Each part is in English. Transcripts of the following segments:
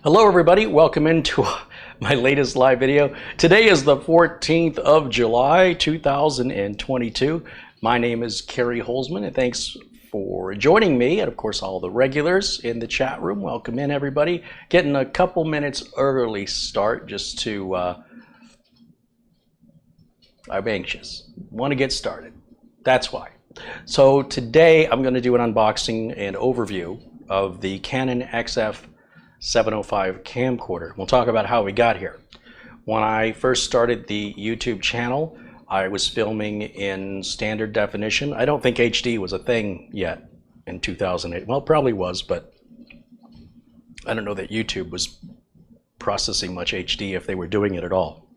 Hello everybody, welcome into my latest live video. Today is the 14th of July 2022. My name is Carey Holzman and thanks for joining me, and of course all the regulars in the chat room. Welcome in everybody. Getting a couple minutes early start just to I'm anxious, want to get started. That's why. So today I'm going to do an unboxing and overview of the Canon XF705 camcorder. We'll talk about how we got here. When I first started the YouTube channel, I was filming in standard definition. I don't think HD was a thing yet in 2008. Well, it probably was, but I don't know that YouTube was processing much HD if they were doing it at all.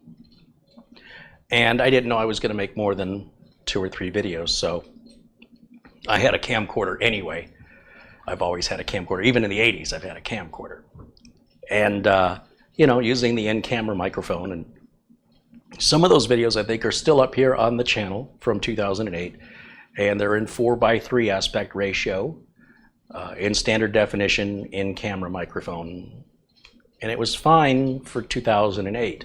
And I didn't know I was going to make more than 2 or 3 videos, so I had a camcorder anyway. I've always had a camcorder. Even in the 80s, I've had a camcorder. And, you know, using the in-camera microphone. And some of those videos, I think, are still up here on the channel from 2008. And they're in 4:3 aspect ratio, in standard definition, in-camera microphone. And it was fine for 2008.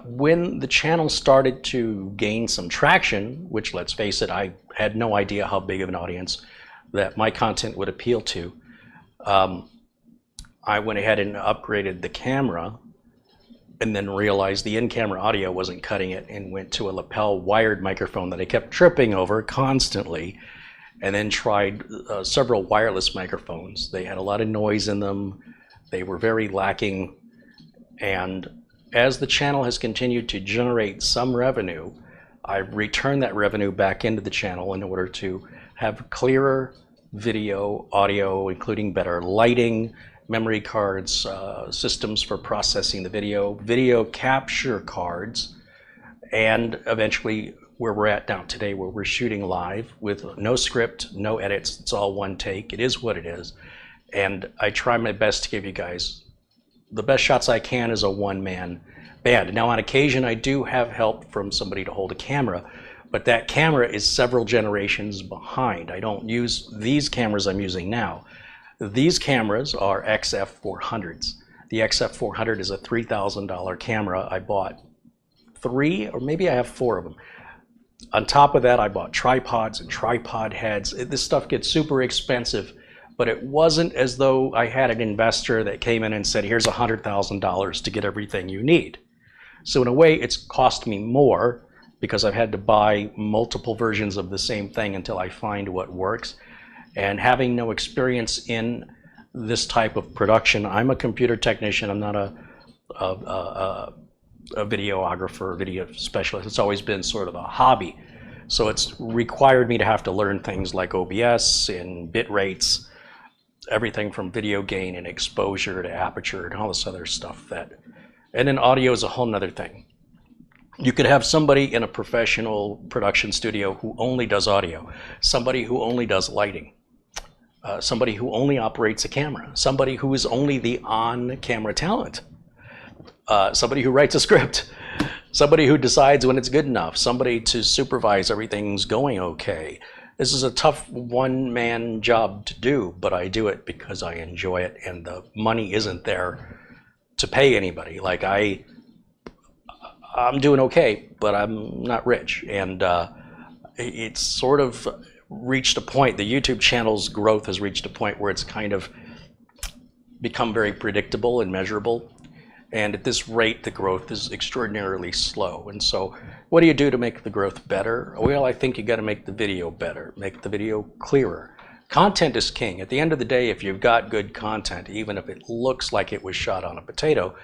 When the channel started to gain some traction, which, let's face it, I had no idea how big of an audience that my content would appeal to, I went ahead and upgraded the camera and then realized the in-camera audio wasn't cutting it and went to a lapel wired microphone that I kept tripping over constantly, and then tried several wireless microphones. They had a lot of noise in them. They were very lacking, and as the channel has continued to generate some revenue, I've returned that revenue back into the channel in order to have clearer video, audio, including better lighting, memory cards, systems for processing the video capture cards, and eventually where we're at now today, where we're shooting live with no script, no edits. It's all one take. It is what it is. And I try my best to give you guys the best shots I can as a one-man band. Now, on occasion, I do have help from somebody to hold a camera, but that camera is several generations behind. I don't use these cameras I'm using now. These cameras are XF400s. The XF400 is a $3,000 camera. I bought 3, or maybe I have 4 of them. On top of that, I bought tripods and tripod heads. This stuff gets super expensive, but it wasn't as though I had an investor that came in and said, here's $100,000 to get everything you need. So in a way, it's cost me more because I've had to buy multiple versions of the same thing until I find what works. And having no experience in this type of production, I'm a computer technician. I'm not a videographer, video specialist. It's always been sort of a hobby. So it's required me to have to learn things like OBS and bit rates, everything from video gain and exposure to aperture and all this other stuff. And then audio is a whole nother thing. You could have somebody in a professional production studio who only does audio, somebody who only does lighting, somebody who only operates a camera, somebody who is only the on-camera talent, somebody who writes a script, somebody who decides when it's good enough, somebody to supervise everything's going okay. This is a tough one-man job to do, but I do it because I enjoy it, and the money isn't there to pay anybody. Like I'm doing okay, but I'm not rich, and it's sort of reached a point, the YouTube channel's growth has reached a point where it's kind of become very predictable and measurable, and at this rate the growth is extraordinarily slow. And so what do you do to make the growth better? Well, I think you got to make the video better, make the video clearer. Content is king. At the end of the day, if you've got good content, even if it looks like it was shot on a potato,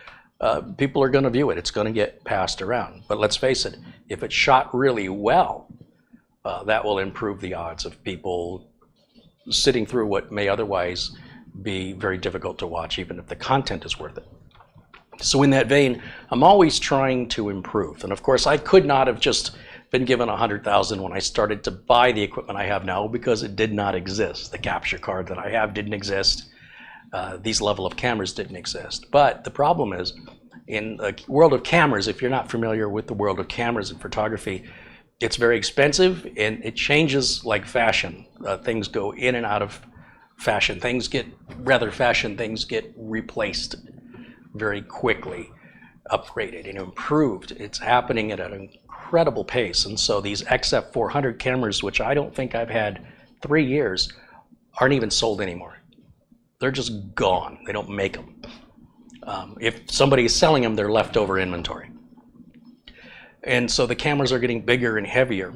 people are going to view it. It's going to get passed around. But let's face it, if it's shot really well, that will improve the odds of people sitting through what may otherwise be very difficult to watch, even if the content is worth it. So in that vein, I'm always trying to improve. And of course, I could not have just been given $100,000 when I started to buy the equipment I have now, because it did not exist. The capture card that I have didn't exist. These level of cameras didn't exist. But the problem is, in the world of cameras, if you're not familiar with the world of cameras and photography, it's very expensive and it changes like fashion. Things go in and out of things get replaced very quickly, upgraded and improved. It's happening at an incredible pace. And so these XF400 cameras, which I don't think I've had 3 years, aren't even sold anymore. They're just gone. They don't make them. If somebody is selling them, they're leftover inventory. And so the cameras are getting bigger and heavier.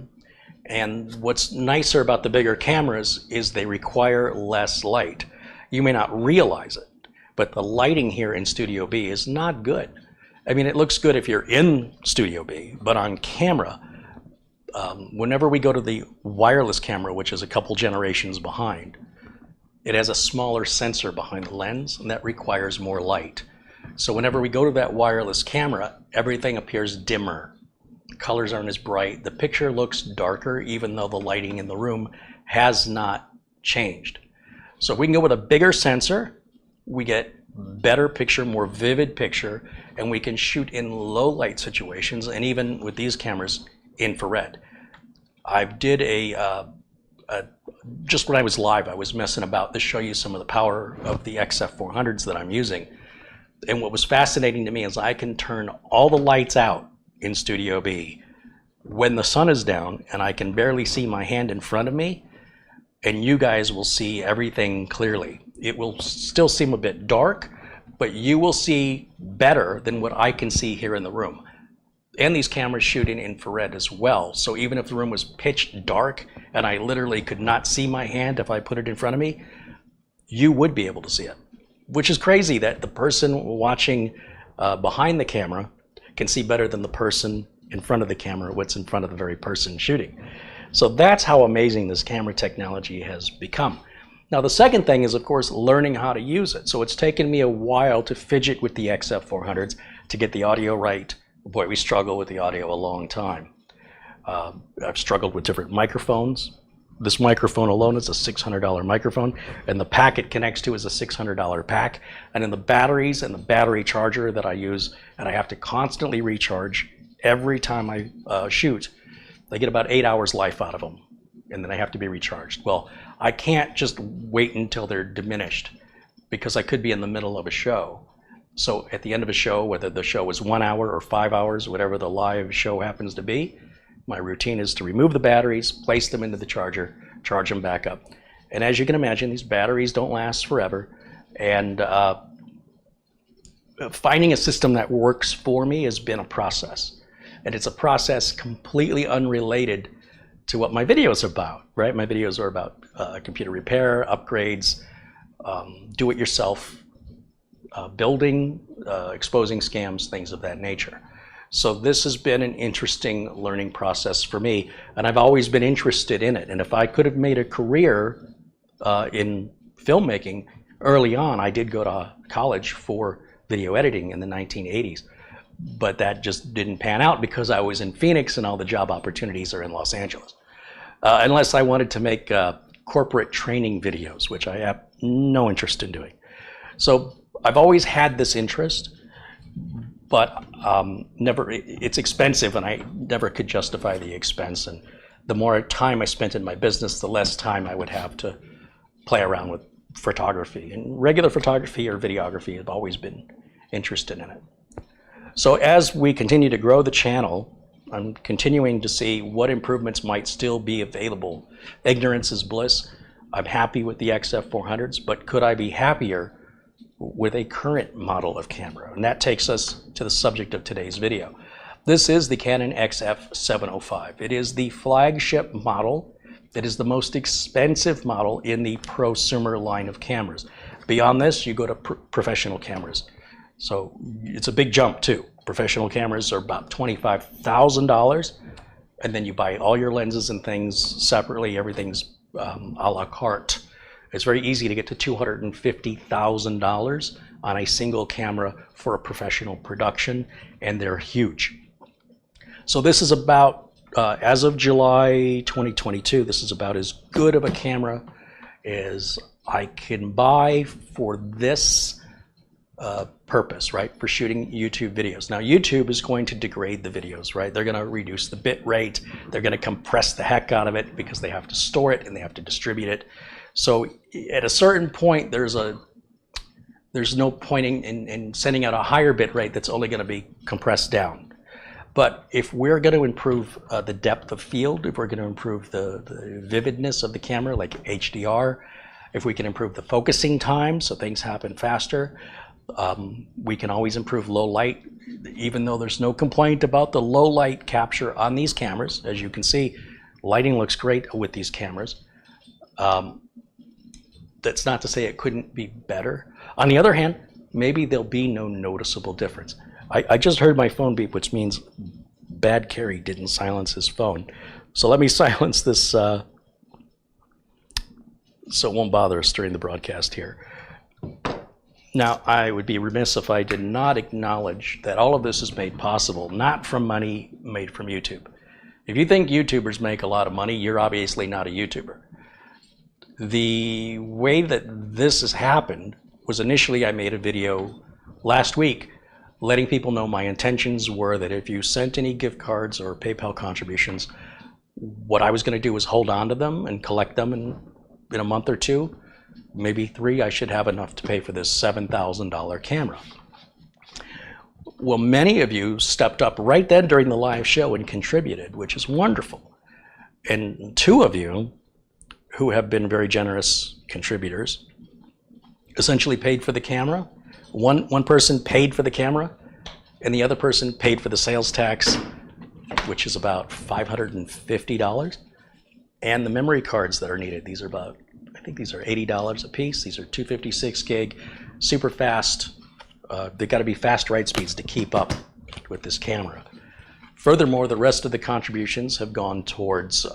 And what's nicer about the bigger cameras is they require less light. You may not realize it, but the lighting here in Studio B is not good. I mean, it looks good if you're in Studio B, but on camera, whenever we go to the wireless camera, which is a couple generations behind, it has a smaller sensor behind the lens, and that requires more light. So whenever we go to that wireless camera, everything appears dimmer. Colors aren't as bright. The picture looks darker, even though the lighting in the room has not changed. So if we can go with a bigger sensor, we get better picture, more vivid picture, and we can shoot in low light situations, and even with these cameras, infrared. I did just when I was live, I was messing about to show you some of the power of the XF400s that I'm using. And what was fascinating to me is I can turn all the lights out in Studio B when the sun is down and I can barely see my hand in front of me, and you guys will see everything clearly. It will still seem a bit dark, but you will see better than what I can see here in the room. And these cameras shoot in infrared as well. So even if the room was pitch dark and I literally could not see my hand if I put it in front of me, you would be able to see it. Which is crazy that the person watching behind the camera can see better than the person in front of the camera, what's in front of the very person shooting. So that's how amazing this camera technology has become. Now the second thing is, of course, learning how to use it. So it's taken me a while to fidget with the XF400s to get the audio right. Boy, we struggle with the audio a long time. I've struggled with different microphones. This microphone alone is a $600 microphone, and the pack it connects to is a $600 pack. And then the batteries and the battery charger that I use, and I have to constantly recharge every time I shoot. I get about 8 hours life out of them, and then I have to be recharged. Well, I can't just wait until they're diminished, because I could be in the middle of a show. So at the end of a show, whether the show is 1 hour or 5 hours, whatever the live show happens to be, my routine is to remove the batteries, place them into the charger, charge them back up. And as you can imagine, these batteries don't last forever. And finding a system that works for me has been a process. And it's a process completely unrelated to what my videos are about, right? My videos are about computer repair, upgrades, do-it-yourself, building, exposing scams, things of that nature. So this has been an interesting learning process for me, and I've always been interested in it. And if I could have made a career in filmmaking early on, I did go to college for video editing in the 1980s, but that just didn't pan out because I was in Phoenix and all the job opportunities are in Los Angeles. Unless I wanted to make corporate training videos, which I have no interest in doing. So I've always had this interest, but it's expensive, and I never could justify the expense. And the more time I spent in my business, the less time I would have to play around with photography. And regular photography or videography, I've always been interested in it. So as we continue to grow the channel, I'm continuing to see what improvements might still be available. Ignorance is bliss. I'm happy with the XF400s, but could I be happier with a current model of camera? And that takes us to the subject of today's video. This is the Canon XF705. It is the flagship model. It is the most expensive model in the prosumer line of cameras. Beyond this, you go to professional cameras. So it's a big jump too. Professional cameras are about $25,000, and then you buy all your lenses and things separately. Everything's a la carte. It's very easy to get to $250,000 on a single camera for a professional production, and they're huge. So this is about, as of July 2022, this is about as good of a camera as I can buy for this purpose, right? For shooting YouTube videos. Now, YouTube is going to degrade the videos, right? They're going to reduce the bit rate. They're going to compress the heck out of it because they have to store it and they have to distribute it. So at a certain point, there's no point in sending out a higher bit rate that's only going to be compressed down. But if we're going to improve the depth of field, if we're going to improve the vividness of the camera, like HDR, if we can improve the focusing time so things happen faster, we can always improve low light. Even though there's no complaint about the low light capture on these cameras, as you can see, lighting looks great with these cameras. That's not to say it couldn't be better. On the other hand, maybe there'll be no noticeable difference. I just heard my phone beep, which means bad Carey didn't silence his phone. So let me silence this so it won't bother us during the broadcast here. Now, I would be remiss if I did not acknowledge that all of this is made possible, not from money made from YouTube. If you think YouTubers make a lot of money, you're obviously not a YouTuber. The way that this has happened was initially I made a video last week letting people know my intentions were that if you sent any gift cards or PayPal contributions, what I was going to do was hold on to them and collect them in a month or two, maybe 3. I should have enough to pay for this $7,000 camera. Well, many of you stepped up right then during the live show and contributed, which is wonderful. And 2 of you, who have been very generous contributors, essentially paid for the camera. One person paid for the camera, and the other person paid for the sales tax, which is about $550, and the memory cards that are needed. These are about, I think these are $80 a piece. These are 256 gig, super fast. They've got to be fast write speeds to keep up with this camera. Furthermore, the rest of the contributions have gone towards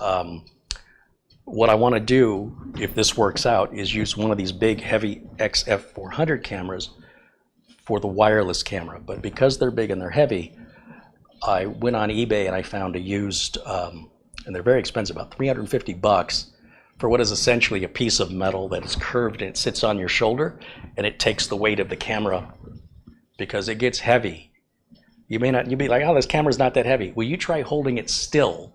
what I want to do, if this works out, is use one of these big, heavy XF400 cameras for the wireless camera. But because they're big and they're heavy, I went on eBay and I found a used, and they're very expensive, about $350 for what is essentially a piece of metal that is curved and it sits on your shoulder, and it takes the weight of the camera because it gets heavy. You'll be like, oh, this camera's not that heavy. Well, you try holding it still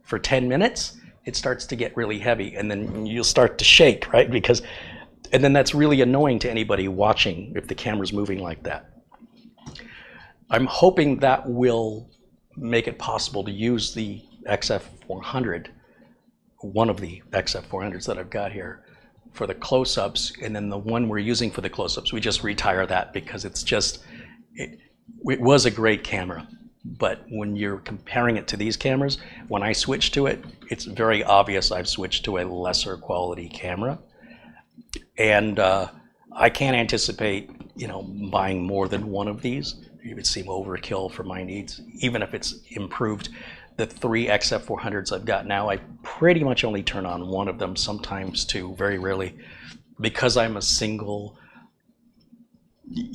for 10 minutes, it starts to get really heavy, and then you'll start to shake, right? And then that's really annoying to anybody watching if the camera's moving like that. I'm hoping that will make it possible to use the XF400, one of the XF400s that I've got here, for the close-ups, and then the one we're using for the close-ups, we just retire that because it's just, it was a great camera. But when you're comparing it to these cameras, when I switch to it, it's very obvious I've switched to a lesser quality camera. And I can't anticipate, buying more than one of these. It would seem overkill for my needs, even if it's improved. The 3 XF400s I've got now, I pretty much only turn on one of them, sometimes 2, very rarely, because I'm a single,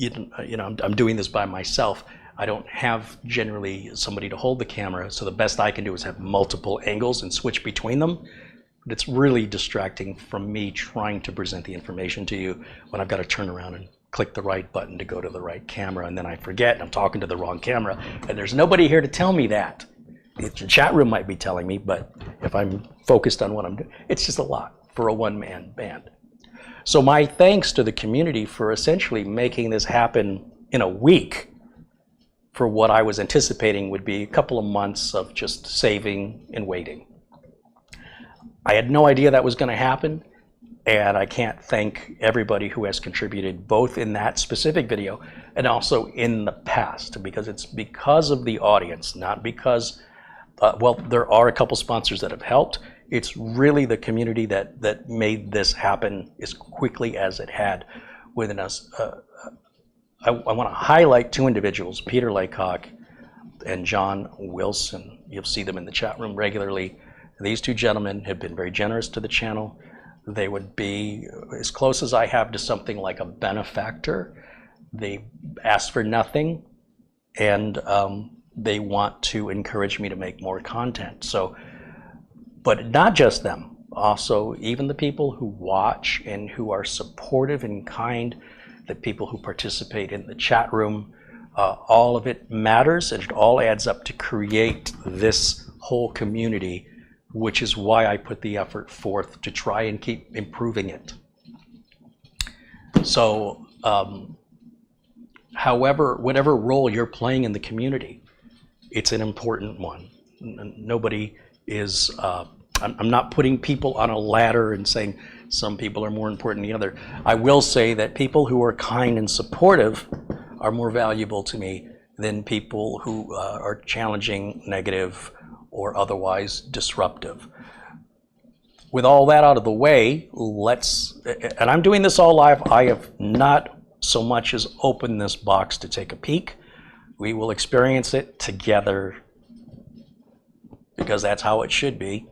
I'm doing this by myself. I don't have generally somebody to hold the camera, so the best I can do is have multiple angles and switch between them. But it's really distracting from me trying to present the information to you when I've got to turn around and click the right button to go to the right camera, and then I forget and I'm talking to the wrong camera, and there's nobody here to tell me that. The chat room might be telling me, but if I'm focused on what I'm doing, it's just a lot for a one-man band. So my thanks to the community for essentially making this happen in a week for what I was anticipating would be a couple of months of just saving and waiting. I had no idea that was going to happen, and I can't thank everybody who has contributed both in that specific video and also in the past, because it's because of the audience, not because, well, there are a couple sponsors that have helped. It's really the community that made this happen as quickly as it had within us. I want to highlight 2 individuals, Peter Laycock and John Wilson. You'll see them in the chat room regularly. These 2 gentlemen have been very generous to the channel. They would be as close as I have to something like a benefactor. They ask for nothing, and they want to encourage me to make more content. So, but not just them, also even the people who watch and who are supportive and kind, the people who participate in the chat room, all of it matters, and it all adds up to create this whole community which is why I put the effort forth to try and keep improving it. So, however, whatever role you're playing in the community, it's an important one. Nobody is, I'm not putting people on a ladder and saying some people are more important than the other. I will say that people who are kind and supportive are more valuable to me than people who are challenging, negative, or otherwise disruptive. With all that out of the way, and I'm doing this all live, I have not so much as opened this box to take a peek. We will experience it together because that's how it should be.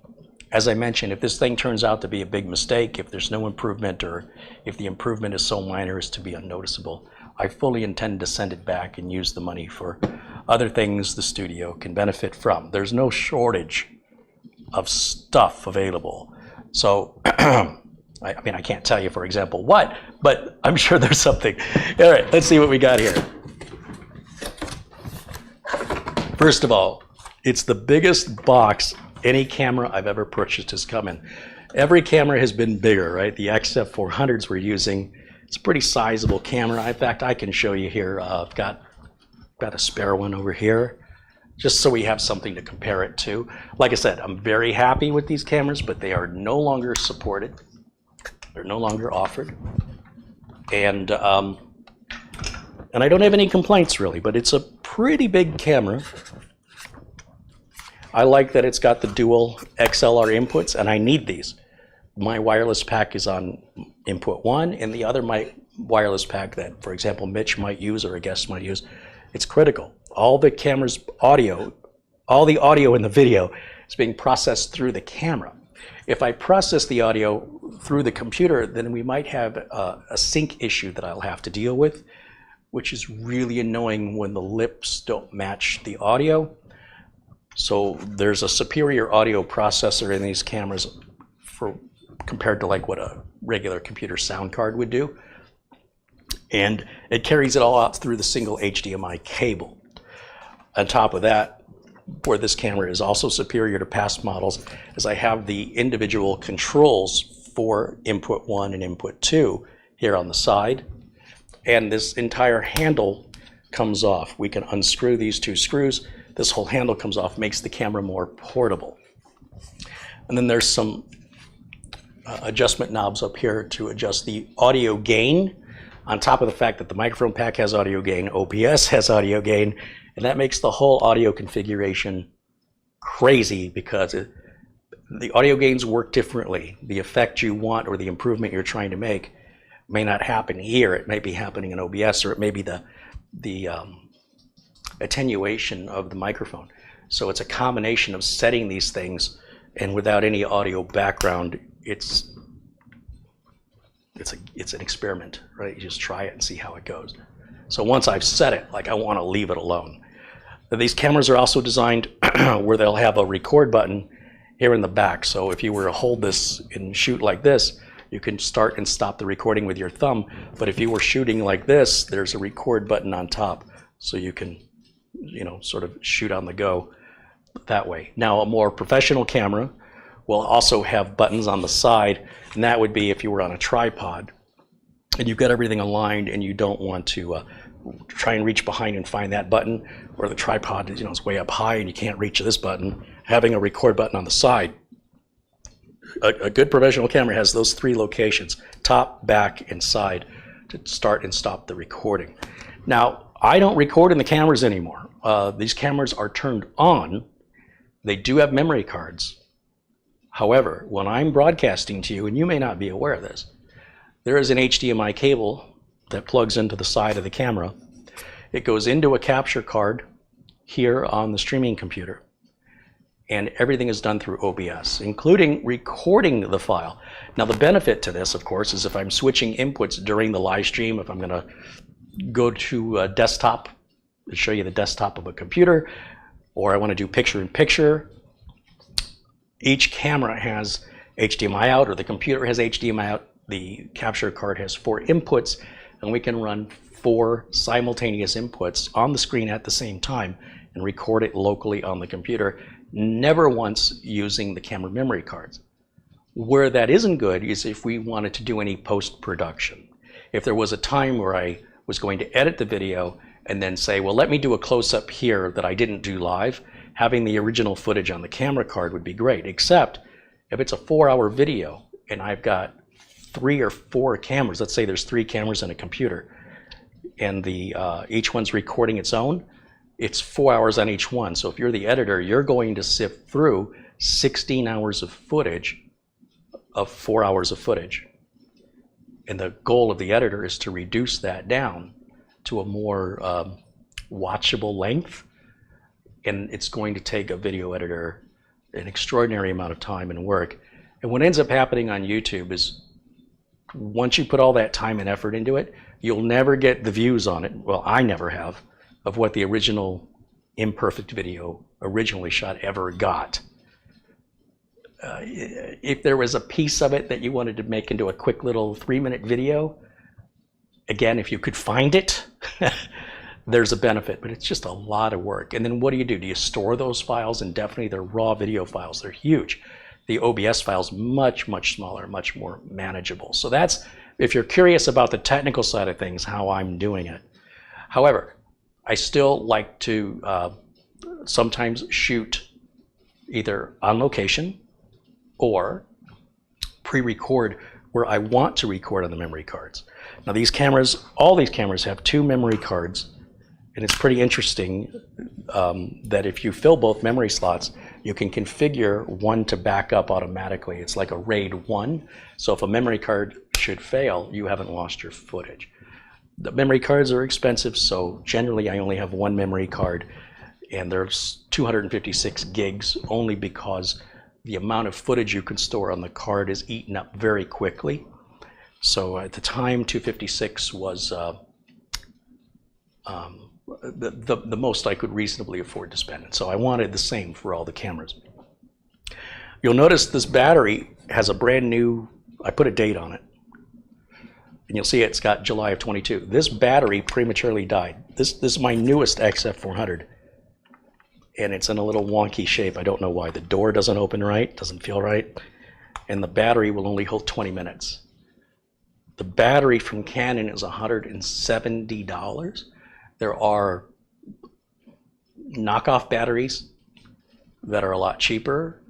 As I mentioned, if this thing turns out to be a big mistake, if there's no improvement, or if the improvement is so minor as to be unnoticeable, I fully intend to send it back and use the money for other things the studio can benefit from. There's no shortage of stuff available. So, I mean, I can't tell you, for example, what, but I'm sure there's something. All right, let's see what we got here. First of all, it's the biggest box any camera I've ever purchased has come in. Every camera has been bigger, right? The XF400s we're using, it's a pretty sizable camera. In fact, I can show you here. I've got a spare one over here, just so we have something to compare it to. Like I said, I'm very happy with these cameras, but they are no longer supported. They're no longer offered. And I don't have any complaints really, but it's a pretty big camera. I like that it's got the dual XLR inputs, and I need these. My wireless pack is on input 1, and the other my wireless pack that, for example, Mitch might use or a guest might use, it's critical. All the camera's audio, all the audio in the video is being processed through the camera. If I process the audio through the computer, then we might have a sync issue that I'll have to deal with, which is really annoying when the lips don't match the audio. So there's a superior audio processor in these cameras compared to like what a regular computer sound card would do. And it carries it all out through the single HDMI cable. On top of that, where this camera is also superior to past models, is I have the individual controls for input 1 and input 2 here on the side. And this entire handle comes off. We can unscrew these 2 screws. This whole handle comes off, makes the camera more portable. And then there's some adjustment knobs up here to adjust the audio gain, on top of the fact that the microphone pack has audio gain, OBS has audio gain, and that makes the whole audio configuration crazy because the audio gains work differently. The effect you want or the improvement you're trying to make may not happen here. It may be happening in OBS, or it may be the attenuation of the microphone. So it's a combination of setting these things, and without any audio background, it's an experiment, right? You just try it and see how it goes. So once I've set it, like, I want to leave it alone. These cameras are also designed where they'll have a record button here in the back. So if you were to hold this and shoot like this, you can start and stop the recording with your thumb. But if you were shooting like this, there's a record button on top, so you can, you know, sort of shoot on the go that way. Now, a more professional camera will also have buttons on the side, and that would be if you were on a tripod and you've got everything aligned and you don't want to try and reach behind and find that button, or the tripod, you know, is way up high and you can't reach this button. Having a record button on the side, a good professional camera has those 3 locations, top, back, and side, to start and stop the recording. Now, I don't record in the cameras anymore. These cameras are turned on. They do have memory cards. However, when I'm broadcasting to you, and you may not be aware of this, there is an HDMI cable that plugs into the side of the camera. It goes into a capture card here on the streaming computer, and everything is done through OBS, including recording the file. Now, the benefit to this, of course, is if I'm switching inputs during the live stream, if I'm going to go to a desktop to show you the desktop of a computer, or I want to do picture-in-picture, each camera has HDMI out, or the computer has HDMI out. The capture card has 4 inputs, and we can run 4 simultaneous inputs on the screen at the same time and record it locally on the computer. never once using the camera memory cards. Where that isn't good is if we wanted to do any post-production. If there was a time where I was going to edit the video and then say, well, let me do a close-up here that I didn't do live, having the original footage on the camera card would be great, except if it's a 4-hour video and I've got 3 or 4 cameras, let's say there's 3 cameras in a computer, and each one's recording its own, it's 4 hours on each one. So if you're the editor, you're going to sift through 16 hours of footage of 4 hours of footage. And the goal of the editor is to reduce that down to a more watchable length. And it's going to take a video editor an extraordinary amount of time and work. And what ends up happening on YouTube is once you put all that time and effort into it, you'll never get the views on it. Well, I never have, of what the original imperfect video originally shot ever got. If there was a piece of it that you wanted to make into a quick little 3-minute video, again, if you could find it, there's a benefit, but it's just a lot of work. And then what do? Do you store those files indefinitely? They're raw video files. They're huge. The OBS file's much, much smaller, much more manageable. So that's, if you're curious about the technical side of things, how I'm doing it. However, I still like to sometimes shoot either on location or pre-record where I want to record on the memory cards. Now these cameras, all these cameras have 2 memory cards, and it's pretty interesting that if you fill both memory slots, you can configure one to back up automatically. It's like a RAID 1, so if a memory card should fail, you haven't lost your footage. The memory cards are expensive, so generally I only have 1 memory card, and there's 256 gigs only because the amount of footage you can store on the card is eaten up very quickly. So at the time, 256 was the most I could reasonably afford to spend. And so I wanted the same for all the cameras. You'll notice this battery has a brand new, I put a date on it. And you'll see it's got July of 22. This battery prematurely died. This is my newest XF400. And it's in a little wonky shape. I don't know why. The door doesn't open right, doesn't feel right. And the battery will only hold 20 minutes. The battery from Canon is $170. There are knockoff batteries that are a lot cheaper,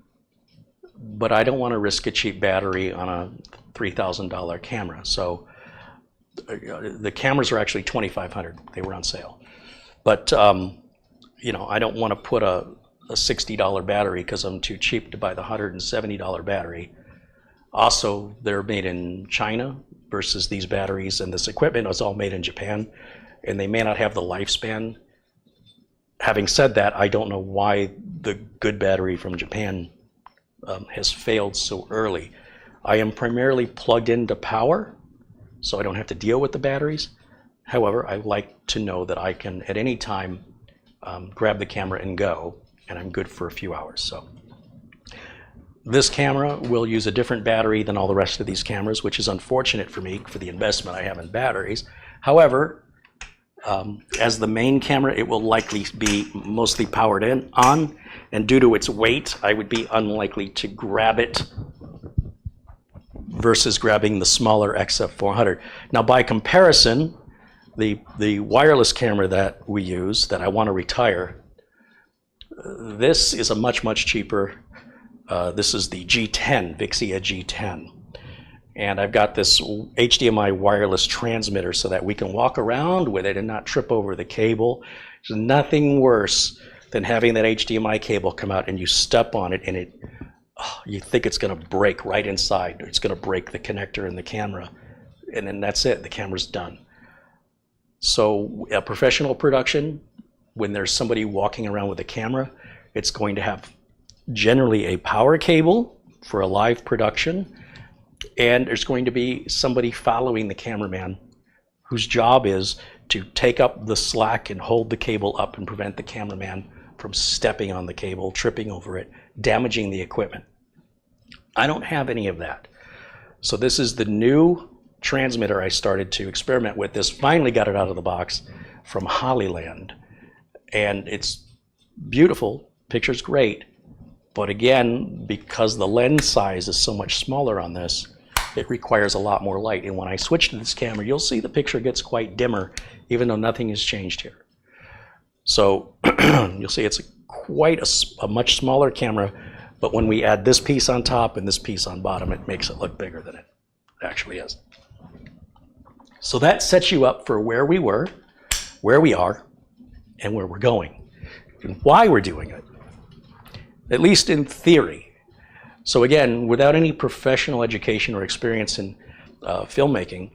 but I don't want to risk a cheap battery on a $3,000 camera. So the cameras are actually $2,500. They were on sale. But you know, I don't want to put a $60 battery because I'm too cheap to buy the $170 battery. Also, they're made in China versus these batteries, and this equipment is all made in Japan, and they may not have the lifespan. Having said that, I don't know why the good battery from Japan has failed so early. I am primarily plugged into power, so I don't have to deal with the batteries. However, I like to know that I can, at any time, grab the camera and go, and I'm good for a few hours. So this camera will use a different battery than all the rest of these cameras, which is unfortunate for me for the investment I have in batteries. However, as the main camera, it will likely be mostly powered on, and due to its weight, I would be unlikely to grab it versus grabbing the smaller XF400. Now, by comparison, the wireless camera that we use, that I want to retire, this is a much, much cheaper. This is the G10, Vixia G10. And I've got this HDMI wireless transmitter so that we can walk around with it and not trip over the cable. There's nothing worse than having that HDMI cable come out and you step on it and you think it's going to break right inside. It's going to break the connector in the camera. And then that's it. The camera's done. So a professional production, when there's somebody walking around with a camera, it's going to have generally a power cable for a live production, and there's going to be somebody following the cameraman whose job is to take up the slack and hold the cable up and prevent the cameraman from stepping on the cable, tripping over it, damaging the equipment. I don't have any of that. So this is the new transmitter I started to experiment with. This finally got it out of the box from Hollyland, and it's beautiful, picture's great, But again, because the lens size is so much smaller on this, it requires a lot more light. And when I switch to this camera, you'll see the picture gets quite dimmer, even though nothing has changed here. So you'll see it's quite a much smaller camera, but when we add this piece on top and this piece on bottom, it makes it look bigger than it actually is. So that sets you up for where we were, where we are, and where we're going, and why we're doing it, at least in theory. So again, without any professional education or experience in filmmaking,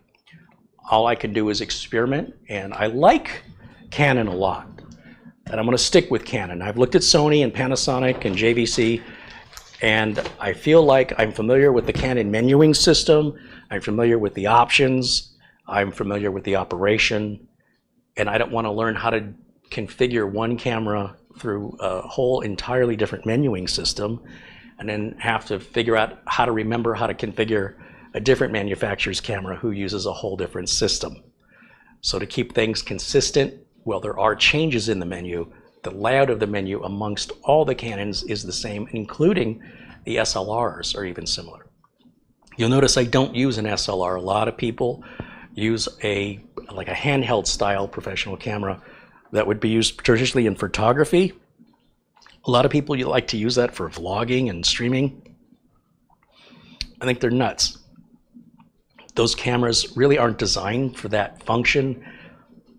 all I can do is experiment, and I like Canon a lot, and I'm going to stick with Canon. I've looked at Sony and Panasonic and JVC, and I feel like I'm familiar with the Canon menuing system, I'm familiar with the options, I'm familiar with the operation, and I don't want to learn how to configure one camera through a whole entirely different menuing system, and then have to figure out how to remember how to configure a different manufacturer's camera who uses a whole different system. So to keep things consistent, well, there are changes in the menu. The layout of the menu amongst all the Canons is the same, including the SLRs are even similar. You'll notice I don't use an SLR. A lot of people use like a handheld style professional camera that would be used traditionally in photography. A lot of people like to use that for vlogging and streaming. I think they're nuts. Those cameras really aren't designed for that function.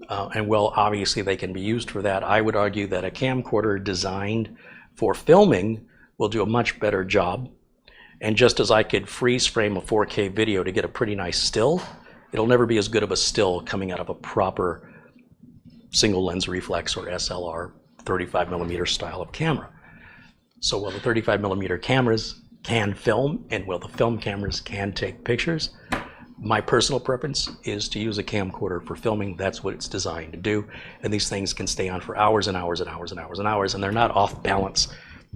And well, obviously they can be used for that. I would argue that a camcorder designed for filming will do a much better job. And just as I could freeze frame a 4K video to get a pretty nice still, it'll never be as good of a still coming out of a proper single lens reflex or SLR 35mm style of camera. So while the 35mm cameras can film, and while the film cameras can take pictures, my personal preference is to use a camcorder for filming. That's what it's designed to do. And these things can stay on for hours and hours and hours and hours and hours, and they're not off balance,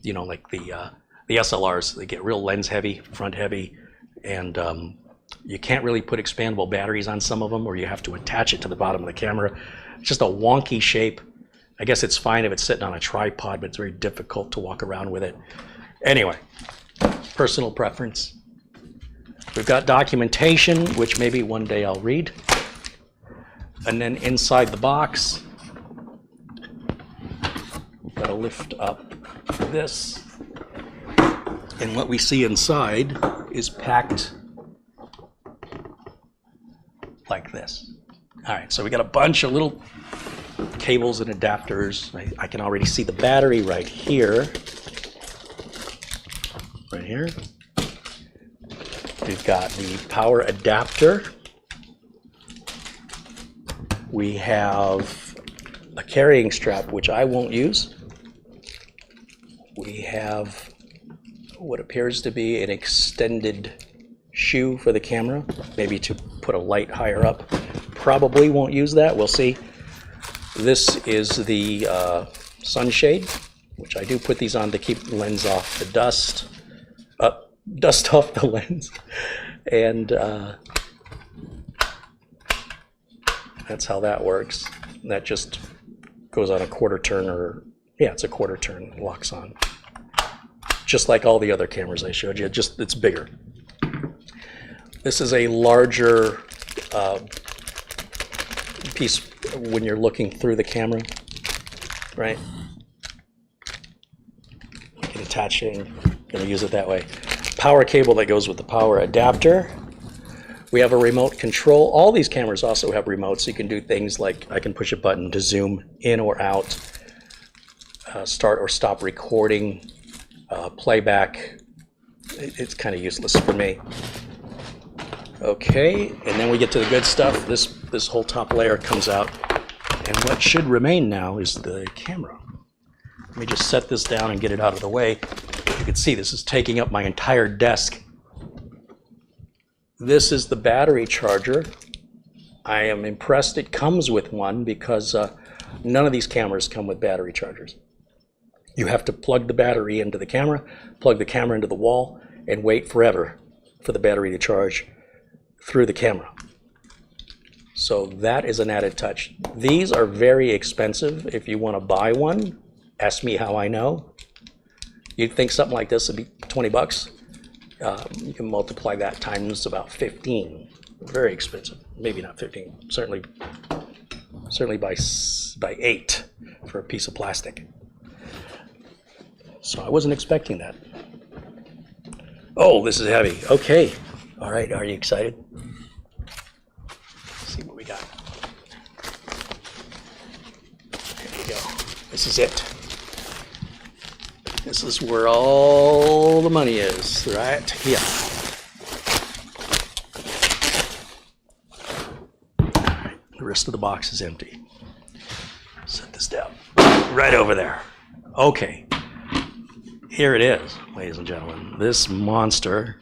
you know, like the SLRs. They get real lens heavy, front heavy, and you can't really put expandable batteries on some of them, or you have to attach it to the bottom of the camera. It's just a wonky shape. I guess it's fine if it's sitting on a tripod, but it's very difficult to walk around with it. Anyway, personal preference. We've got documentation, which maybe one day I'll read. And then inside the box, we've got to lift up this. And what we see inside is packed like this. All right, so we got a bunch of little cables and adapters. I can already see the battery right here. Right here. We've got the power adapter. We have a carrying strap, which I won't use. We have what appears to be an extended shoe for the camera, maybe to put a light higher up. Probably won't use that, we'll see. This is the sunshade, which I do put these on to keep the lens off the dust. Dust off the lens. And that's how that works. That just goes on a quarter turn, or yeah, it's a quarter turn, locks on. Just like all the other cameras I showed you, just it's bigger. This is a larger piece when you're looking through the camera, right? You can attach it, and I'm going to use it that way. Power cable that goes with the power adapter. We have a remote control. All these cameras also have remotes. You can do things like I can push a button to zoom in or out, start or stop recording, playback. It's kind of useless for me. Okay, and then we get to the good stuff. This whole top layer comes out, and what should remain now is the camera. Let me just set this down and get it out of the way. You can see this is taking up my entire desk. This is the battery charger. I am impressed it comes with one, because none of these cameras come with battery chargers. You have to plug the battery into the camera, plug the camera into the wall, and wait forever for the battery to charge through the camera. So that is an added touch. These are very expensive. If you want to buy one, ask me how I know. You'd think something like this would be 20 bucks. You can multiply that times about 15. Very expensive. Maybe not 15. Certainly by 8 for a piece of plastic. So I wasn't expecting that. Oh, this is heavy. Okay. All right. Are you excited? Let's see what we got. There you go. This is it. This is where all the money is, right here. All right. The rest of the box is empty. Set this down right over there. Okay. Here it is, ladies and gentlemen. This monster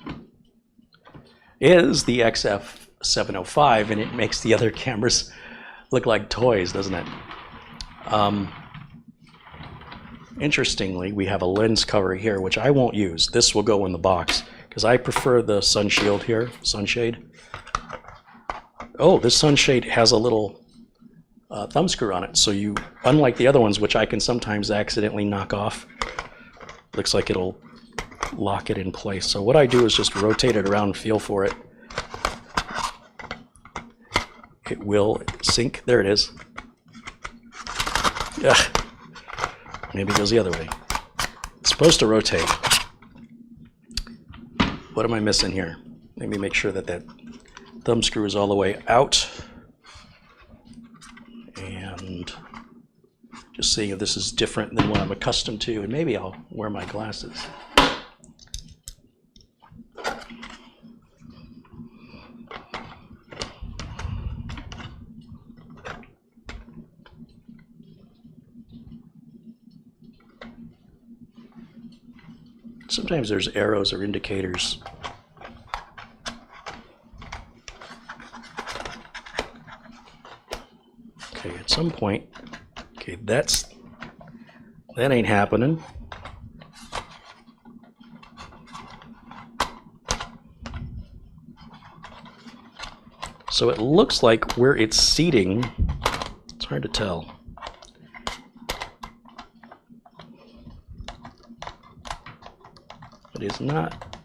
is the XF705, and it makes the other cameras look like toys, doesn't it? Interestingly, we have a lens cover here, which I won't use. This will go in the box, because I prefer the sun shield here, sunshade. Oh, this sunshade has a little thumb screw on it, so you, unlike the other ones, which I can sometimes accidentally knock off, looks like it'll lock it in place. So what I do is just rotate it around and feel for it. It will sink. There it is. Ugh. Maybe it goes the other way. It's supposed to rotate. What am I missing here? Let me make sure that that thumb screw is all the way out. And just seeing if this is different than what I'm accustomed to, and maybe I'll wear my glasses. Sometimes there's arrows or indicators. Okay, at some point, okay, that ain't happening. So it looks like where it's seating, it's hard to tell. It is not,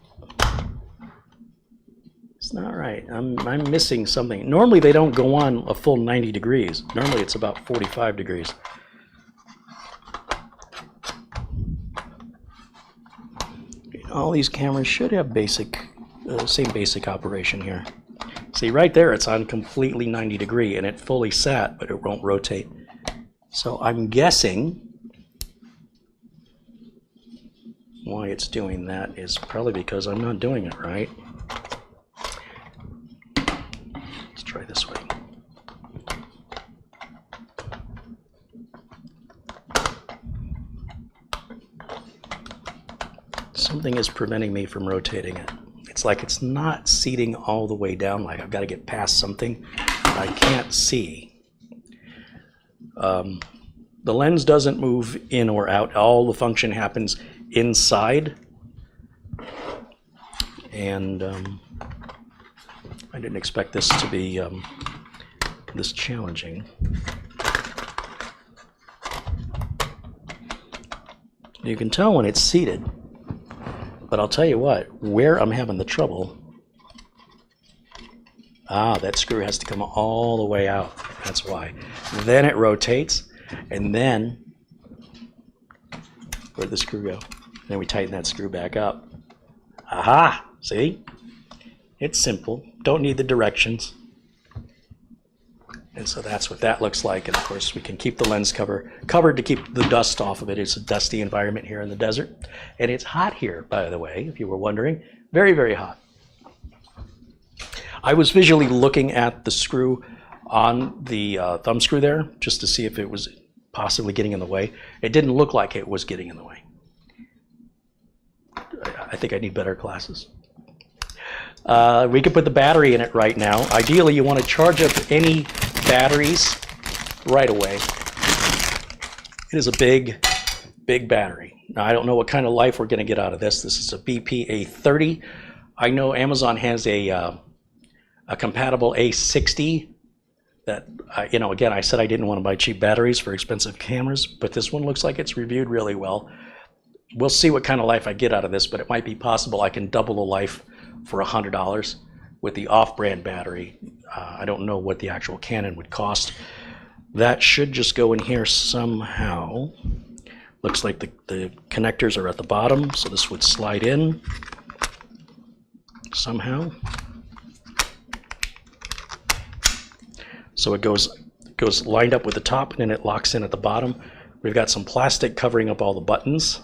it's not right. I'm missing something. Normally they don't go on a full 90 degrees. Normally it's about 45 degrees. All these cameras should have basic, same basic operation here. See, right there it's on completely 90 degree and it fully sat, but it won't rotate. So I'm guessing why it's doing that is probably because I'm not doing it right. Let's try this way. Something is preventing me from rotating it. It's like it's not seating all the way down, like I've got to get past something that I can't see. The lens doesn't move in or out. All the function happens inside, and I didn't expect this to be this challenging. You can tell when it's seated, but I'll tell you what, where I'm having the trouble, that screw has to come all the way out. That's why. Then it rotates, and then where'd the screw go? Then we tighten that screw back up. Aha! See? It's simple. Don't need the directions. And so that's what that looks like. And of course we can keep the lens covered to keep the dust off of it. It's a dusty environment here in the desert. And it's hot here, by the way, if you were wondering. Very, very hot. I was visually looking at the screw on the thumb screw there just to see if it was possibly getting in the way. It didn't look like it was getting in the way. I think I need better glasses. We could put the battery in it right now. Ideally, you want to charge up any batteries right away. It is a big, big battery. Now, I don't know what kind of life we're going to get out of this. This is a BP-A30. I know Amazon has a compatible A60 that, you know, again, I said I didn't want to buy cheap batteries for expensive cameras, but this one looks like it's reviewed really well. we'll see what kind of life I get out of this, but it might be possible I can double the life for $100 with the off-brand battery. I don't know what the actual Canon would cost. That should just go in here somehow. Looks like the connectors are at the bottom, so this would slide in somehow. So it goes lined up with the top, and then it locks in at the bottom. We've got some plastic covering up all the buttons.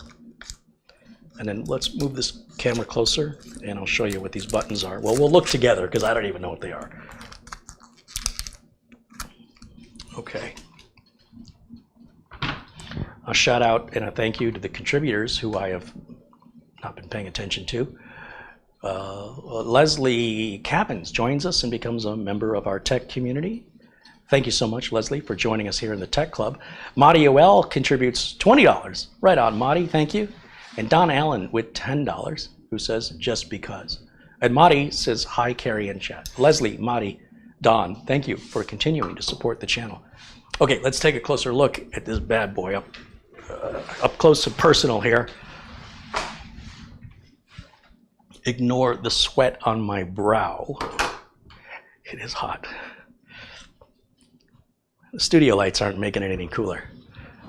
And then let's move this camera closer, and I'll show you what these buttons are. Well, we'll look together, because I don't even know what they are. Okay. A shout out and a thank you to the contributors who I have not been paying attention to. Leslie Cappins joins us and becomes a member of our tech community. Thank you so much, Leslie, for joining us here in the Tech Club. Marty OL contributes $20. Right on, Marty, thank you. And Don Allen with $10, who says, just because. And Marty says, hi, Carey in chat. Leslie, Marty, Don, thank you for continuing to support the channel. Okay, let's take a closer look at this bad boy up close and personal here. Ignore the sweat on my brow. It is hot. The studio lights aren't making it any cooler.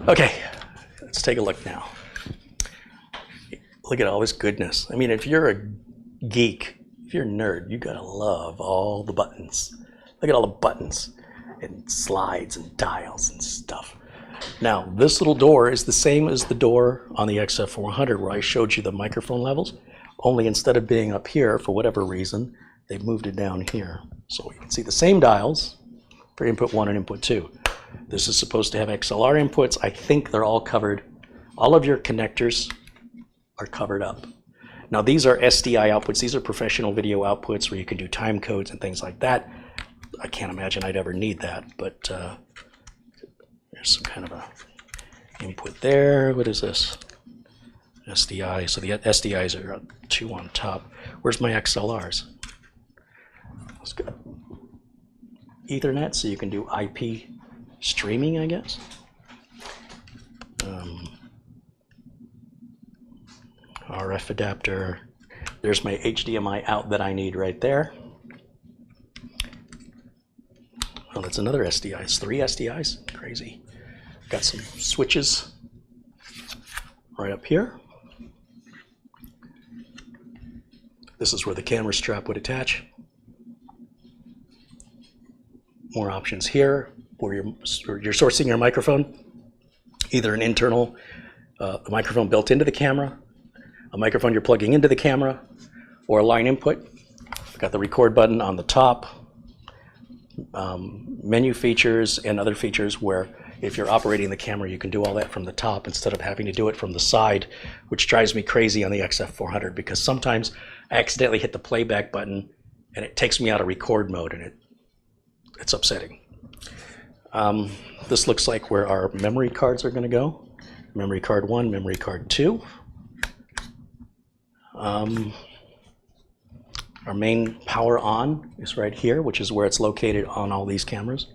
Okay, let's take a look now. Look at all this goodness. I mean, if you're a geek, if you're a nerd, you gotta love all the buttons. Look at all the buttons and slides and dials and stuff. Now, this little door is the same as the door on the XF400 where I showed you the microphone levels, only instead of being up here, for whatever reason, they've moved it down here. So you can see the same dials for input 1 and input 2. This is supposed to have XLR inputs. I think they're all covered. All of your connectors are covered up. Now these are SDI outputs. These are professional video outputs where you can do time codes and things like that. I can't imagine I'd ever need that, but there's some kind of a input there. What is this? SDI. So the SDIs are 2 on top. Where's my XLRs? Let's go. Ethernet, so you can do IP streaming, I guess. RF adapter. There's my HDMI out that I need right there. Oh, that's another SDI. It's 3 SDIs. Crazy. Got some switches right up here. This is where the camera strap would attach. More options here where you're sourcing your microphone. Either an internal microphone built into the camera, a microphone you're plugging into the camera, or a line input. Got the record button on the top. Menu features and other features where if you're operating the camera, you can do all that from the top instead of having to do it from the side, which drives me crazy on the XF400 because sometimes I accidentally hit the playback button and it takes me out of record mode, and it's upsetting. This looks like where our memory cards are going to go. Memory card 1, memory card 2. Our main power on is right here, which is where it's located on all these cameras.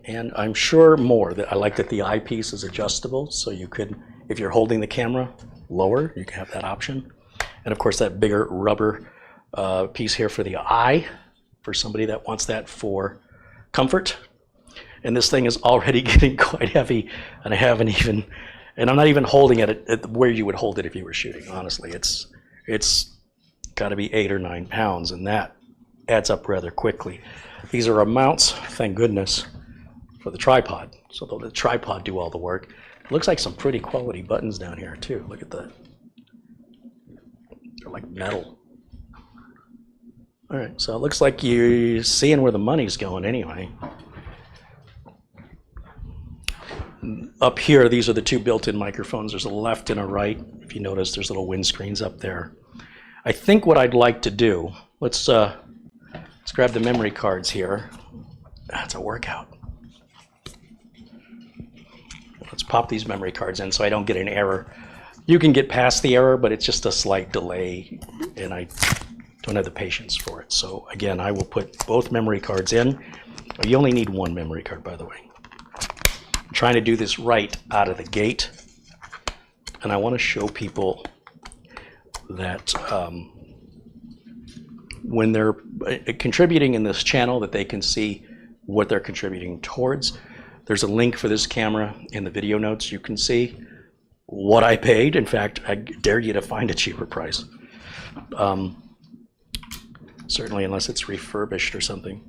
And I'm sure more that I like that the eyepiece is adjustable, so you could, if you're holding the camera lower, you can have that option. And of course that bigger rubber piece here for the eye, for somebody that wants that for comfort. And this thing is already getting quite heavy, and I haven't even, and I'm not even holding it at where you would hold it if you were shooting. Honestly, it's got to be 8 or 9 pounds, and that adds up rather quickly. These are our mounts, thank goodness, for the tripod. So the tripod do all the work. It looks like some pretty quality buttons down here too. Look at that. They're like metal. All right, so it looks like you're seeing where the money's going anyway. Up here, these are the 2 built-in microphones. There's a left and a right. If you notice, there's little windscreens up there. I think what I'd like to do, let's grab the memory cards here. That's a workout. Let's pop these memory cards in so I don't get an error. You can get past the error, but it's just a slight delay, and I don't have the patience for it. So again, I will put both memory cards in. You only need 1 memory card, by the way. trying to do this right out of the gate. And I want to show people that when they're contributing in this channel, that they can see what they're contributing towards. There's a link for this camera in the video notes. You can see what I paid. In fact, I dare you to find a cheaper price. Certainly unless it's refurbished or something.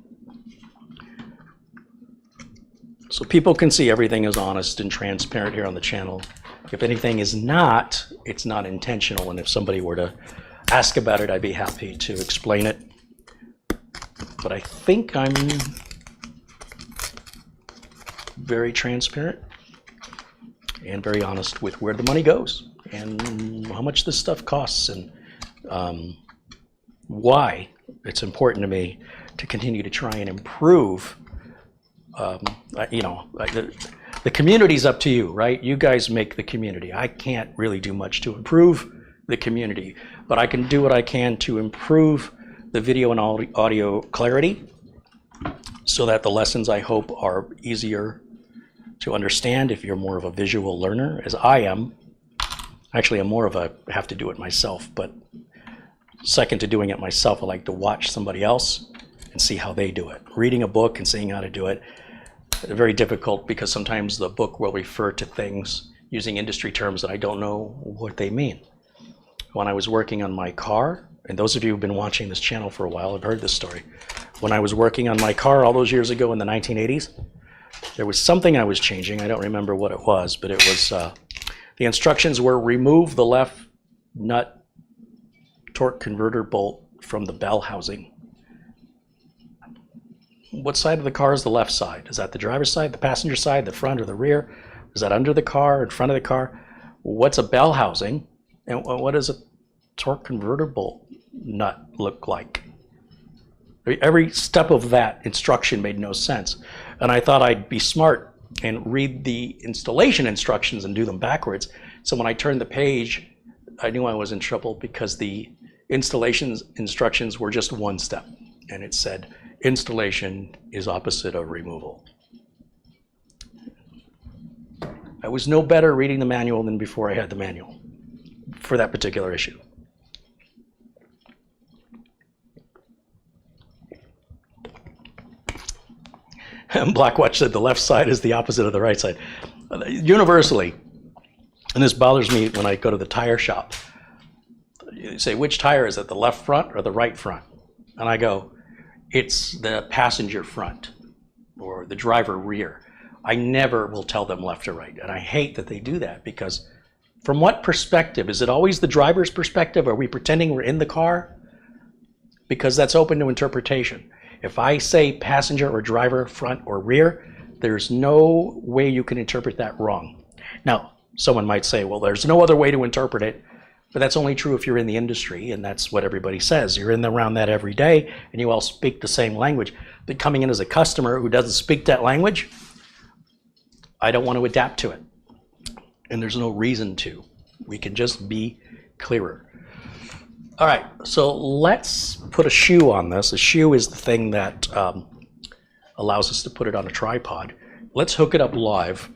So people can see everything is honest and transparent here on the channel. If anything is not, it's not intentional, and if somebody were to ask about it, I'd be happy to explain it. But I think I'm very transparent and very honest with where the money goes and how much this stuff costs and why it's important to me to continue to try and improve. The community's up to you, right? You guys make the community. I can't really do much to improve the community, but I can do what I can to improve the video and audio clarity so that the lessons, I hope, are easier to understand if you're more of a visual learner, as I am. Actually, I'm more of a have to do it myself, but second to doing it myself, I like to watch somebody else and see how they do it. Reading a book and seeing how to do it, very difficult because sometimes the book will refer to things using industry terms that I don't know what they mean. When I was working on my car, and those of you who've been watching this channel for a while have heard this story. When I was working on my car all those years ago in the 1980s, there was something I was changing. I don't remember what it was, but it was, the instructions were remove the left nut torque converter bolt from the bell housing. What side of the car is the left side? Is that the driver's side, the passenger side, the front, or the rear? Is that under the car, in front of the car? What's a bell housing? And what does a torque converter bolt nut look like? Every step of that instruction made no sense. And I thought I'd be smart and read the installation instructions and do them backwards. So when I turned the page, I knew I was in trouble because the installation instructions were just one step. And it said, installation is opposite of removal. I was no better reading the manual than before I had the manual for that particular issue. Blackwatch said the left side is the opposite of the right side. Universally, and this bothers me when I go to the tire shop, you say, which tire is it, the left front or the right front? And I go, it's the passenger front or the driver rear. I never will tell them left or right. And I hate that they do that because from what perspective? Is it always the driver's perspective? Are we pretending we're in the car? Because that's open to interpretation. If I say passenger or driver, front or rear, there's no way you can interpret that wrong. Now, someone might say, well, there's no other way to interpret it. But that's only true if you're in the industry, and that's what everybody says. You're in around that every day, and you all speak the same language. But coming in as a customer who doesn't speak that language, I don't want to adapt to it. And there's no reason to. We can just be clearer. All right, so let's put a shoe on this. A shoe is the thing that allows us to put it on a tripod. Let's hook it up live.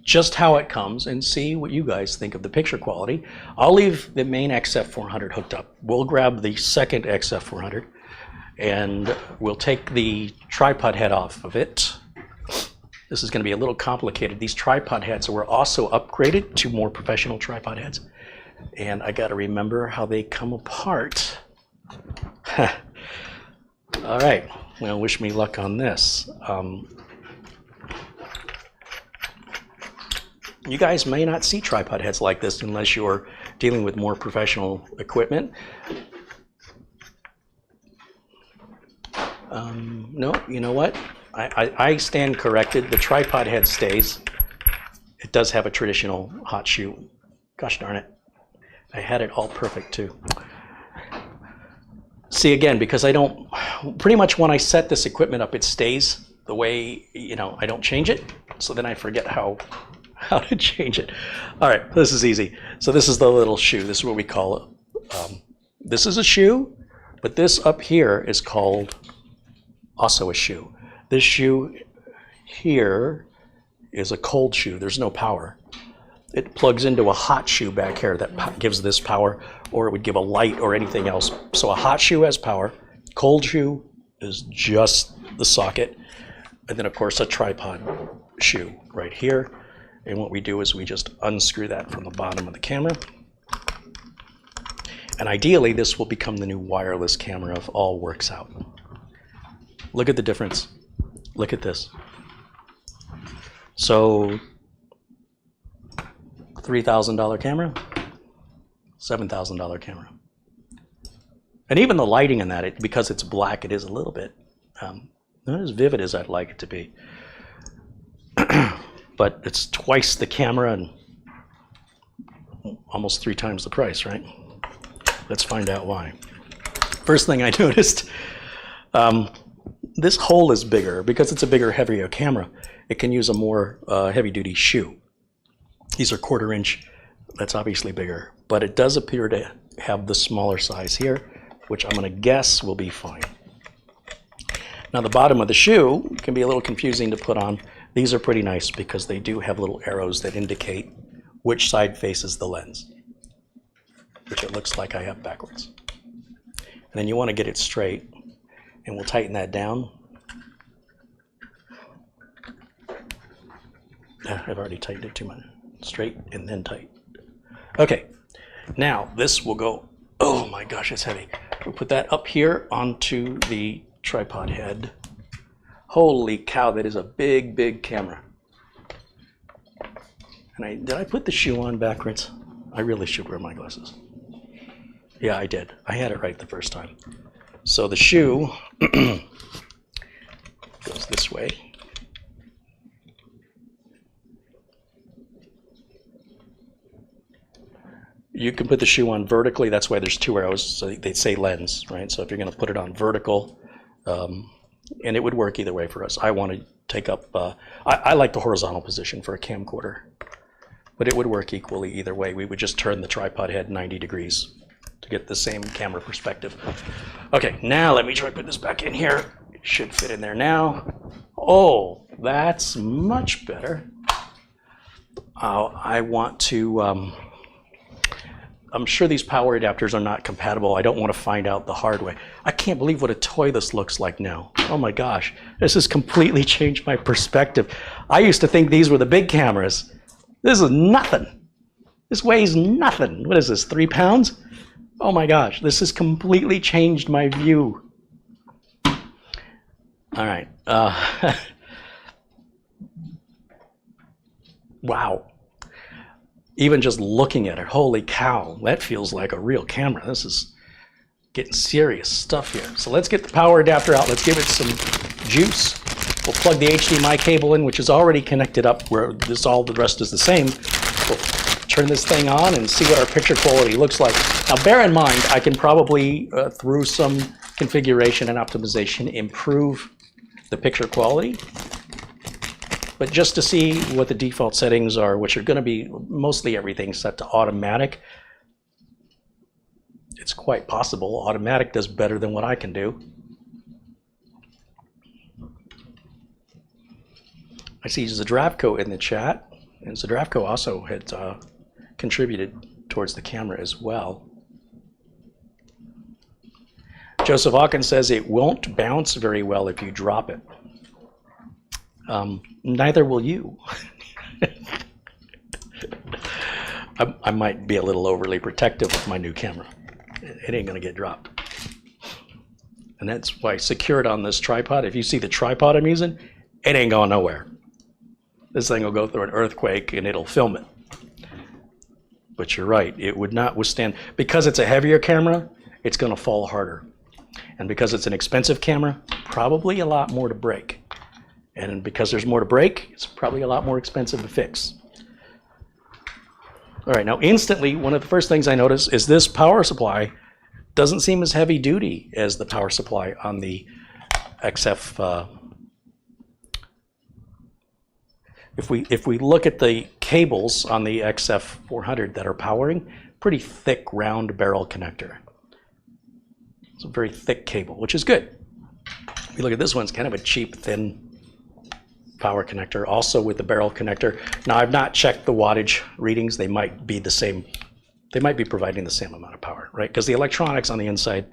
Just how it comes and see what you guys think of the picture quality. I'll leave the main XF400 hooked up. We'll grab the second XF400 and we'll take the tripod head off of it. This is going to be a little complicated. These tripod heads were also upgraded to more professional tripod heads. And I got to remember how they come apart. All right, well, wish me luck on this. You guys may not see tripod heads like this unless you're dealing with more professional equipment. No, you know what? I stand corrected. The tripod head stays. It does have a traditional hot shoe. Gosh darn it. I had it all perfect too. See, again, because I don't, pretty much when I set this equipment up, it stays the way, I don't change it. So then I forget how to change it. All right, this is easy. So this is the little shoe. This is what we call it. This is a shoe, but this up here is called also a shoe. This shoe here is a cold shoe. There's no power. It plugs into a hot shoe back here that gives this power, or it would give a light or anything else. So a hot shoe has power. Cold shoe is just the socket. And then, of course, a tripod shoe right here. And what we do is we just unscrew that from the bottom of the camera. And ideally, this will become the new wireless camera if all works out. Look at the difference. Look at this. So, $3,000 camera, $7,000 camera. And even the lighting in that, because it's black, it is a little bit not as vivid as I'd like it to be. But it's twice the camera and almost 3 times the price, right? Let's find out why. First thing I noticed, this hole is bigger. Because it's a bigger, heavier camera, it can use a more heavy-duty shoe. These are 1/4 inch. That's obviously bigger. But it does appear to have the smaller size here, which I'm going to guess will be fine. Now the bottom of the shoe can be a little confusing to put on. These are pretty nice because they do have little arrows that indicate which side faces the lens, which it looks like I have backwards. And then you want to get it straight, and we'll tighten that down. I've already tightened it too much. Straight and then tight. Okay, now this will go, oh my gosh, it's heavy. We'll put that up here onto the tripod head. Holy cow, that is a big, big camera. And did I put the shoe on backwards? I really should wear my glasses. Yeah, I did. I had it right the first time. So the shoe goes this way. You can put the shoe on vertically. That's why there's 2 arrows. So they say lens, right? So if you're going to put it on vertical, and it would work either way for us. I want to take up, I like the horizontal position for a camcorder, but it would work equally either way. We would just turn the tripod head 90 degrees to get the same camera perspective. Okay, now let me try to put this back in here. It should fit in there now. Oh, that's much better. I want to, I'm sure these power adapters are not compatible. I don't want to find out the hard way. I can't believe what a toy this looks like now. Oh my gosh, this has completely changed my perspective. I used to think these were the big cameras. This is nothing. This weighs nothing. What is this, 3 pounds? Oh my gosh, this has completely changed my view. All right. Wow. Even just looking at it, holy cow, that feels like a real camera. This is getting serious stuff here. So let's get the power adapter out. Let's give it some juice. We'll plug the HDMI cable in, which is already connected up where all the rest is the same. We'll turn this thing on and see what our picture quality looks like. Now bear in mind, I can probably, through some configuration and optimization, improve the picture quality. But just to see what the default settings are, which are going to be mostly everything set to automatic, it's quite possible automatic does better than what I can do. I see Zdravko in the chat, and Zdravko also had contributed towards the camera as well. Joseph Hawkins says it won't bounce very well if you drop it. Neither will you. I might be a little overly protective with my new camera. It ain't gonna get dropped. And that's why I secured on this tripod. If you see the tripod I'm using, it ain't going nowhere. This thing will go through an earthquake and it'll film it. But you're right, it would not withstand, because it's a heavier camera, it's gonna fall harder. And because it's an expensive camera, probably a lot more to break. And because there's more to break, it's probably a lot more expensive to fix. All right, now instantly, one of the first things I notice is this power supply doesn't seem as heavy duty as the power supply on the XF. If we look at the cables on the XF400 that are powering, pretty thick round barrel connector. It's a very thick cable, which is good. If you look at this one, it's kind of a cheap, thin power connector, also with the barrel connector. Now I've not checked the wattage readings. They might be the same. They might be providing the same amount of power, right? Because the electronics on the inside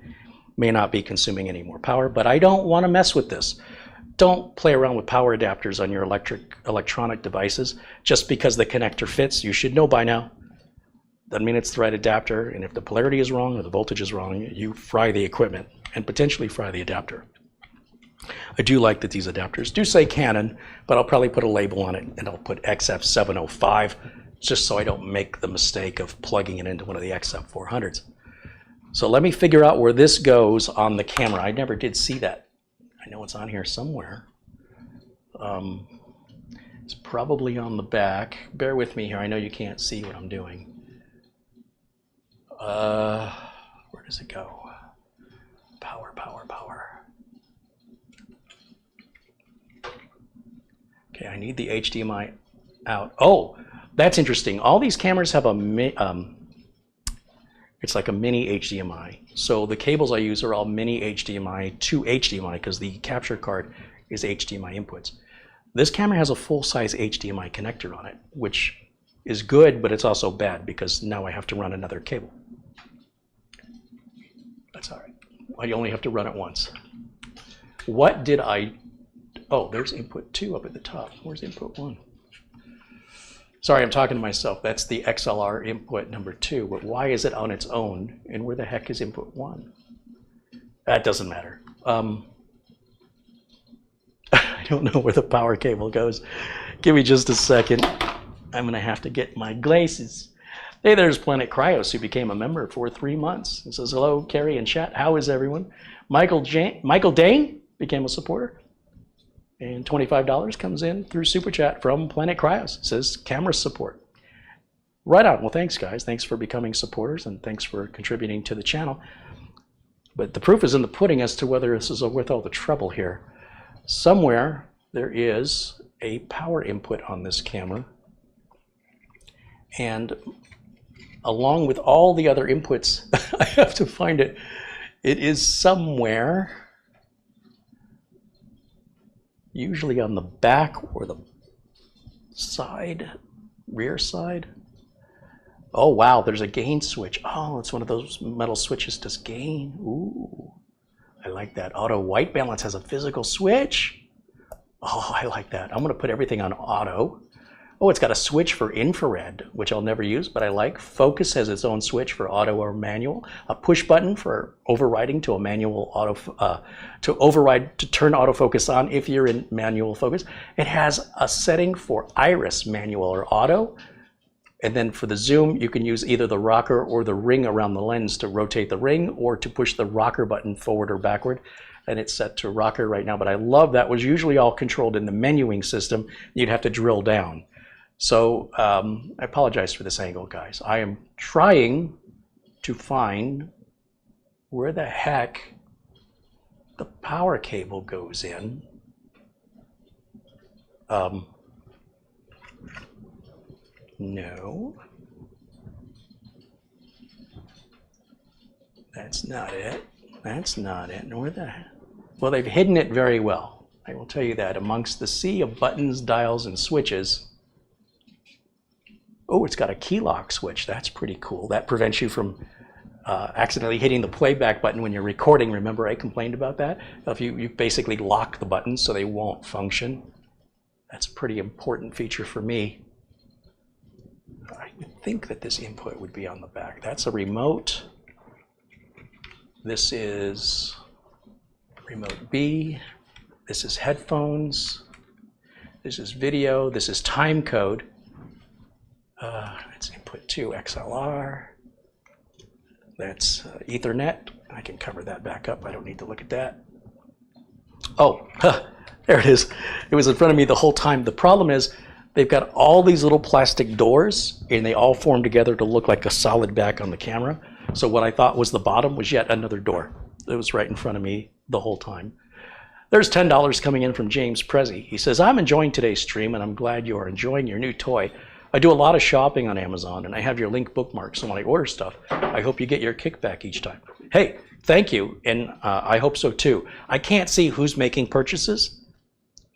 may not be consuming any more power, but I don't want to mess with this. Don't play around with power adapters on your electronic devices. Just because the connector fits, you should know by now. Doesn't mean it's the right adapter, and if the polarity is wrong or the voltage is wrong, you fry the equipment and potentially fry the adapter. I do like that these adapters do say Canon, but I'll probably put a label on it and I'll put XF705 just so I don't make the mistake of plugging it into one of the XF400s. So let me figure out where this goes on the camera. I never did see that. I know it's on here somewhere. It's probably on the back. Bear with me here. I know you can't see what I'm doing. Where does it go? Power, power, power. Okay, I need the HDMI out. Oh, that's interesting. All these cameras have a it's like a mini HDMI. So the cables I use are all mini HDMI to HDMI because the capture card is HDMI inputs. This camera has a full-size HDMI connector on it, which is good, but it's also bad because now I have to run another cable. That's all right. I only have to run it once. What did I... Oh, there's input 2 up at the top. Where's input 1? Sorry, I'm talking to myself. That's the XLR input number 2, but why is it on its own? And where the heck is input 1? That doesn't matter. I don't know where the power cable goes. Give me just a second. I'm gonna have to get my glasses. Hey, there's Planet Cryos, who became a member for 3 months. It says, hello, Carey and chat. How is everyone? Michael Dane became a supporter. And $25 comes in through Super Chat from Planet Cryos. It says, camera support. Right on. Well, thanks, guys. Thanks for becoming supporters, and thanks for contributing to the channel. But the proof is in the pudding as to whether this is worth all the trouble here. Somewhere there is a power input on this camera. And along with all the other inputs, I have to find it. It is somewhere, usually on the back or the side, rear side. Oh, wow, there's a gain switch. Oh, it's one of those metal switches to gain. Ooh, I like that. Auto white balance has a physical switch. Oh, I like that. I'm gonna put everything on auto. Oh, it's got a switch for infrared, which I'll never use, but I like. Focus has its own switch for auto or manual. A push button for overriding to a manual auto, to override to turn autofocus on if you're in manual focus. It has a setting for iris, manual or auto. And then for the zoom, you can use either the rocker or the ring around the lens to rotate the ring or to push the rocker button forward or backward. And it's set to rocker right now, but I love that. Was usually all controlled in the menuing system. You'd have to drill down. So I apologize for this angle, guys. I am trying to find where the heck the power cable goes in. No. That's not it. That's not it. Where the heck? Well, they've hidden it very well. I will tell you that. Amongst the sea of buttons, dials, and switches. Oh, it's got a key lock switch. That's pretty cool. That prevents you from accidentally hitting the playback button when you're recording. Remember I complained about that? If you basically lock the buttons so they won't function. That's a pretty important feature for me. I would think that this input would be on the back. That's a remote. This is remote B. This is headphones. This is video. This is time code. It's input 2 XLR. That's Ethernet. I can cover that back up. I don't need to look at that. Oh, there it is. It was in front of me the whole time. The problem is they've got all these little plastic doors and they all form together to look like a solid back on the camera. So what I thought was the bottom was yet another door. It was right in front of me the whole time. There's $10 coming in from James Prezi. He says, I'm enjoying today's stream and I'm glad you are enjoying your new toy. I do a lot of shopping on Amazon and I have your link bookmarked, so when I order stuff, I hope you get your kickback each time. Hey, thank you, and I hope so too. I can't see who's making purchases,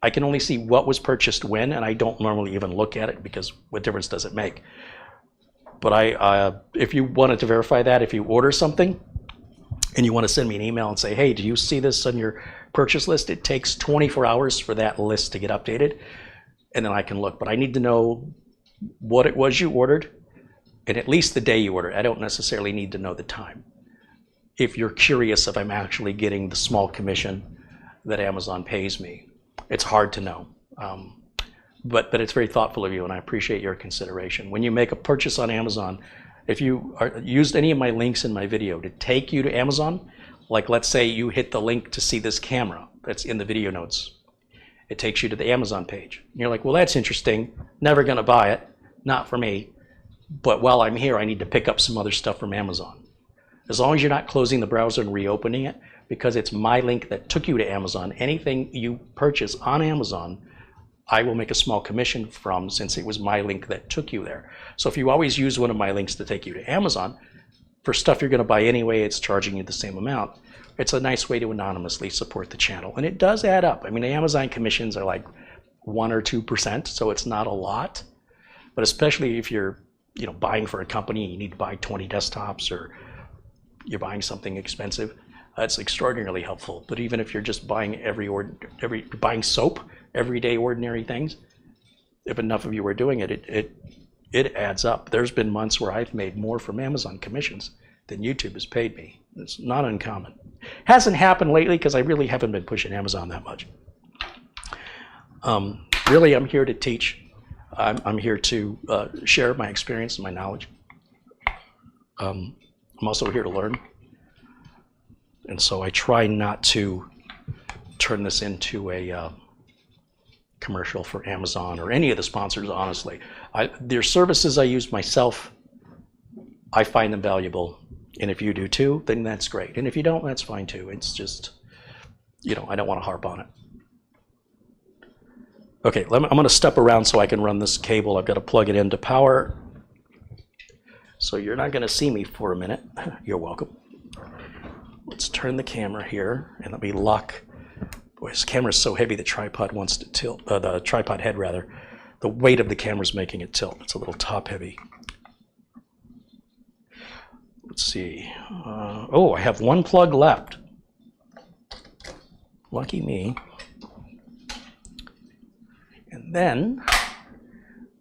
I can only see what was purchased when, and I don't normally even look at it because what difference does it make? But if you wanted to verify that, if you order something and you want to send me an email and say, hey, do you see this on your purchase list? It takes 24 hours for that list to get updated, and then I can look. But I need to know what it was you ordered and at least the day you ordered. I don't necessarily need to know the time. If you're curious if I'm actually getting the small commission that Amazon pays me. It's hard to know, but it's very thoughtful of you, and I appreciate your consideration. When you make a purchase on Amazon, if you used any of my links in my video to take you to Amazon, like let's say you hit the link to see this camera that's in the video notes, it takes you to the Amazon page. And you're like, well, that's interesting, never gonna buy it, not for me, but while I'm here, I need to pick up some other stuff from Amazon. As long as you're not closing the browser and reopening it, because it's my link that took you to Amazon, anything you purchase on Amazon, I will make a small commission from, since it was my link that took you there. So if you always use one of my links to take you to Amazon, for stuff you're gonna buy anyway, it's charging you the same amount. It's a nice way to anonymously support the channel. And it does add up. I mean, the Amazon commissions are like 1 or 2%, so it's not a lot. But especially if you're buying for a company, you need to buy 20 desktops, or you're buying something expensive, that's extraordinarily helpful. But even if you're just buying buying soap, everyday ordinary things, if enough of you are doing it, it adds up. There's been months where I've made more from Amazon commissions than YouTube has paid me. It's not uncommon. Hasn't happened lately because I really haven't been pushing Amazon that much. Really, I'm here to teach. I'm here to share my experience and my knowledge. I'm also here to learn. And so I try not to turn this into a commercial for Amazon or any of the sponsors, honestly. Their services I use myself, I find them valuable. And if you do too, then that's great. And if you don't, that's fine too. It's just, I don't want to harp on it. Okay, I'm going to step around so I can run this cable. I've got to plug it into power. So you're not going to see me for a minute. You're welcome. Let's turn the camera here and let me lock. Boy, this camera is so heavy the tripod wants to tilt, the tripod head rather. The weight of the camera is making it tilt. It's a little top heavy. Let's see. Oh, I have one plug left. Lucky me. And then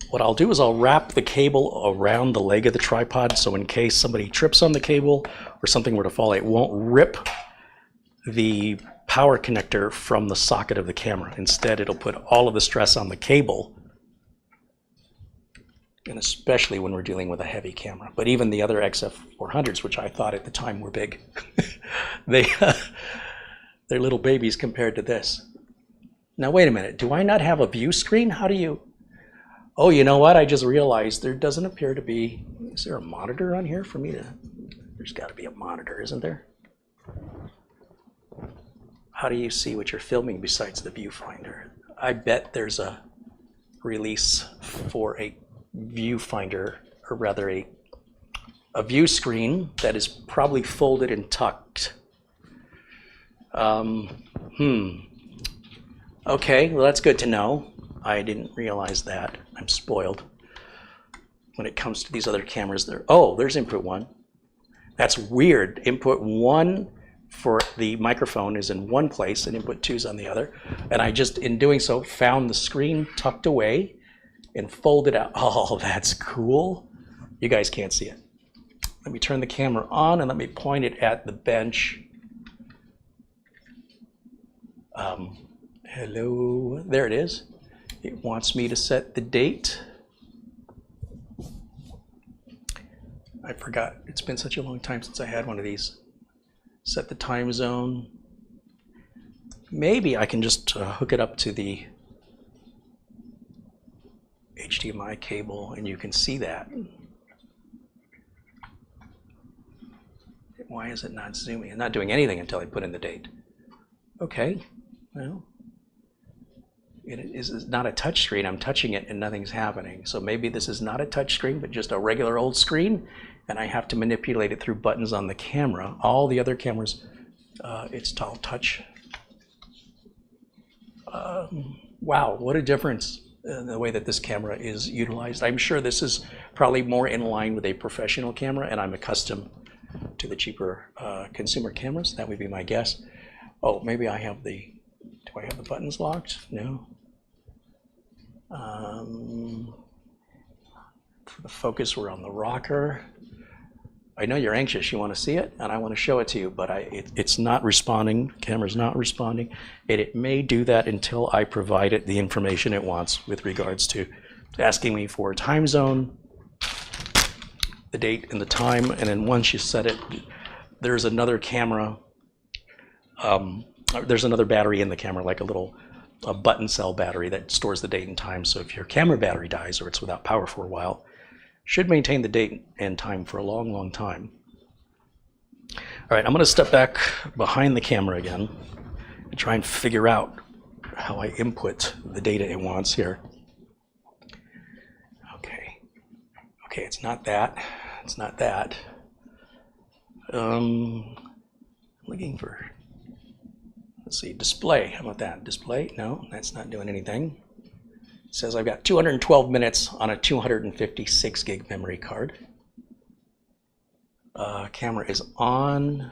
what I'll do is I'll wrap the cable around the leg of the tripod, so in case somebody trips on the cable or something were to fall, it won't rip the power connector from the socket of the camera. Instead, it'll put all of the stress on the cable, and especially when we're dealing with a heavy camera. But even the other XF400s, which I thought at the time were big, they're little babies compared to this. Now, wait a minute. Do I not have a view screen? How do you... Oh, you know what? I just realized there doesn't appear to be... Is there a monitor on here for me to... There's got to be a monitor, isn't there? How do you see what you're filming besides the viewfinder? I bet there's a release for a viewfinder, or rather a view screen that is probably folded and tucked. Okay, well, that's good to know. I didn't realize that. I'm spoiled. When it comes to these other cameras, there's input 1. That's weird. Input 1 for the microphone is in one place and input 2 is on the other. And I just, in doing so, found the screen tucked away and folded out. Oh, that's cool. You guys can't see it. Let me turn the camera on and let me point it at the bench. Hello, there it is. It wants me to set the date. I forgot, it's been such a long time since I had one of these. Set the time zone. Maybe I can just hook it up to the HDMI cable and you can see that. Why is it not zooming? I'm not doing anything until I put in the date. Okay, well, it is not a touch screen. I'm touching it and nothing's happening. So maybe this is not a touch screen, but just a regular old screen, and I have to manipulate it through buttons on the camera. All the other cameras, it's all touch. wow, what a difference in the way that this camera is utilized. I'm sure this is probably more in line with a professional camera, and I'm accustomed to the cheaper consumer cameras. That would be my guess. Oh, maybe I have the, do I have the buttons locked? No. For the focus, we're on the rocker. I know you're anxious, you want to see it, and I want to show it to you, but it's not responding, the camera's not responding, and it may do that until I provide it the information it wants with regards to asking me for a time zone, the date and the time, and then once you set it, there's another camera, there's another battery in the camera, like a button cell battery that stores the date and time, so if your camera battery dies or it's without power for a while, should maintain the date and time for a long, long time. All right, I'm going to step back behind the camera again and try and figure out how I input the data it wants here. Okay, it's not that. It's not that. Looking for, let's see, display. How about that? Display? No, that's not doing anything. It says I've got 212 minutes on a 256 gig memory card. Camera is on.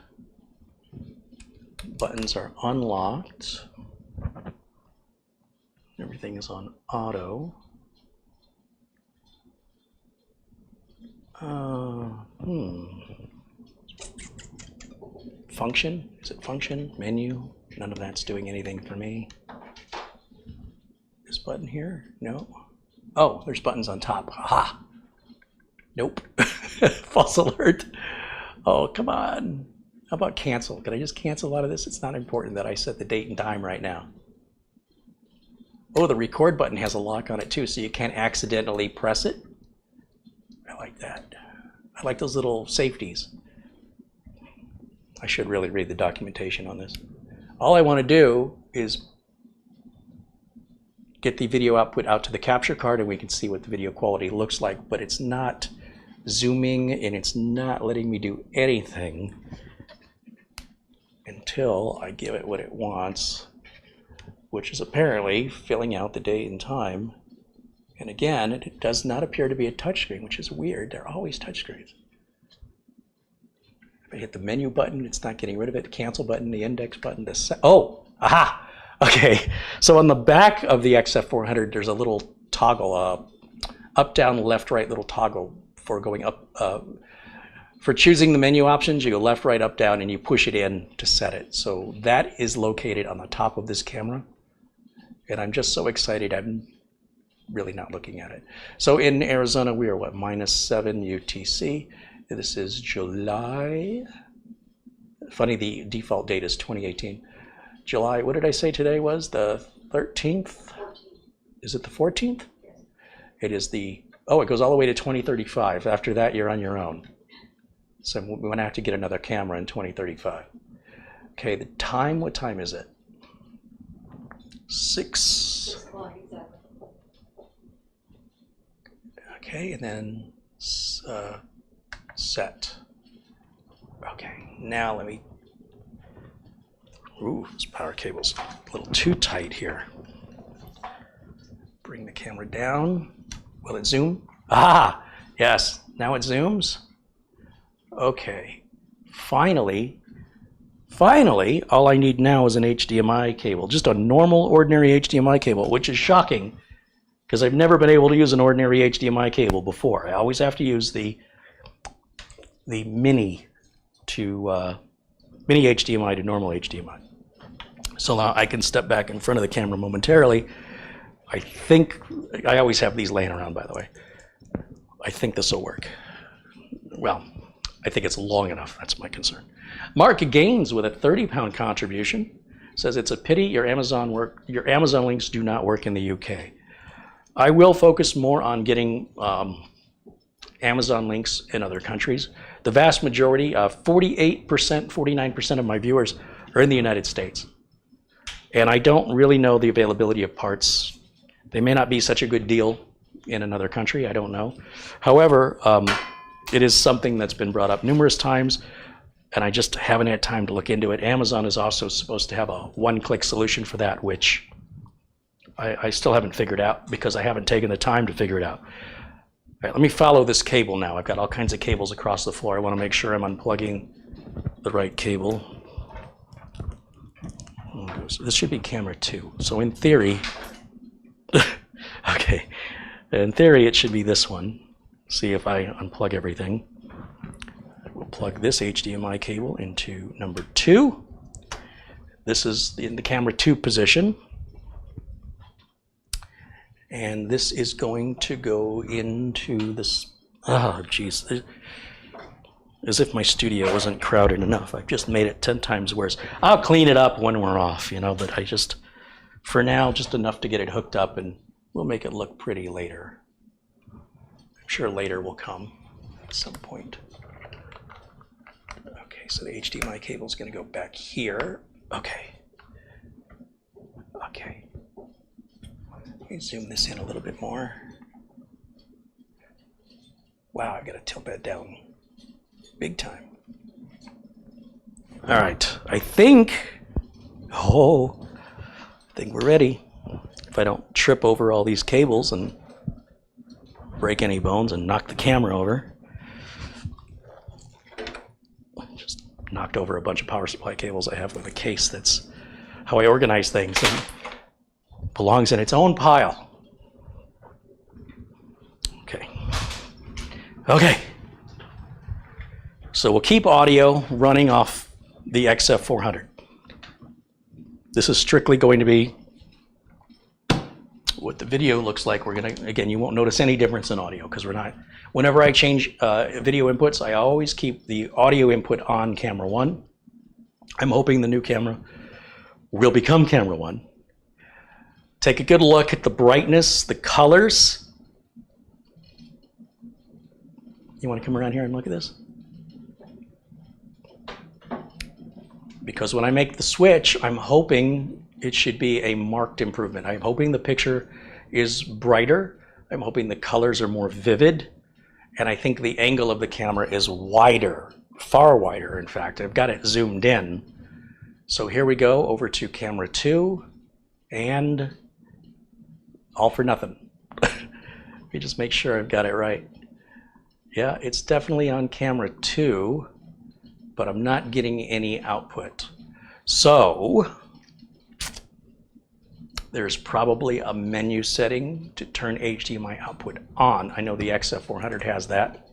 Buttons are unlocked. Everything is on auto. Function? Is it function? Menu? None of that's doing anything for me. This button here? No. Oh, there's buttons on top. Aha! Nope. False alert. Oh, come on. How about cancel? Can I just cancel a lot of this? It's not important that I set the date and time right now. Oh, the record button has a lock on it too, so you can't accidentally press it. I like that. I like those little safeties. I should really read the documentation on this. All I want to do is get the video output out to the capture card and we can see what the video quality looks like, but it's not zooming and it's not letting me do anything until I give it what it wants, which is apparently filling out the date and time. And again, it does not appear to be a touchscreen, which is weird. They're always touchscreens. If I hit the menu button, it's not getting rid of it. The cancel button, the index button, oh, aha! Okay, so on the back of the XF400, there's a little toggle, up, down, left, right little toggle for going up. For choosing the menu options, you go left, right, up, down, and you push it in to set it. So that is located on the top of this camera. And I'm just so excited, I'm really not looking at it. So in Arizona, we are what, -7 UTC. This is July. Funny, the default date is 2018. July, what did I say today was? The 13th? Is it the 14th? Yes. It is the, oh, it goes all the way to 2035. After that, you're on your own. So we're going to have to get another camera in 2035. Okay, the time, what time is it? 6 o'clock, exactly. Okay, and then set. Okay, now let me, ooh, this power cable's a little too tight here. Bring the camera down. Will it zoom? Ah, yes, now it zooms. Okay, finally, all I need now is an HDMI cable, just a normal, ordinary HDMI cable, which is shocking because I've never been able to use an ordinary HDMI cable before. I always have to use the mini to mini HDMI to normal HDMI. So now I can step back in front of the camera momentarily. I think, I always have these laying around, by the way. I think this will work. Well, I think it's long enough, that's my concern. Mark Gaines with a 30-pound contribution says it's a pity your Amazon links do not work in the UK. I will focus more on getting Amazon links in other countries. The vast majority, 48%, 49% of my viewers are in the United States. And I don't really know the availability of parts. They may not be such a good deal in another country, I don't know. However, it is something that's been brought up numerous times, and I just haven't had time to look into it. Amazon is also supposed to have a one-click solution for that, which I still haven't figured out because I haven't taken the time to figure it out. All right, let me follow this cable now. I've got all kinds of cables across the floor. I want to make sure I'm unplugging the right cable. So this should be camera 2. So in theory, okay, in theory it should be this one. See if I unplug everything. I will plug this HDMI cable into number 2. This is in the camera 2 position. And this is going to go into this, oh geez, as if my studio wasn't crowded enough. I've just made it 10 times worse. I'll clean it up when we're off, you know, but I just, for now, just enough to get it hooked up, and we'll make it look pretty later. I'm sure later will come at some point. Okay, so the HDMI cable is going to go back here. Okay. Okay. Let me zoom this in a little bit more. Wow, I gotta tilt that down big time. All right, I think we're ready. If I don't trip over all these cables and break any bones and knock the camera over. Just knocked over a bunch of power supply cables I have with a case. That's how I organize things. And belongs in its own pile. Okay. Okay. So we'll keep audio running off the XF400. This is strictly going to be what the video looks like. We're gonna, again, you won't notice any difference in audio because we're not, whenever I change video inputs, I always keep the audio input on camera 1. I'm hoping the new camera will become camera 1. Take a good look at the brightness, the colors. You want to come around here and look at this? Because when I make the switch, I'm hoping it should be a marked improvement. I'm hoping the picture is brighter. I'm hoping the colors are more vivid. And I think the angle of the camera is wider, far wider, in fact. I've got it zoomed in. So here we go over to camera 2 and all for nothing. Let me just make sure I've got it right. Yeah, it's definitely on camera 2, but I'm not getting any output. So there's probably a menu setting to turn HDMI output on. I know the XF400 has that.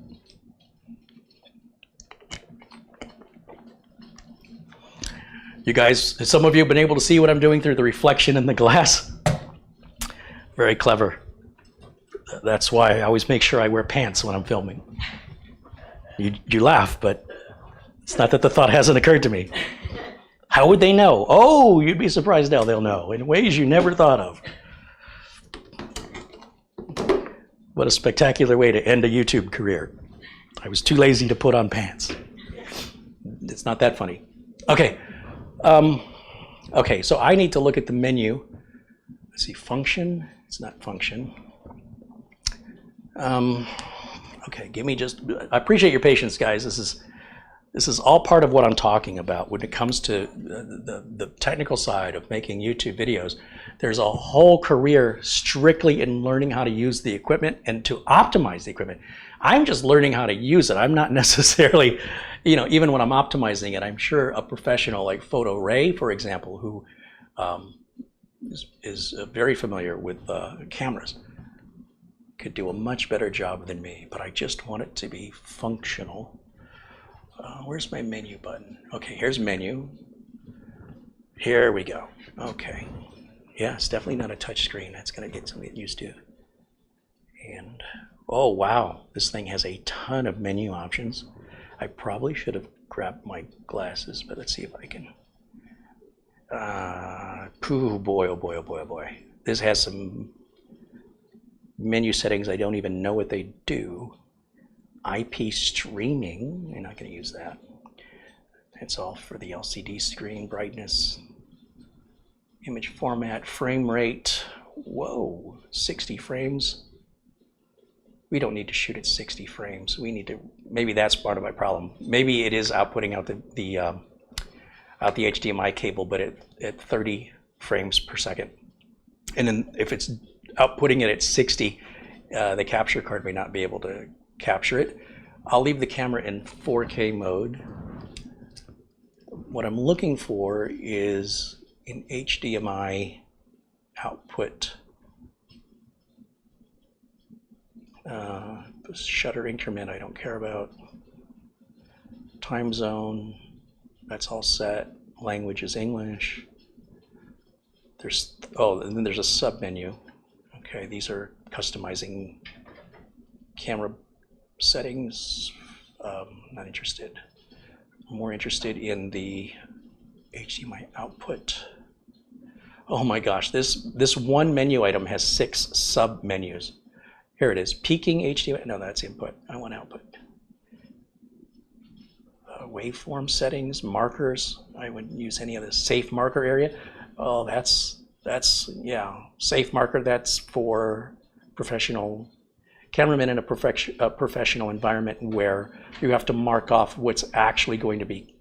You guys, some of you have been able to see what I'm doing through the reflection in the glass. Very clever. That's why I always make sure I wear pants when I'm filming. You laugh, but it's not that the thought hasn't occurred to me. How would they know? Oh, you'd be surprised now they'll know in ways you never thought of. What a spectacular way to end a YouTube career. I was too lazy to put on pants. It's not that funny. Okay. Okay, so I need to look at the menu. Let's see, function. It's not function. Okay, give me just, I appreciate your patience, guys. This is all part of what I'm talking about when it comes to the technical side of making YouTube videos. There's a whole career strictly in learning how to use the equipment and to optimize the equipment. I'm just learning how to use it. I'm not necessarily, you know, even when I'm optimizing it, I'm sure a professional like Photo Ray, for example, who is very familiar with cameras, could do a much better job than me, but I just want it to be functional. Where's my menu button? Okay, here's menu. Here we go. Okay. Yeah, it's definitely not a touch screen. That's gonna get something used to. And, oh wow, this thing has a ton of menu options. I probably should have grabbed my glasses, but let's see if I can. Oh boy, oh boy, oh boy, oh boy. This has some menu settings I don't even know what they do. IP streaming, you're not going to use that. It's all for the LCD screen, brightness, image format, frame rate. Whoa, 60 frames. We don't need to shoot at 60 frames. We need to, maybe that's part of my problem. Maybe it is outputting out the HDMI cable, but at 30 frames per second. And then if it's outputting it at 60, the capture card may not be able to capture it. I'll leave the camera in 4K mode. What I'm looking for is an HDMI output. Shutter increment I don't care about. Time zone, that's all set. Language is English. And then there's a sub menu. Okay, these are customizing camera settings. Not interested. More interested in the HDMI output. Oh my gosh, this one menu item has 6 sub menus. Here it is, peaking HDMI, no, that's input, I want output. Waveform settings, markers, I wouldn't use any of this. Safe marker area, oh, yeah, safe marker, that's for professional cameramen in a professional environment where you have to mark off what's actually going to be.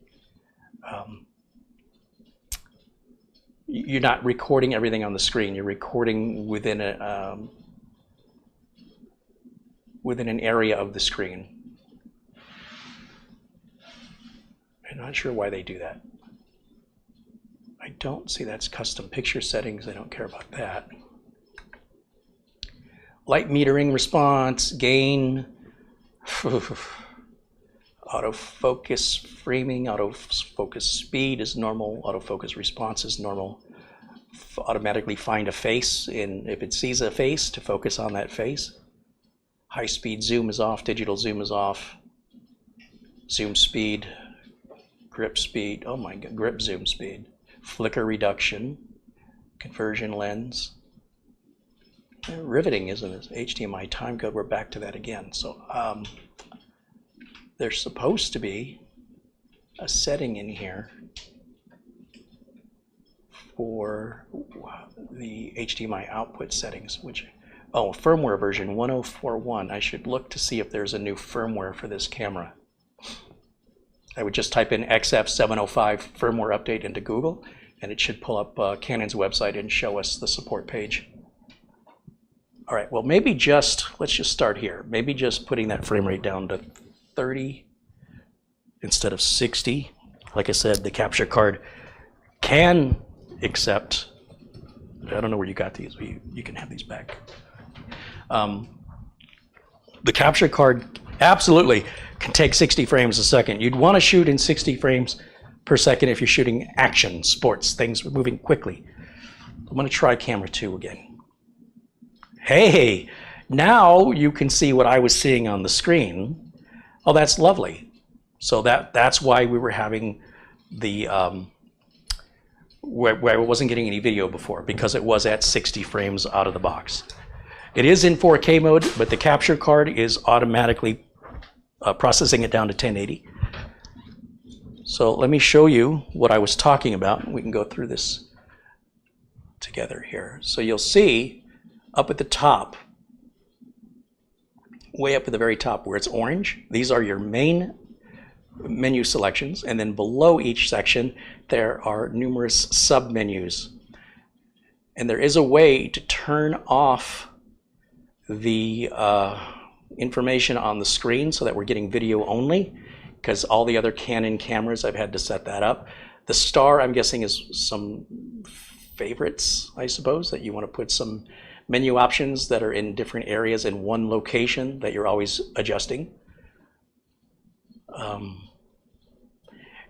You're not recording everything on the screen, you're recording within an area of the screen. I'm not sure why they do that. I don't see that's custom picture settings. I don't care about that. Light metering response, gain, autofocus framing, autofocus speed is normal, autofocus response is normal. Automatically find a face, if it sees a face, to focus on that face. High speed zoom is off, digital zoom is off. Zoom speed, grip speed, oh my god, grip zoom speed. Flicker reduction, conversion lens. Riveting, isn't it? HDMI timecode, we're back to that again. So there's supposed to be a setting in here for the HDMI output settings, which, oh, firmware version 1041. I should look to see if there's a new firmware for this camera. I would just type in XF705 firmware update into Google, and it should pull up Canon's website and show us the support page. All right, well, maybe let's just start here. Maybe just putting that frame rate down to 30 instead of 60. Like I said, the capture card can accept, I don't know where you got these, but you can have these back. The capture card absolutely can take 60 frames a second. You'd want to shoot in 60 frames per second if you're shooting action, sports, things moving quickly. I'm going to try camera 2 again. Hey, now you can see what I was seeing on the screen. Oh, that's lovely. So that's why we were having the, where I wasn't getting any video before, because it was at 60 frames out of the box. It is in 4K mode, but the capture card is automatically processing it down to 1080. So let me show you what I was talking about. We can go through this together here. So you'll see up at the top, way up at the very top where it's orange, these are your main menu selections, and then below each section there are numerous sub-menus. And there is a way to turn off the information on the screen so that we're getting video only, because all the other Canon cameras I've had to set that up. The star, I'm guessing, is some favorites, I suppose, that you want to put some menu options that are in different areas in one location that you're always adjusting.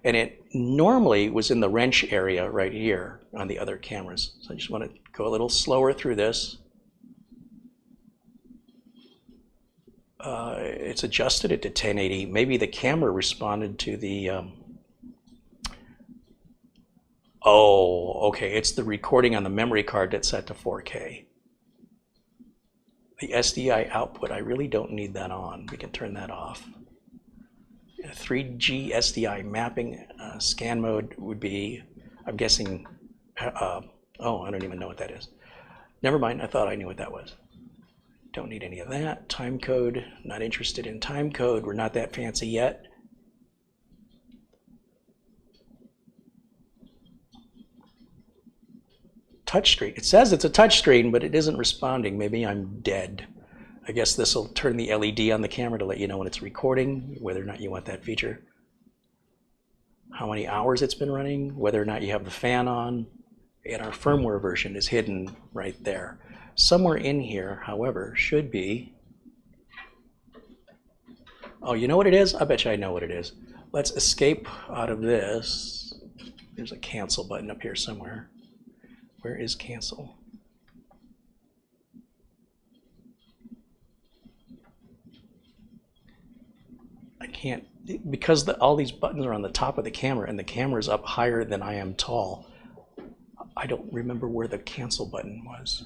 And it normally was in the wrench area right here on the other cameras. So I just want to go a little slower through this. It's adjusted it to 1080. Maybe the camera responded to the, oh, okay, it's the recording on the memory card that's set to 4K. The SDI output, I really don't need that on. We can turn that off. 3G SDI mapping scan mode would be, I'm guessing, oh, I don't even know what that is. Never mind, I thought I knew what that was. Don't need any of that. Time code, not interested in time code. We're not that fancy yet. touchscreen. It says it's a touchscreen, but it isn't responding. Maybe I'm dead. I guess this will turn the LED on the camera to let you know when it's recording, whether or not you want that feature. How many hours it's been running, whether or not you have the fan on, and our firmware version is hidden right there. Somewhere in here, however, should be... Oh, you know what it is? I bet you I know what it is. Let's escape out of this. There's a cancel button up here somewhere. Where is cancel? I can't, because all these buttons are on the top of the camera and the camera is up higher than I am tall. I don't remember where the cancel button was.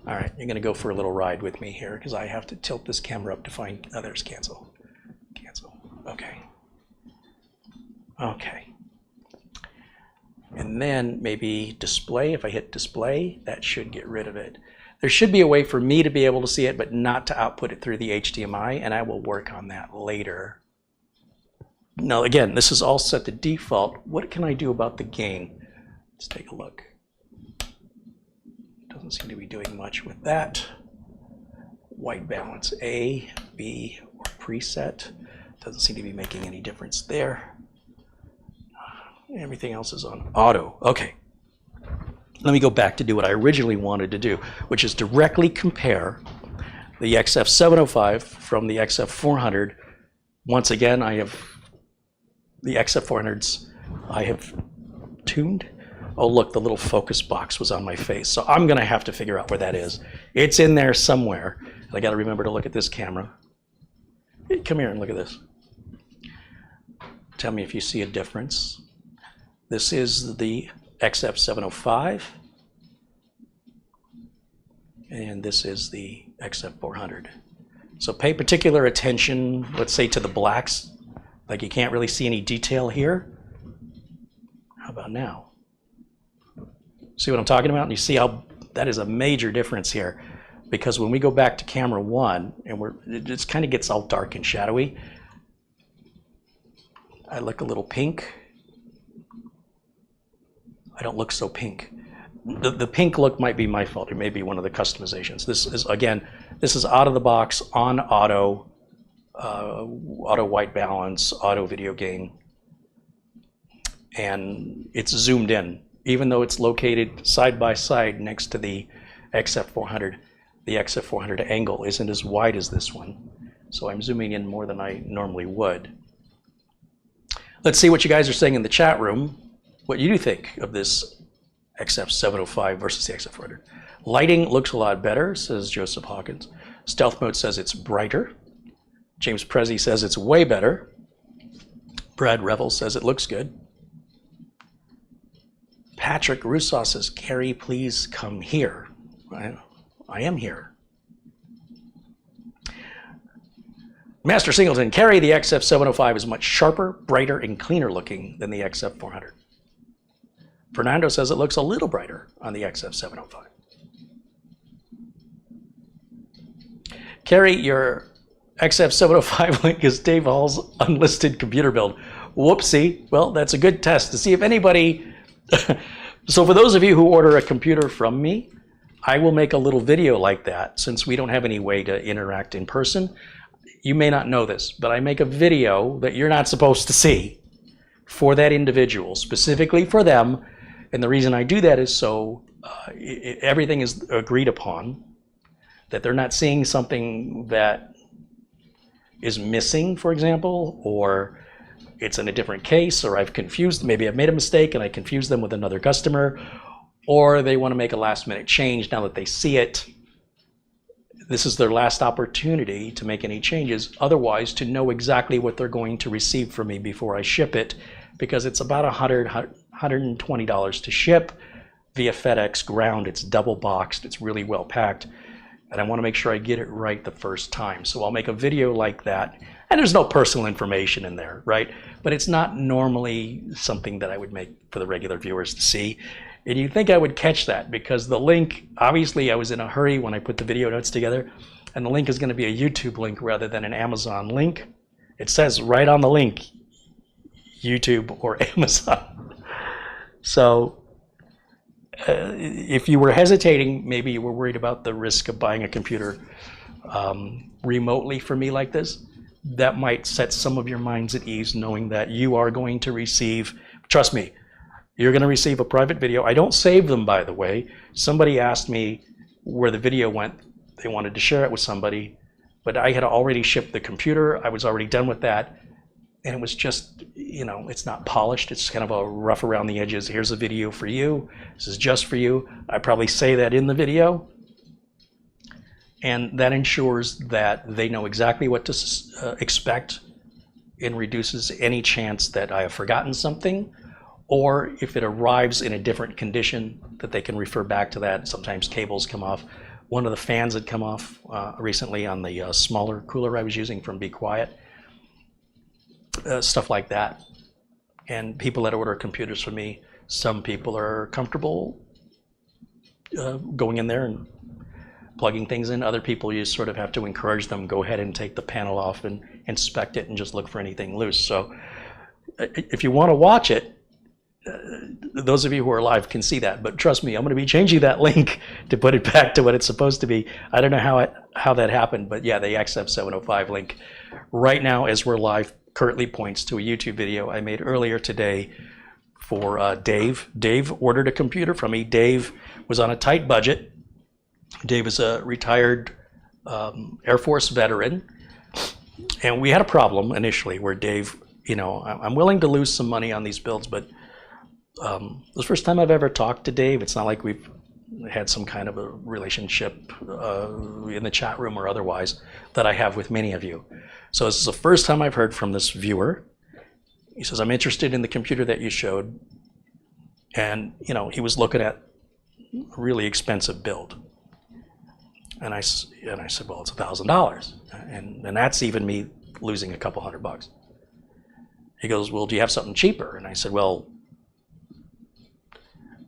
All right, you're gonna go for a little ride with me here because I have to tilt this camera up to find, oh, there's cancel. Cancel, okay. Okay. And then maybe display, if I hit display, that should get rid of it. There should be a way for me to be able to see it, but not to output it through the HDMI, and I will work on that later. Now, again, this is all set to default. What can I do about the gain? Let's take a look. Doesn't seem to be doing much with that. White balance A, B, or preset. Doesn't seem to be making any difference there. Everything else is on auto. Okay. Let me go back to do what I originally wanted to do, which is directly compare the XF705 from the XF400. Once again, I have the XF400s I have tuned. Oh, look, the little focus box was on my face. So I'm going to have to figure out where that is. It's in there somewhere. I got to remember to look at this camera. Hey, come here and look at this. Tell me if you see a difference. This is the XF705, and this is the XF400. So pay particular attention, let's say, to the blacks. Like you can't really see any detail here. How about now? See what I'm talking about? And you see how that is a major difference here, because when we go back to camera one, and it just kind of gets all dark and shadowy. I look a little pink. I don't look so pink. The pink look might be my fault. It may be one of the customizations. This is, again, this is out of the box, on auto, auto white balance, auto video gain. And it's zoomed in. Even though it's located side by side next to the XF400, the XF400 angle isn't as wide as this one. So I'm zooming in more than I normally would. Let's see what you guys are saying in the chat room. What you do think of this XF705 versus the XF400. Lighting looks a lot better, says Joseph Hawkins. Stealth mode says it's brighter. James Prezi says it's way better. Brad Revel says it looks good. Patrick Rousseau says, Carey, please come here. I am here. Master Singleton, Carey, the XF705 is much sharper, brighter, and cleaner looking than the XF400. Fernando says it looks a little brighter on the XF705. Carey, your XF705 link is Dave Hall's unlisted computer build. Whoopsie. Well, that's a good test to see if anybody... So for those of you who order a computer from me, I will make a little video like that since we don't have any way to interact in person. You may not know this, but I make a video that you're not supposed to see for that individual, specifically for them. And the reason I do that is so everything is agreed upon, that they're not seeing something that is missing, for example, or it's in a different case, or maybe I've made a mistake and I confused them with another customer, or they want to make a last minute change now that they see it. This is their last opportunity to make any changes, otherwise to know exactly what they're going to receive from me before I ship it, because it's about $120 to ship via FedEx ground. It's double boxed, it's really well packed, and I want to make sure I get it right the first time. So I'll make a video like that, and there's no personal information in there, right? But it's not normally something that I would make for the regular viewers to see. And you'd think I would catch that because the link, obviously I was in a hurry when I put the video notes together, and the link is going to be a YouTube link rather than an Amazon link. It says right on the link, YouTube or Amazon. So if you were hesitating, maybe you were worried about the risk of buying a computer remotely for me like this, that might set some of your minds at ease knowing that you are going to receive, trust me, you're going to receive a private video. I don't save them, by the way. Somebody asked me where the video went. They wanted to share it with somebody, but I had already shipped the computer. I was already done with that. And it was just, you know, it's not polished. It's kind of a rough around the edges. Here's a video for you. This is just for you. I probably say that in the video. And that ensures that they know exactly what to expect and reduces any chance that I have forgotten something, or if it arrives in a different condition, that they can refer back to that. Sometimes cables come off. One of the fans had come off recently on the smaller cooler I was using from Be Quiet. Stuff like that. And people that order computers from me, some people are comfortable going in there and plugging things in. Other people, you sort of have to encourage them, go ahead and take the panel off and inspect it and just look for anything loose. So if you want to watch it, those of you who are live can see that, but trust me, I'm going to be changing that link to put it back to what it's supposed to be. I don't know how that happened, but yeah, the XF705 link right now as we're live currently points to a YouTube video I made earlier today for Dave. Dave ordered a computer from me. Dave was on a tight budget. Dave is a retired Air Force veteran, and we had a problem initially where Dave, you know, I'm willing to lose some money on these builds, but the first time I've ever talked to Dave, it's not like we've had some kind of a relationship in the chat room or otherwise that I have with many of you. So this is the first time I've heard from this viewer. He says, I'm interested in the computer that you showed. And, you know, he was looking at a really expensive build. And I said, well, it's $1,000. And that's even me losing a couple $100. He goes, well, do you have something cheaper? And I said, well,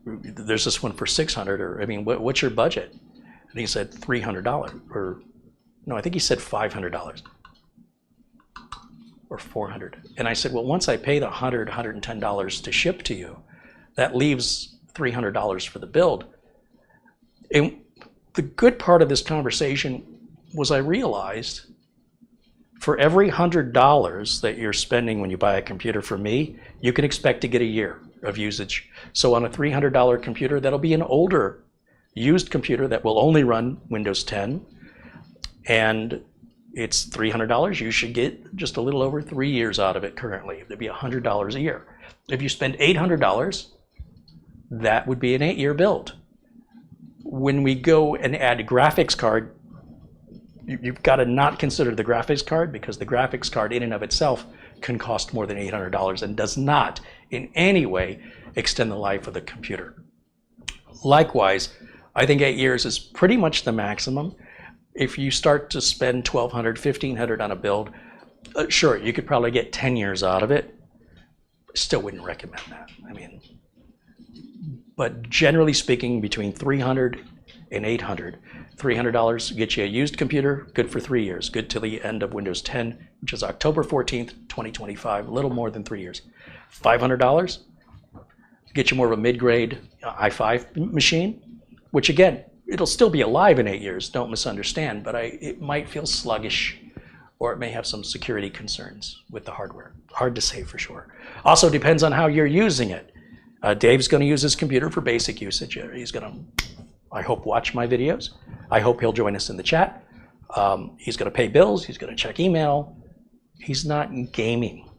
there's this one for $600, or I mean, what's your budget? And he said $300, or no, I think he said $500 or $400. And I said, well, once I pay the $100, $110 to ship to you, that leaves $300 for the build. And the good part of this conversation was I realized for every $100 that you're spending when you buy a computer from me, you can expect to get a year of usage. So on a $300 computer, that'll be an older used computer that will only run Windows 10, and it's $300. You should get just a little over 3 years out of it currently. It'd be $100 a year. If you spend $800, that would be an 8-year build. When we go and add a graphics card, you've got to not consider the graphics card, because the graphics card in and of itself can cost more than $800 and does not in any way extend the life of the computer. Likewise, I think 8 years is pretty much the maximum. If you start to spend $1,200, $1,500 on a build, sure, you could probably get 10 years out of it. Still wouldn't recommend that. I mean, but generally speaking, between $300 and $800, $300 gets you a used computer, good for 3 years, good till the end of Windows 10, which is October 14th, 2025, a little more than 3 years. $500 get you more of a mid-grade i5 machine, which again, it'll still be alive in 8 years, don't misunderstand, but it might feel sluggish, or it may have some security concerns with the hardware. Hard to say for sure. Also depends on how you're using it. Dave's going to use his computer for basic usage. He's going to, I hope, watch my videos. I hope he'll join us in the chat. He's going to pay bills. He's going to check email. He's not gaming.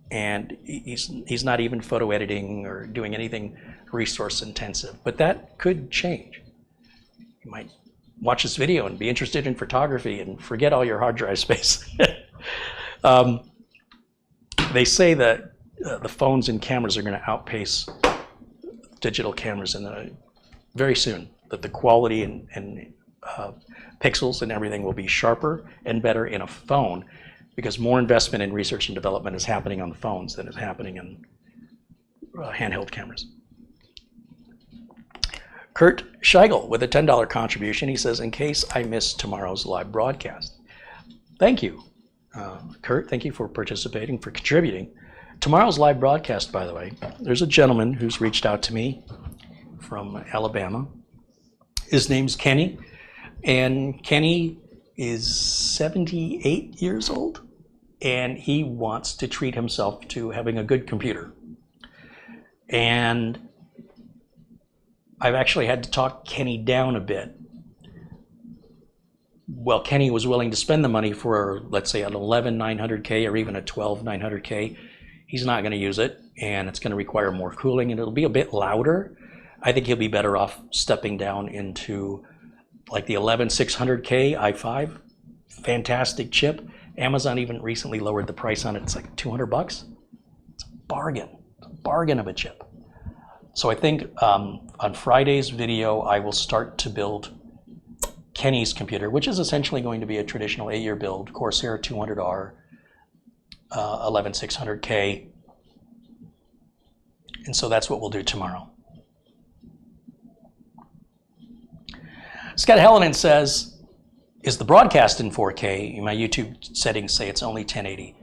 And he's not even photo editing or doing anything resource intensive. But that could change. You might watch this video and be interested in photography and forget all your hard drive space. They say that the phones and cameras are going to outpace digital cameras very soon, that the quality and pixels and everything will be sharper and better in a phone, because more investment in research and development is happening on the phones than is happening in handheld cameras. Kurt Scheigel with a $10 contribution. He says, in case I miss tomorrow's live broadcast. Thank you, Kurt. Thank you for participating, for contributing. Tomorrow's live broadcast, by the way, there's a gentleman who's reached out to me from Alabama. His name's Kenny, and Kenny is 78 years old, and he wants to treat himself to having a good computer. And I've actually had to talk Kenny down a bit. Well, Kenny was willing to spend the money for, let's say, an 11-900K or even a 12-900K. He's not going to use it, and it's going to require more cooling, and it'll be a bit louder. I think he'll be better off stepping down into like the 11-600K i5. Fantastic chip. Amazon even recently lowered the price on it. It's like $200. It's a bargain. It's a bargain of a chip. So I think on Friday's video, I will start to build Kenny's computer, which is essentially going to be a traditional 8-year build, Corsair 200R, 11-600K. And so that's what we'll do tomorrow. Scott Helenen says, is the broadcast in 4K? My YouTube settings say it's only 1080.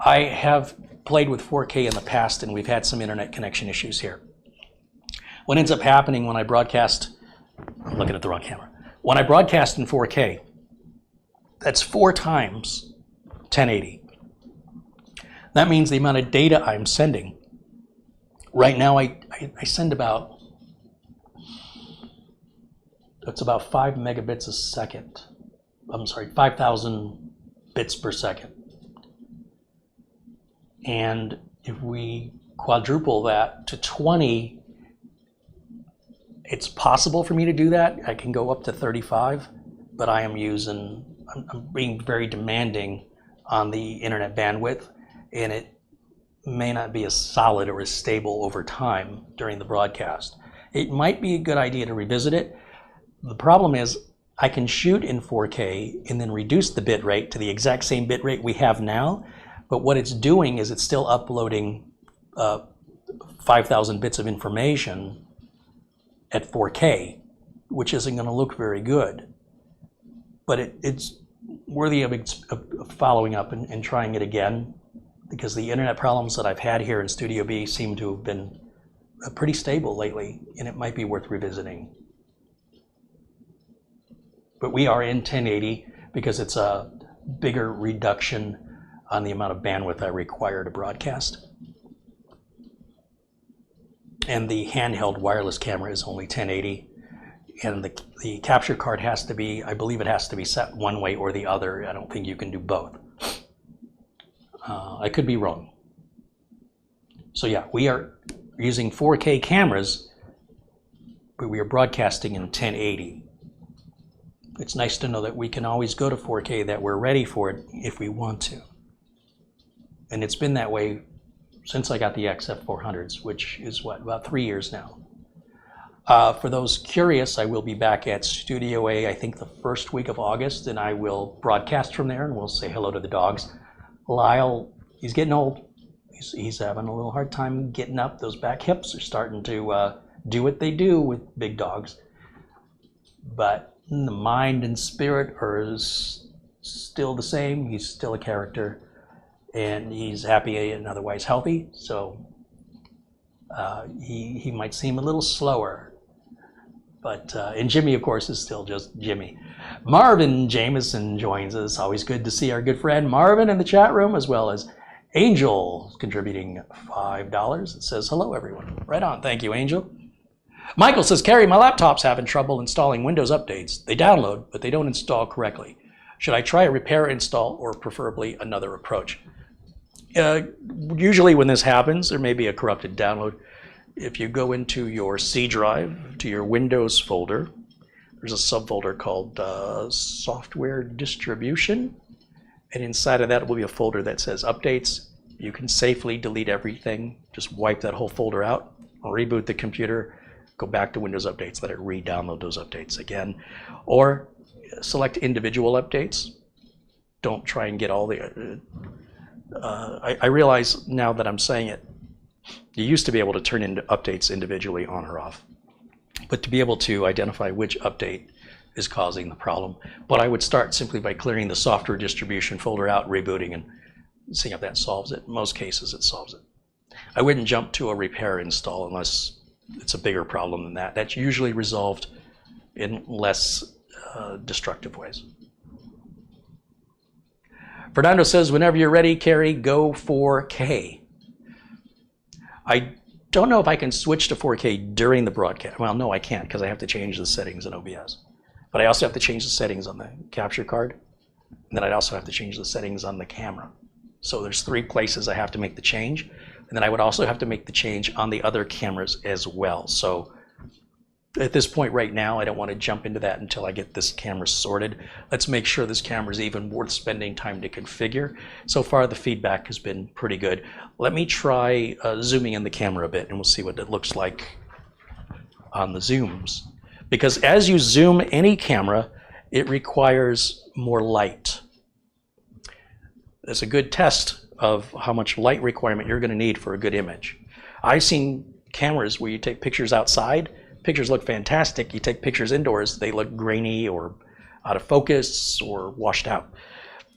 I have played with 4K in the past, and we've had some internet connection issues here. What ends up happening when I broadcast, I'm looking at the wrong camera. When I broadcast in 4K, that's 4 times 1080. That means the amount of data I'm sending. Right now, I send about, it's about 5 megabits a second. I'm sorry, 5,000 bits per second. And if we quadruple that to 20, it's possible for me to do that. I can go up to 35, but I'm being very demanding on the internet bandwidth, and it may not be as solid or as stable over time during the broadcast. It might be a good idea to revisit it. The problem is I can shoot in 4K and then reduce the bit rate to the exact same bit rate we have now, but what it's doing is it's still uploading 5,000 bits of information at 4K, which isn't going to look very good. But it's worthy of following up and trying it again, because the internet problems that I've had here in Studio B seem to have been pretty stable lately, and it might be worth revisiting. But we are in 1080 because it's a bigger reduction on the amount of bandwidth I require to broadcast. And the handheld wireless camera is only 1080. And the capture card has to be, I believe it has to be set one way or the other. I don't think you can do both. I could be wrong. So yeah, we are using 4K cameras, but we are broadcasting in 1080. It's nice to know that we can always go to 4K, that we're ready for it if we want to. And it's been that way since I got the XF400s, which is what, about 3 years now. For those curious, I will be back at Studio A, I think the first week of August, and I will broadcast from there, and we'll say hello to the dogs. Lyle, he's getting old. He's having a little hard time getting up. Those back hips are starting to do what they do with big dogs. But the mind and spirit are still the same. He's still a character, and he's happy and otherwise healthy. So he might seem a little slower, but and Jimmy, of course, is still just Jimmy. Marvin Jameson joins us. Always good to see our good friend Marvin in the chat room, as well as Angel contributing $5. It says hello, everyone. Right on. Thank you, Angel. Michael says, Carey, my laptop's having trouble installing Windows updates. They download, but they don't install correctly. Should I try a repair install or preferably another approach? Usually when this happens, there may be a corrupted download. If you go into your C drive, to your Windows folder, there's a subfolder called Software Distribution. And inside of that will be a folder that says Updates. You can safely delete everything. Just wipe that whole folder out, reboot the computer, go back to Windows Updates, let it re-download those updates again. Or select individual updates. Don't try and get all the... I realize now that I'm saying it, you used to be able to turn into updates individually on or off. But to be able to identify which update is causing the problem. But I would start simply by clearing the software distribution folder out, rebooting, and seeing if that solves it. In most cases, it solves it. I wouldn't jump to a repair install unless it's a bigger problem than that. That's usually resolved in less destructive ways. Fernando says, whenever you're ready, Carey, go 4K. I don't know if I can switch to 4K during the broadcast. Well, no, I can't, because I have to change the settings in OBS. But I also have to change the settings on the capture card. And then I'd also have to change the settings on the camera. So there's 3 places I have to make the change. And then I would also have to make the change on the other cameras as well. So at this point right now, I don't want to jump into that until I get this camera sorted. Let's make sure this camera is even worth spending time to configure. So far, the feedback has been pretty good. Let me try zooming in the camera a bit, and we'll see what it looks like on the zooms. Because as you zoom any camera, it requires more light. It's a good test of how much light requirement you're going to need for a good image. I've seen cameras where you take pictures outside, pictures look fantastic. You take pictures indoors, they look grainy or out of focus or washed out.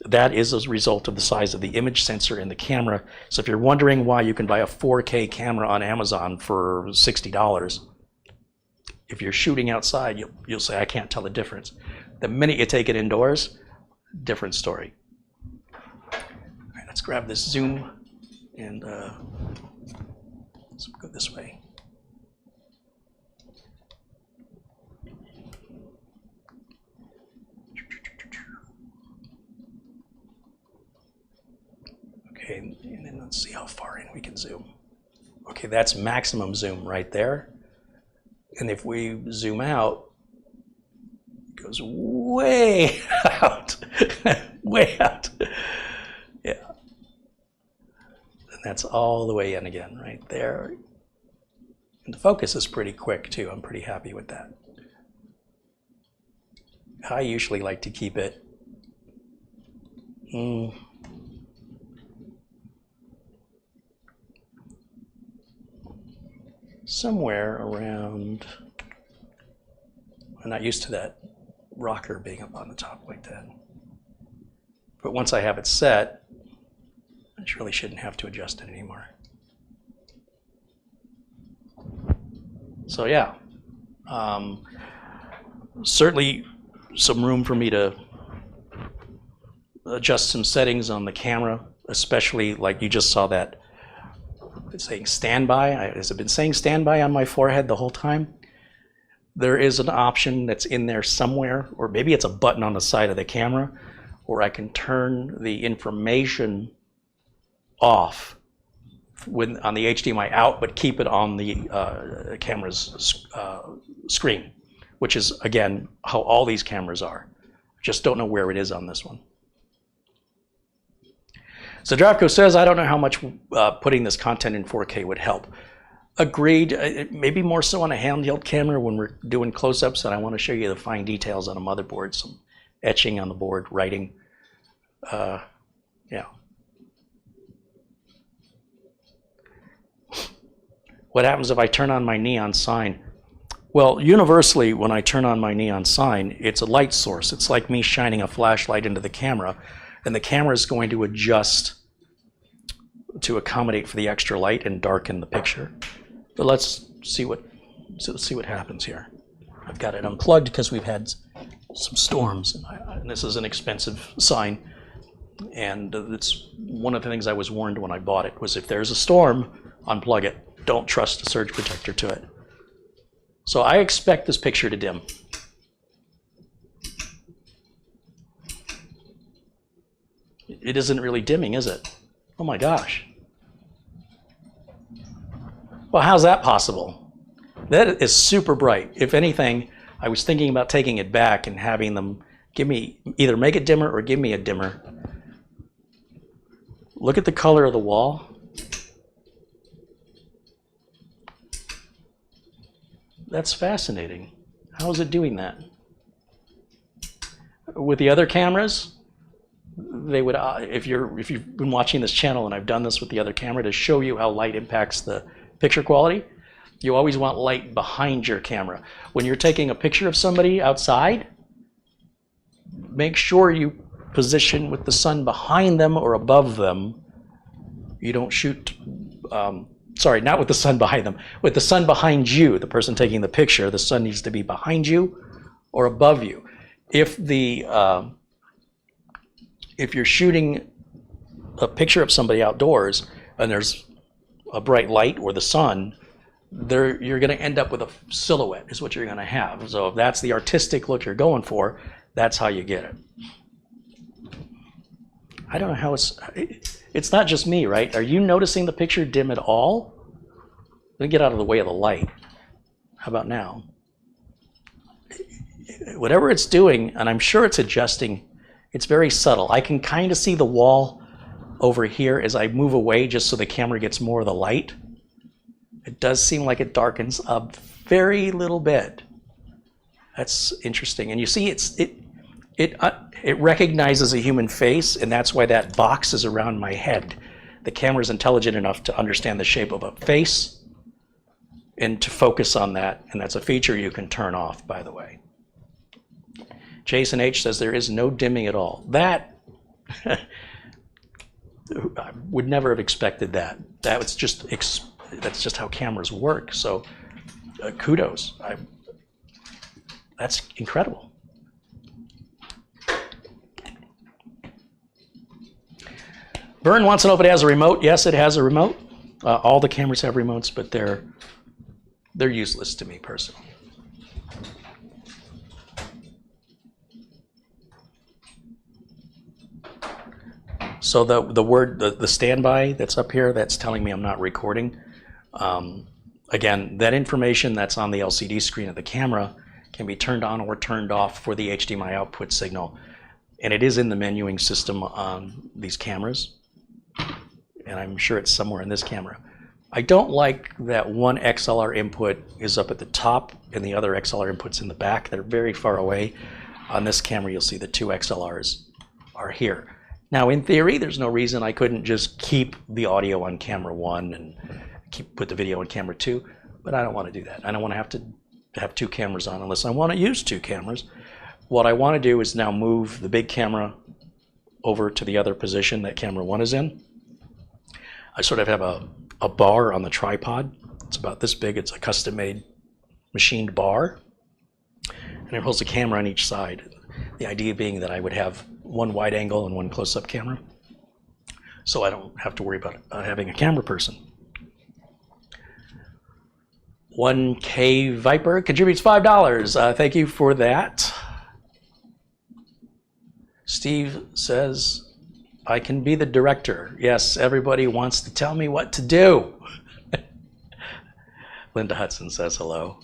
That is a result of the size of the image sensor in the camera. So if you're wondering why you can buy a 4K camera on Amazon for $60, if you're shooting outside, you'll say, I can't tell the difference. The minute you take it indoors, different story. All right, let's grab this zoom and let's go this way. Okay, and then let's see how far in we can zoom. Okay, that's maximum zoom right there. And if we zoom out, it goes way out, way out. Yeah. And that's all the way in again, right there. And the focus is pretty quick too. I'm pretty happy with that. I usually like to keep it somewhere around, I'm not used to that rocker being up on the top like that. But once I have it set, I really shouldn't have to adjust it anymore. So yeah, certainly some room for me to adjust some settings on the camera, especially like you just saw that it's saying standby. Has it been saying standby on my forehead the whole time? There is an option that's in there somewhere, or maybe it's a button on the side of the camera, where I can turn the information off when on the HDMI out, but keep it on the camera's screen, which is, again, how all these cameras are. Just don't know where it is on this one. So Zdravko says, I don't know how much putting this content in 4K would help. Agreed, maybe more so on a handheld camera when we're doing close-ups, and I want to show you the fine details on a motherboard, some etching on the board, writing. Yeah. What happens if I turn on my neon sign? Well, universally, when I turn on my neon sign, it's a light source. It's like me shining a flashlight into the camera, and the camera is going to adjust to accommodate for the extra light and darken the picture. But let's see what happens here. I've got it unplugged because we've had some storms, and this is an expensive sign. And it's one of the things I was warned when I bought it was if there's a storm, unplug it. Don't trust a surge protector to it. So I expect this picture to dim. It isn't really dimming, is it? Oh my gosh. Well, how's that possible? That is super bright. If anything, I was thinking about taking it back and having them give me, either make it dimmer or give me a dimmer. Look at the color of the wall. That's fascinating. How is it doing that? With the other cameras, they would, if you've been watching this channel, and I've done this with the other camera to show you how light impacts the picture quality, you always want light behind your camera. When you're taking a picture of somebody outside, make sure you position with the sun behind them or above them. You don't shoot sorry, not with the sun behind them, with the sun behind you, the person taking the picture, the sun needs to be behind you or above you. If you're shooting a picture of somebody outdoors and there's a bright light or the sun, you're going to end up with a silhouette is what you're going to have. So if that's the artistic look you're going for, that's how you get it. I don't know how it's not just me, right? Are you noticing the picture dim at all? Let me get out of the way of the light. How about now? Whatever it's doing, and I'm sure it's adjusting, it's very subtle. I can kind of see the wall over here as I move away just so the camera gets more of the light. It does seem like it darkens a very little bit. That's interesting. And you see it recognizes a human face, and that's why that box is around my head. The camera is intelligent enough to understand the shape of a face and to focus on that, and that's a feature you can turn off, by the way. Jason H says there is no dimming at all. That, I would never have expected that. That's just how cameras work, so kudos. That's incredible. Vern wants to know if it has a remote. Yes, it has a remote. All the cameras have remotes, but they're useless to me personally. So the standby that's up here, that's telling me I'm not recording. Again, that information that's on the LCD screen of the camera can be turned on or turned off for the HDMI output signal. And it is in the menuing system on these cameras. And I'm sure it's somewhere in this camera. I don't like that one XLR input is up at the top and the other XLR inputs in the back. They're very far away. On this camera, you'll see the two XLRs are here. Now, in theory, there's no reason I couldn't just keep the audio on camera 1 and put the video on camera 2, but I don't want to do that. I don't want to have two cameras on unless I want to use two cameras. What I want to do is now move the big camera over to the other position that camera 1 is in. I sort of have a bar on the tripod. It's about this big. It's a custom-made machined bar, and it holds a camera on each side. The idea being that I would have one wide angle and one close-up camera, so I don't have to worry about having a camera person. 1K Viper contributes $5. Thank you for that. Steve says, I can be the director. Yes, everybody wants to tell me what to do. Linda Hudson says hello.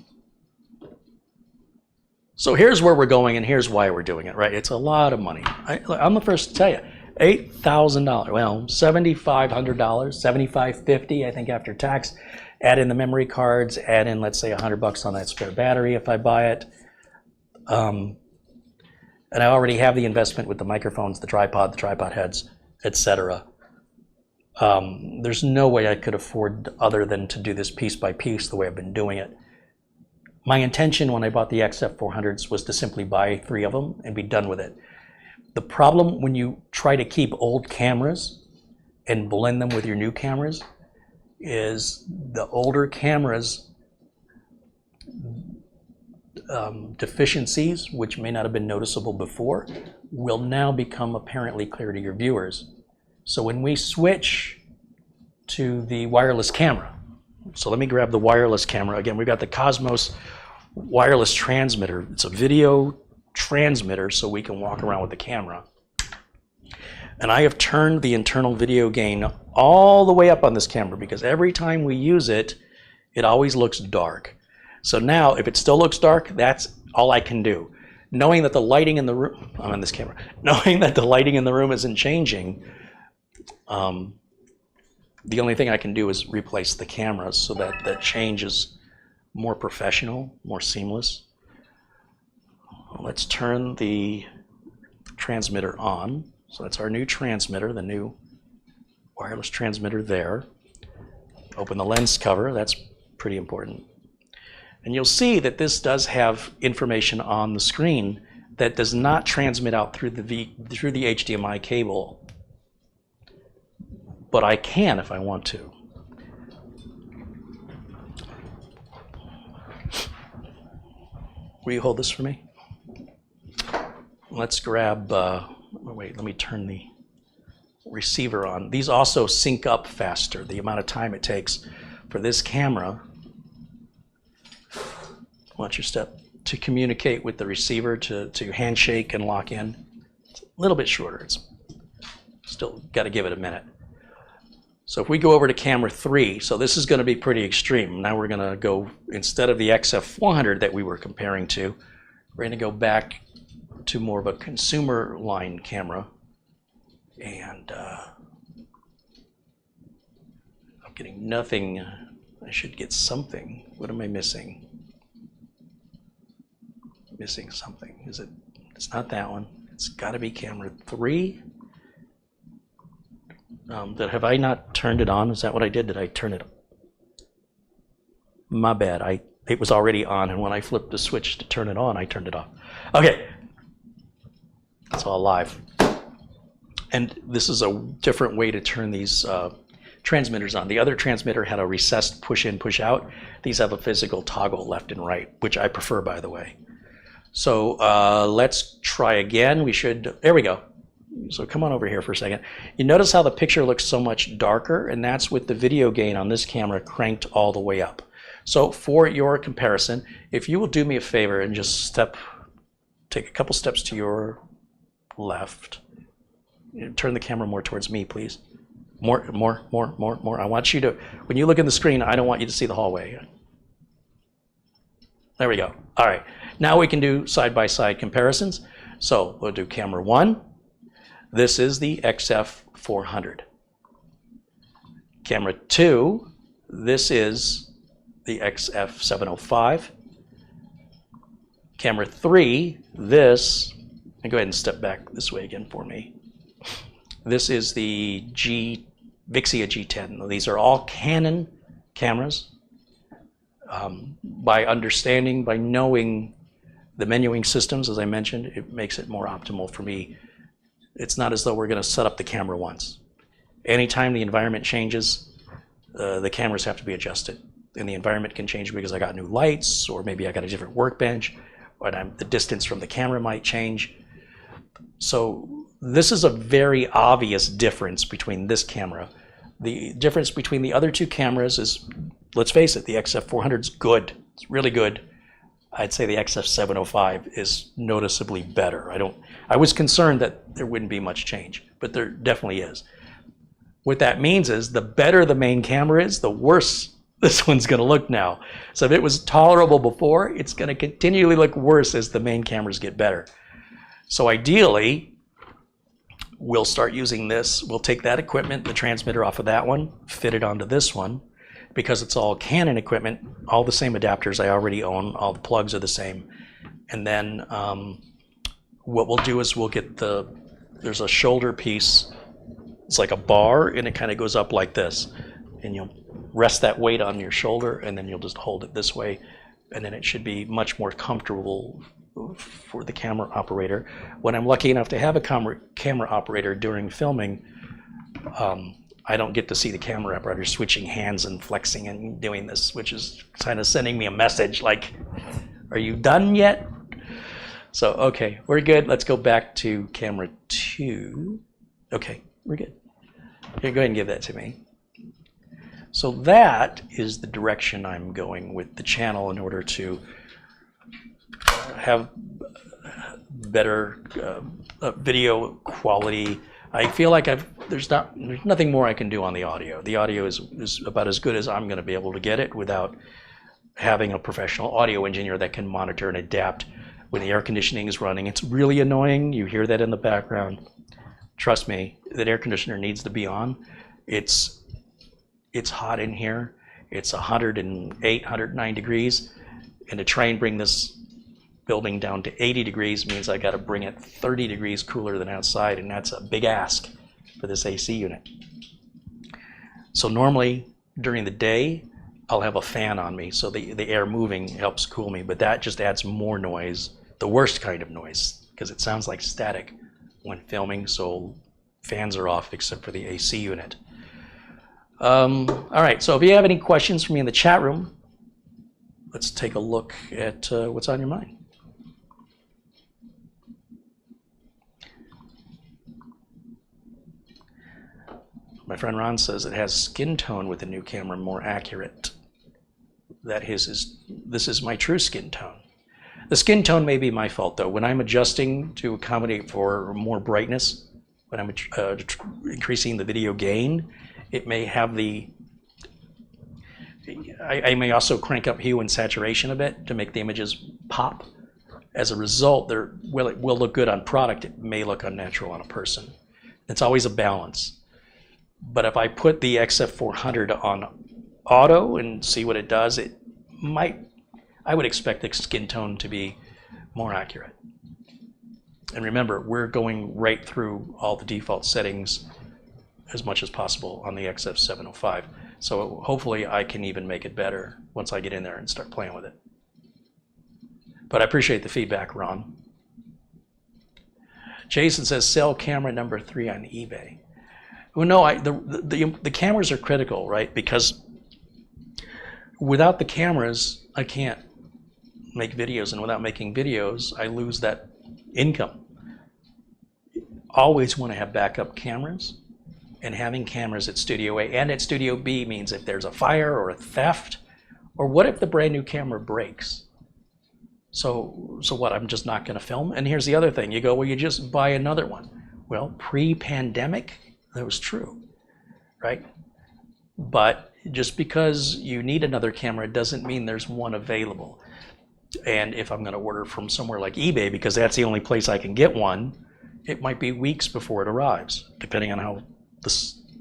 So here's where we're going, and here's why we're doing it, right? It's a lot of money. I'm the first to tell you. $8,000, well, $7,500, $7,550, I think after tax. Add in the memory cards, add in, let's say, $100 on that spare battery if I buy it. And I already have the investment with the microphones, the tripod heads, etc. There's no way I could afford other than to do this piece by piece the way I've been doing it. My intention when I bought the XF400s was to simply buy 3 of them and be done with it. The problem when you try to keep old cameras and blend them with your new cameras is the older cameras deficiencies, which may not have been noticeable before, will now become apparently clear to your viewers. So when we switch to the wireless camera, so let me grab the wireless camera. Again, we've got the Cosmos wireless transmitter. It's a video transmitter so we can walk around with the camera. And I have turned the internal video gain all the way up on this camera because every time we use it, it always looks dark. So now, if it still looks dark, that's all I can do. Knowing that the lighting in the room, I'm on this camera, knowing that the lighting in the room isn't changing, the only thing I can do is replace the camera so that that change is more professional, more seamless. Let's turn the transmitter on. So that's our new transmitter, the new wireless transmitter there. Open the lens cover, that's pretty important. And you'll see that this does have information on the screen that does not transmit out through the HDMI cable. But I can if I want to. will you hold this for me? Let's grab, wait, let me turn the receiver on. These also sync up faster. The amount of time it takes for this camera, watch your step, to communicate with the receiver, to handshake and lock in. It's a little bit shorter. It's still got to give it a minute. So if we go over to camera 3, so this is going to be pretty extreme. Now we're going to go, instead of the XF400 that we were comparing to, we're going to go back to more of a consumer line camera. And I'm getting nothing. I should get something. What am I missing? Missing something. Is it? It's not that one. It's got to be camera 3. Have I not turned it on? Is that what I did? Did I turn it on? My bad. It was already on, and when I flipped the switch to turn it on, I turned it off. Okay. It's all live. And this is a different way to turn these transmitters on. The other transmitter had a recessed push in, push out. These have a physical toggle left and right, which I prefer, by the way. So let's try again. We should, there we go. So come on over here for a second. You notice how the picture looks so much darker, and that's with the video gain on this camera cranked all the way up. So for your comparison, if you will do me a favor and just take a couple steps to your left. Turn the camera more towards me, please. More. I want you to, when you look in the screen, I don't want you to see the hallway. There we go. All right. Now we can do side-by-side comparisons. So we'll do camera 1. This is the XF400. Camera 2, this is the XF705. Camera 3, this, and go ahead and step back this way again for me. This is the Vixia G10. These are all Canon cameras. By understanding, by knowing the menuing systems, as I mentioned, it makes it more optimal for me. It's not as though we're going to set up the camera once. Anytime the environment changes, the cameras have to be adjusted. And the environment can change because I got new lights, or maybe I got a different workbench, or the distance from the camera might change. So this is a very obvious difference between this camera. The difference between the other two cameras is, let's face it, the XF400 is good. It's really good. I'd say the XF705 is noticeably better. I was concerned that there wouldn't be much change, but there definitely is. What that means is the better the main camera is, the worse this one's going to look now. So if it was tolerable before, it's going to continually look worse as the main cameras get better. So ideally, we'll start using this. We'll take that equipment, the transmitter off of that one, fit it onto this one. Because it's all Canon equipment, all the same adapters I already own, all the plugs are the same. And then what we'll do is we'll get there's a shoulder piece. It's like a bar, and it kind of goes up like this. And you'll rest that weight on your shoulder, and then you'll just hold it this way. And then it should be much more comfortable for the camera operator. When I'm lucky enough to have a camera operator during filming, I don't get to see the camera operator switching hands and flexing and doing this, which is kind of sending me a message like, are you done yet? So, okay, we're good. Let's go back to camera 2. Okay, we're good. Here, go ahead and give that to me. So that is the direction I'm going with the channel in order to have better video quality. I feel like there's nothing more I can do on the audio. The audio is about as good as I'm going to be able to get it without having a professional audio engineer that can monitor and adapt when the air conditioning is running. It's really annoying. You hear that in the background. Trust me, that air conditioner needs to be on. It's hot in here. It's 108, 109 degrees. And to try and bring this building down to 80 degrees means I got to bring it 30 degrees cooler than outside, and that's a big ask for this AC unit. So normally during the day I'll have a fan on me, so the air moving helps cool me, but that just adds more noise, the worst kind of noise, because it sounds like static when filming, so fans are off except for the AC unit. All right, so if you have any questions for me in the chat room, let's take a look at what's on your mind. My friend Ron says it has skin tone with the new camera, more accurate. This is my true skin tone. The skin tone may be my fault though. When I'm adjusting to accommodate for more brightness, when I'm increasing the video gain, it may have I may also crank up hue and saturation a bit to make the images pop. As a result, it will look good on product. It may look unnatural on a person. It's always a balance. But if I put the XF400 on auto and see what it does, I would expect the skin tone to be more accurate. And remember, we're going right through all the default settings as much as possible on the XF705. So hopefully I can even make it better once I get in there and start playing with it. But I appreciate the feedback, Ron. Jason says, sell camera number 3 on eBay. Well, no, the cameras are critical, right? Because without the cameras, I can't make videos. And without making videos, I lose that income. Always want to have backup cameras. And having cameras at Studio A and at Studio B means if there's a fire or a theft, or what if the brand new camera breaks? So what, I'm just not going to film? And here's the other thing. You go, well, you just buy another one. Well, pre-pandemic, that was true, right? But just because you need another camera doesn't mean there's one available. And if I'm going to order from somewhere like eBay, because that's the only place I can get one, it might be weeks before it arrives, depending on how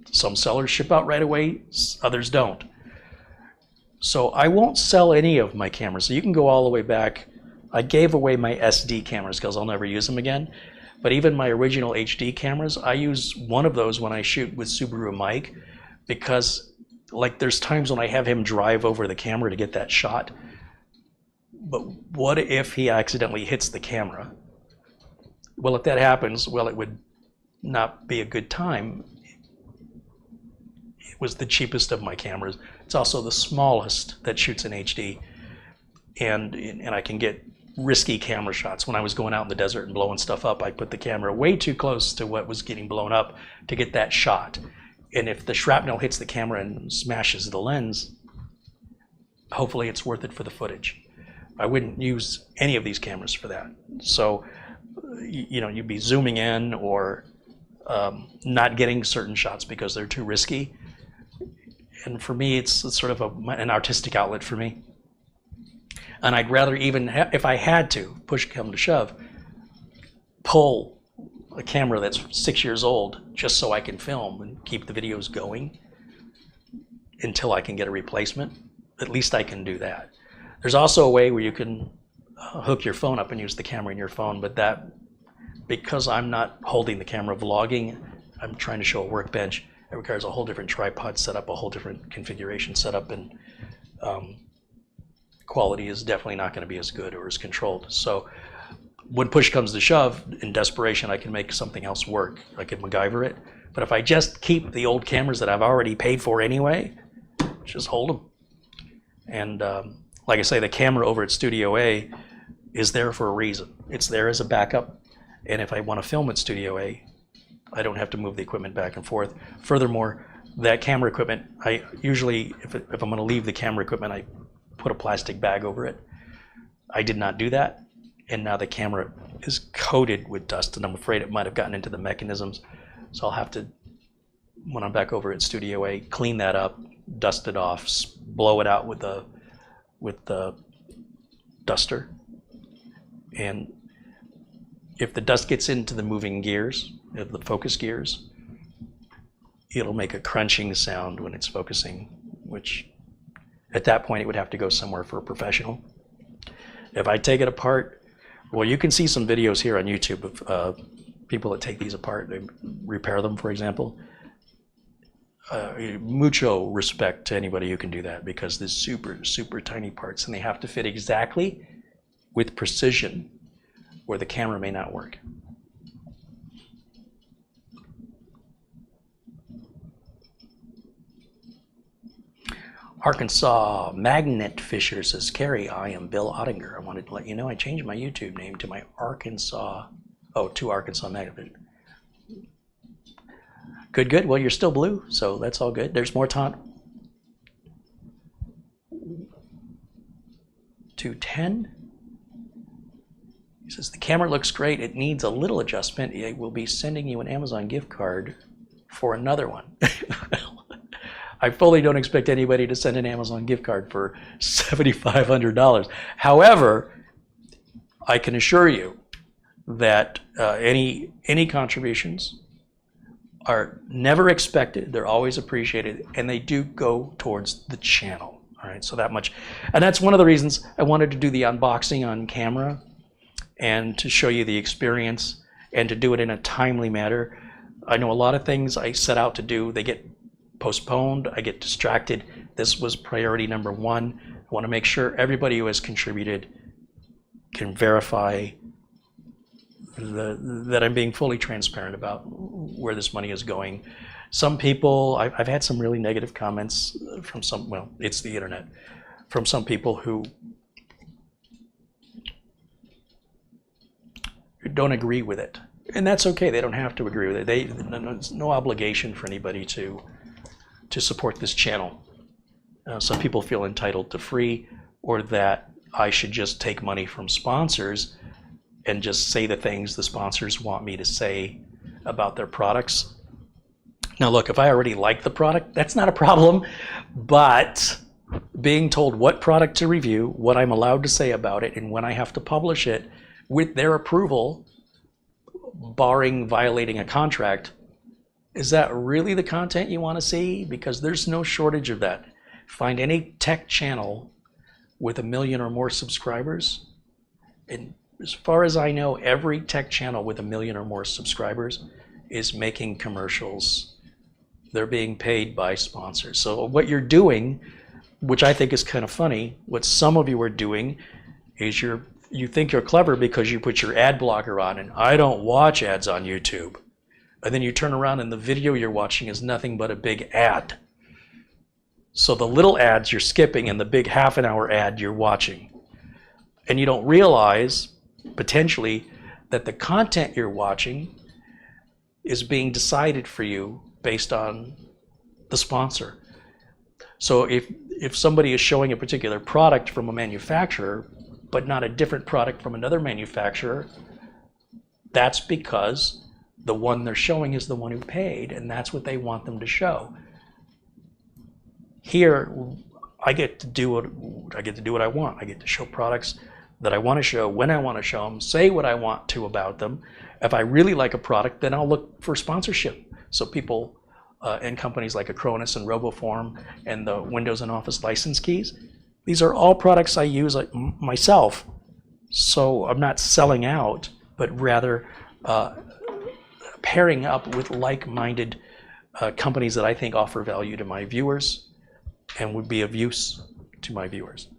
some sellers ship out right away, others don't. So I won't sell any of my cameras. So you can go all the way back. I gave away my SD cameras because I'll never use them again. But even my original HD cameras, I use one of those when I shoot with Subaru Mike, because like there's times when I have him drive over the camera to get that shot. But what if he accidentally hits the camera? Well, if that happens, well, it would not be a good time. It was the cheapest of my cameras. It's also the smallest that shoots in HD. And I can get risky camera shots. When I was going out in the desert and blowing stuff up, I put the camera way too close to what was getting blown up to get that shot. And if the shrapnel hits the camera and smashes the lens, hopefully it's worth it for the footage. I wouldn't use any of these cameras for that. So, you know, you'd be zooming in or not getting certain shots because they're too risky. And for me, it's sort of an artistic outlet for me. And I'd rather even, if I had to, push come to shove, pull a camera that's 6 years old just so I can film and keep the videos going until I can get a replacement. At least I can do that. There's also a way where you can hook your phone up and use the camera in your phone, but that, because I'm not holding the camera vlogging, I'm trying to show a workbench, it requires a whole different tripod setup, a whole different configuration setup, and quality is definitely not going to be as good or as controlled. So when push comes to shove, in desperation, I can make something else work. I can MacGyver it. But if I just keep the old cameras that I've already paid for anyway, just hold them. And like I say, the camera over at Studio A is there for a reason. It's there as a backup. And if I want to film at Studio A, I don't have to move the equipment back and forth. Furthermore, that camera equipment, I usually, if I'm going to leave the camera equipment, I put a plastic bag over it. I did not do that. And now the camera is coated with dust, and I'm afraid it might have gotten into the mechanisms. So I'll have to, when I'm back over at Studio A, clean that up, dust it off, blow it out with the duster. And if the dust gets into the moving gears, the focus gears, it'll make a crunching sound when it's focusing, which at that point it would have to go somewhere for a professional. If I take it apart, well, you can see some videos here on YouTube of people that take these apart, they repair them, for example. Mucho respect to anybody who can do that, because there's super, super tiny parts and they have to fit exactly with precision where the camera may not work. Arkansas Magnet Fisher says, Carey, I am Bill Ottinger. I wanted to let you know I changed my YouTube name to my Arkansas, to Arkansas Magnet Fisher. Good, good. Well, you're still blue, so that's all good. There's more taunt. 210. He says, the camera looks great. It needs a little adjustment. It will be sending you an Amazon gift card for another one. I fully don't expect anybody to send an Amazon gift card for $7,500. However, I can assure you that any contributions are never expected. They're always appreciated, and they do go towards the channel. All right, so that much. And that's one of the reasons I wanted to do the unboxing on camera and to show you the experience and to do it in a timely manner. I know a lot of things I set out to do, they get postponed, I get distracted. This was priority number one. I want to make sure everybody who has contributed can verify that I'm being fully transparent about where this money is going. Some people, I've had some really negative comments from some, well, it's the internet, from some people who don't agree with it. And that's okay, they don't have to agree with it. There's no obligation for anybody to support this channel. Some people feel entitled to free, or that I should just take money from sponsors and just say the things the sponsors want me to say about their products. Now look, if I already like the product, that's not a problem, but being told what product to review, what I'm allowed to say about it, and when I have to publish it with their approval, barring violating a contract, is that really the content you want to see? Because there's no shortage of that. Find any tech channel with 1 million or more subscribers, and as far as I know, every tech channel with 1 million or more subscribers is making commercials. They're being paid by sponsors. So what you're doing, which I think is kind of funny, what some of you are doing is you think you're clever because you put your ad blocker on, and I don't watch ads on YouTube. And then you turn around and the video you're watching is nothing but a big ad. So the little ads you're skipping and the big half-an-hour ad you're watching. And you don't realize, potentially, that the content you're watching is being decided for you based on the sponsor. So if somebody is showing a particular product from a manufacturer, but not a different product from another manufacturer, that's because the one they're showing is the one who paid, and that's what they want them to show. Here, I get to do what I want. I get to show products that I want to show when I want to show them, say what I want to about them. If I really like a product, then I'll look for sponsorship. So people and companies like Acronis and RoboForm and the Windows and Office license keys, these are all products I use myself. So I'm not selling out, but rather pairing up with like-minded companies that I think offer value to my viewers and would be of use to my viewers.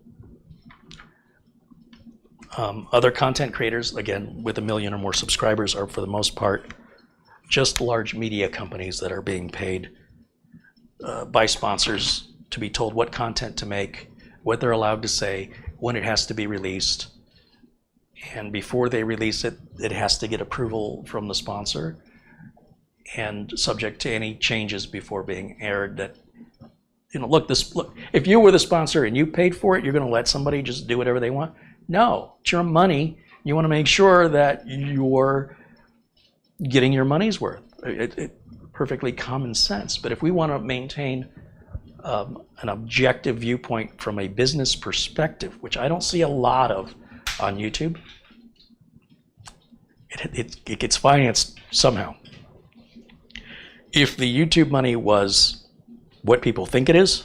Other content creators, again, with 1 million or more subscribers, are for the most part just large media companies that are being paid by sponsors to be told what content to make, what they're allowed to say, when it has to be released. And before they release it, it has to get approval from the sponsor and subject to any changes before being aired. That, you know, look, if you were the sponsor and you paid for it, you're going to let somebody just do whatever they want? No, it's your money. You want to make sure that you're getting your money's worth. It's perfectly common sense. But if we want to maintain an objective viewpoint from a business perspective, which I don't see a lot of on YouTube, it gets financed somehow. If the YouTube money was what people think it is,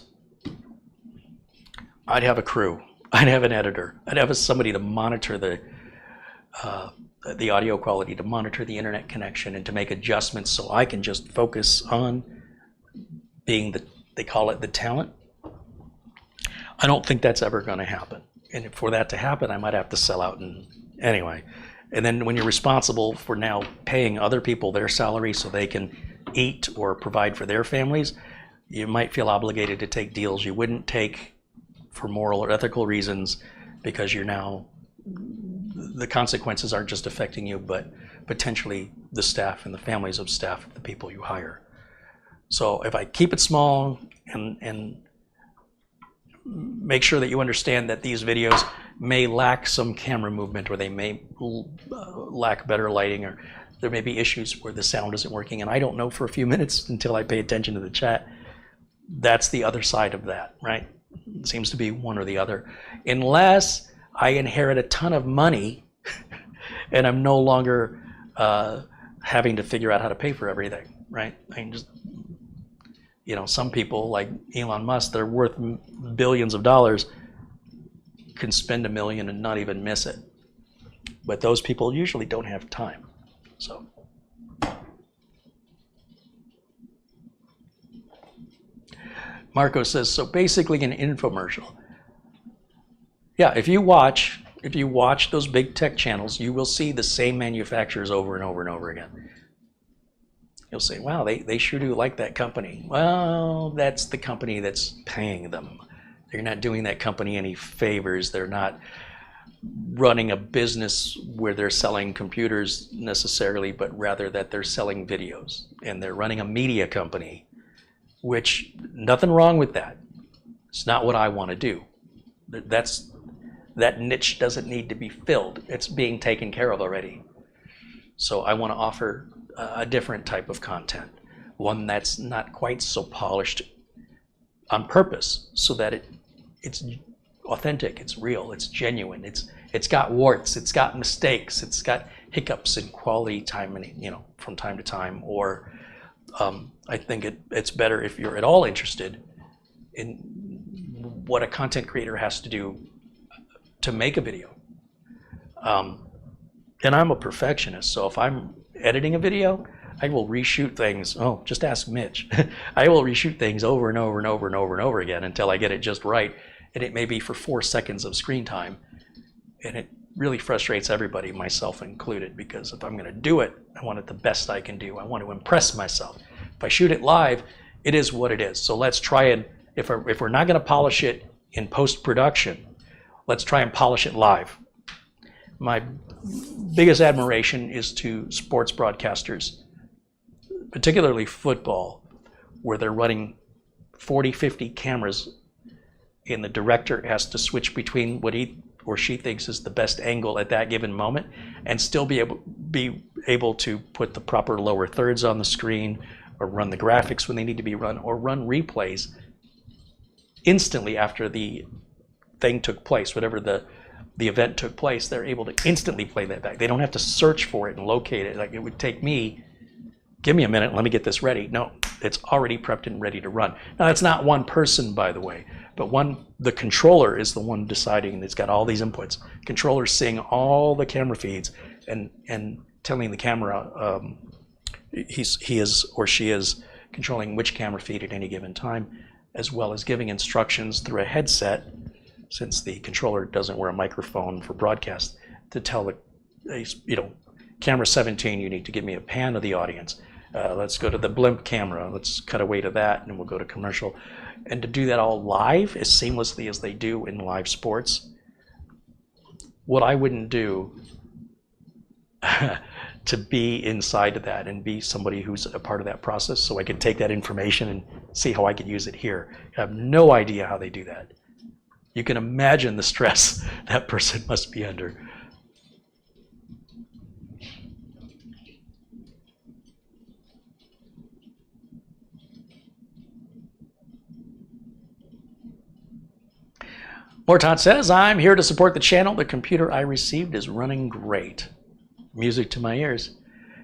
I'd have a crew. I'd have an editor. I'd have somebody to monitor the audio quality, to monitor the internet connection, and to make adjustments so I can just focus on being they call it the talent. I don't think that's ever going to happen. And for that to happen, I might have to sell out. And anyway, and then when you're responsible for now paying other people their salary so they can eat or provide for their families, you might feel obligated to take deals you wouldn't take for moral or ethical reasons, because you're now, the consequences aren't just affecting you, but potentially the staff and the families of staff of the people you hire. So if I keep it small and make sure that you understand that these videos may lack some camera movement, or they may lack better lighting, or there may be issues where the sound isn't working, and I don't know for a few minutes until I pay attention to the chat. That's the other side of that, right? It seems to be one or the other. Unless I inherit a ton of money and I'm no longer having to figure out how to pay for everything, right? I mean, just, you know, some people like Elon Musk, they're worth billions of dollars, can spend $1 million and not even miss it. But those people usually don't have time. So. Marco says, so basically an infomercial. Yeah, if you watch those big tech channels, you will see the same manufacturers over and over and over again. You'll say, wow, they sure do like that company. Well, that's the company that's paying them. They're not doing that company any favors. They're not running a business where they're selling computers necessarily, but rather that they're selling videos. And they're running a media company, which, nothing wrong with that. It's not what I want to do. That niche doesn't need to be filled. It's being taken care of already. So I want to offer a different type of content, one that's not quite so polished on purpose, so that it's authentic, it's real, it's genuine, it's got warts, it's got mistakes, it's got hiccups in quality time, and you know, from time to time. Or I think it's better if you're at all interested in what a content creator has to do to make a video. And I'm a perfectionist, so if I'm editing a video, I will reshoot things. Oh, just ask Mitch. I will reshoot things over and over and over and over and over again until I get it just right. And it may be for 4 seconds of screen time. And it really frustrates everybody, myself included, because if I'm going to do it, I want it the best I can do. I want to impress myself. If I shoot it live, it is what it is. So let's try and, if we're not going to polish it in post-production, let's try and polish it live. My biggest admiration is to sports broadcasters, particularly football, where they're running 40, 50 cameras, and the director has to switch between what he or she thinks is the best angle at that given moment, and still be able to put the proper lower thirds on the screen, or run the graphics when they need to be run, or run replays instantly after the thing took place, whatever the event took place. They're able to instantly play that back. They don't have to search for it and locate it. Like it would take me, give me a minute, let me get this ready. No, it's already prepped and ready to run. Now that's not one person, by the way, but the controller is the one deciding. It's got all these inputs. Controller's seeing all the camera feeds and telling the camera he is or she is controlling which camera feed at any given time, as well as giving instructions through a headset, since the controller doesn't wear a microphone for broadcast, to tell the, camera 17, you need to give me a pan of the audience. Let's go to the blimp camera. Let's cut away to that, and we'll go to commercial. And to do that all live as seamlessly as they do in live sports, what I wouldn't do to be inside of that and be somebody who's a part of that process, so I could take that information and see how I could use it here. I have no idea how they do that. You can imagine the stress that person must be under. Mortot says, I'm here to support the channel. The computer I received is running great. Music to my ears.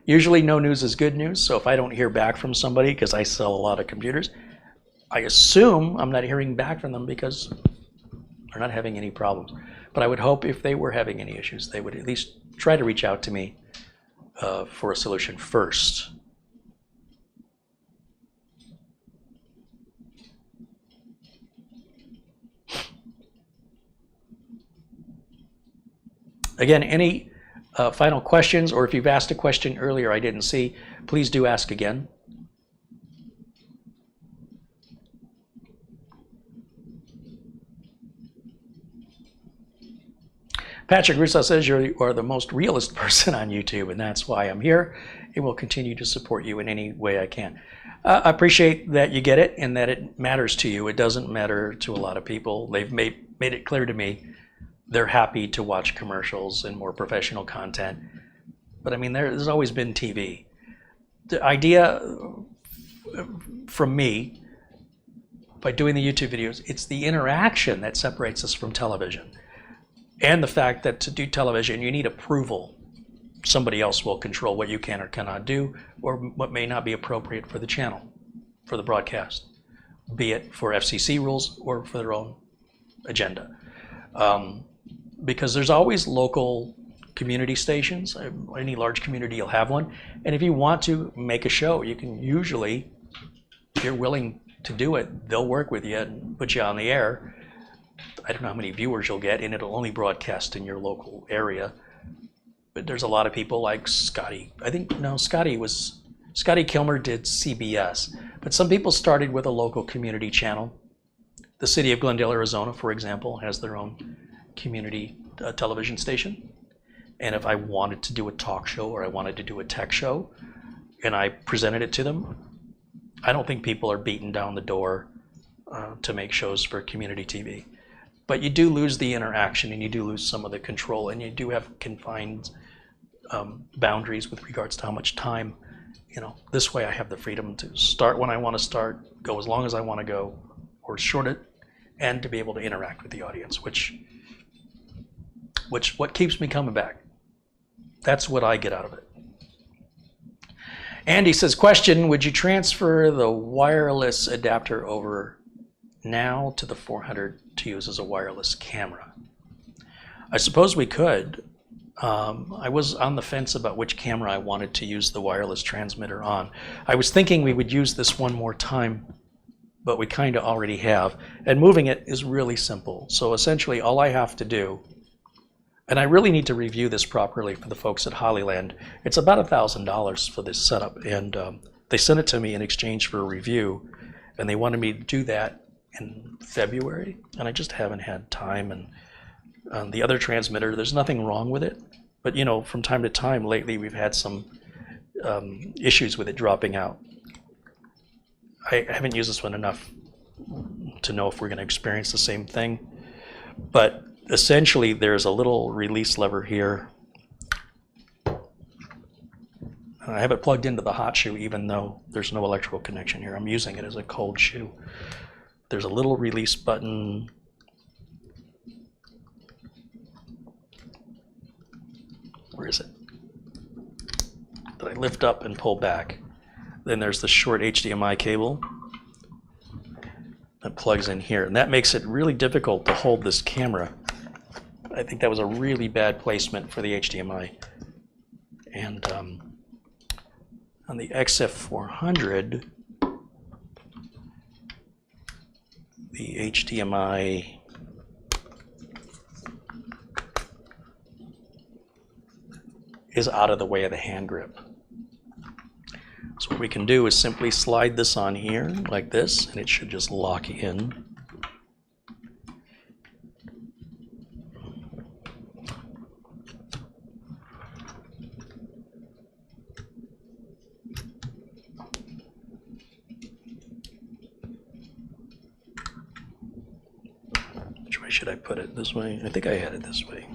Usually no news is good news, so if I don't hear back from somebody, because I sell a lot of computers, I assume I'm not hearing back from them because they're not having any problems. But I would hope if they were having any issues, they would at least try to reach out to me for a solution first. Again, any final questions, or if you've asked a question earlier I didn't see, please do ask again. Patrick Russo says you are the most realist person on YouTube, and that's why I'm here and will continue to support you in any way I can. I appreciate that you get it and that it matters to you. It doesn't matter to a lot of people. They've made it clear to me they're happy to watch commercials and more professional content. But I mean, there's always been TV. The idea from me, by doing the YouTube videos, it's the interaction that separates us from television. And the fact that to do television, you need approval. Somebody else will control what you can or cannot do, or what may not be appropriate for the channel, for the broadcast, be it for FCC rules or for their own agenda. Because there's always local community stations. Any large community, you'll have one. And if you want to make a show, you can usually, if you're willing to do it, they'll work with you and put you on the air. I don't know how many viewers you'll get, and it'll only broadcast in your local area. But there's a lot of people like Scotty. Scotty Kilmer did CBS. But some people started with a local community channel. The city of Glendale, Arizona, for example, has their own community television station. And if I wanted to do a talk show or I wanted to do a tech show and I presented it to them, I don't think people are beating down the door to make shows for community TV. But you do lose the interaction and you do lose some of the control, and you do have confined boundaries with regards to how much time. This way I have the freedom to start when I want to start, go as long as I want to go, or short it, and to be able to interact with the audience, which what keeps me coming back. That's what I get out of it. Andy says, question, would you transfer the wireless adapter over now to the 400 to use as a wireless camera? I suppose we could. I was on the fence about which camera I wanted to use the wireless transmitter on. I was thinking we would use this one more time, but we kind of already have. And moving it is really simple. So essentially all I have to do, and I really need to review this properly for the folks at Hollyland. It's about $1,000 for this setup, and they sent it to me in exchange for a review, and they wanted me to do that in February, and I just haven't had time. And the other transmitter, there's nothing wrong with it, but from time to time lately we've had some issues with it dropping out. I haven't used this one enough to know if we're going to experience the same thing, but essentially there's a little release lever here. I have it plugged into the hot shoe even though there's no electrical connection here. I'm using it as a cold shoe. There's a little release button. Where is it? That I lift up and pull back. Then there's the short HDMI cable that plugs in here, and that makes it really difficult to hold this camera. I think that was a really bad placement for the HDMI. And on the XF400, the HDMI is out of the way of the hand grip. So what we can do is simply slide this on here like this, and it should just lock in. Which way should I put it? This way? I think I had it this way.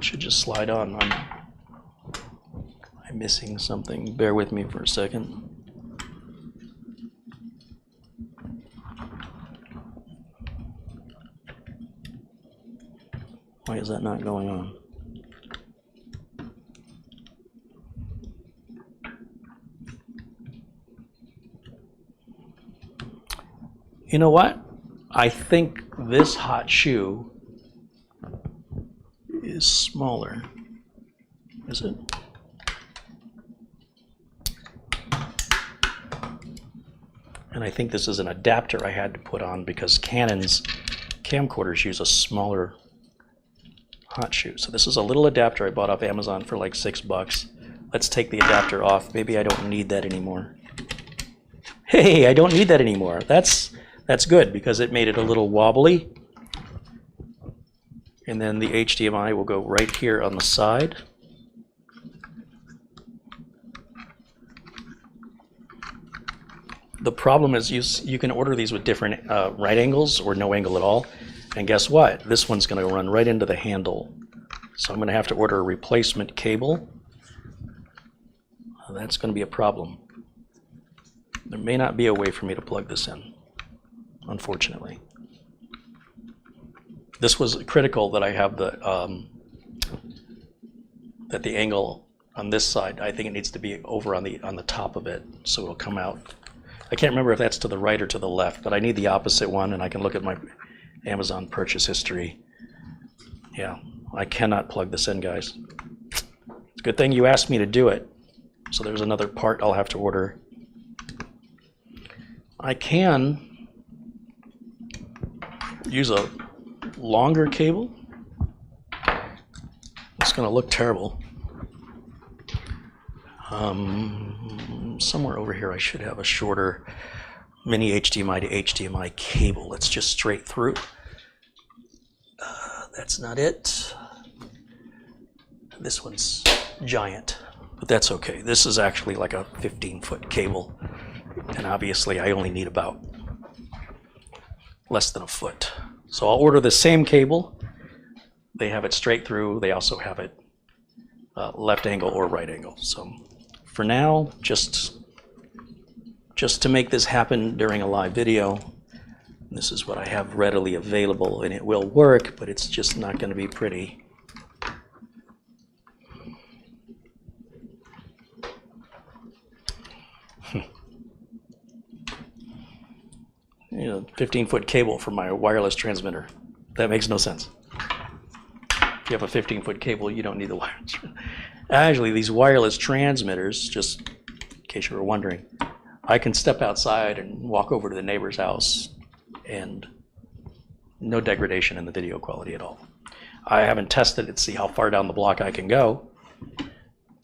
Should just slide on. I'm missing something. Bear with me for a second. Why is that not going on? You know what? I think this hot shoe is smaller. Is it? And I think this is an adapter I had to put on because Canon's camcorders use a smaller hot shoe. So this is a little adapter I bought off Amazon for like $6. Let's take the adapter off. Maybe I don't need that anymore. Hey, I don't need that anymore. That's good because it made it a little wobbly. And then the HDMI will go right here on the side. The problem is you can order these with different right angles or no angle at all. And guess what? This one's going to run right into the handle. So I'm going to have to order a replacement cable. That's going to be a problem. There may not be a way for me to plug this in, unfortunately. This was critical that I have the that the angle on this side, I think it needs to be over on the top of it, so it'll come out. I can't remember if that's to the right or to the left, but I need the opposite one, and I can look at my Amazon purchase history. Yeah, I cannot plug this in, guys. It's a good thing you asked me to do it. So there's another part I'll have to order. I can use a longer cable. It's going to look terrible. Somewhere over here I should have a shorter mini HDMI to HDMI cable. That's just straight through. That's not it. This one's giant, but that's okay. This is actually like a 15-foot cable, and obviously I only need about less than a foot. So I'll order the same cable. They have it straight through. They also have it left angle or right angle. So for now, just to make this happen during a live video, this is what I have readily available, and it will work, but it's just not going to be pretty. You know, 15-foot cable for my wireless transmitter. That makes no sense. If you have a 15-foot cable, you don't need the wireless. Actually, these wireless transmitters, just in case you were wondering, I can step outside and walk over to the neighbor's house and no degradation in the video quality at all. I haven't tested it to see how far down the block I can go,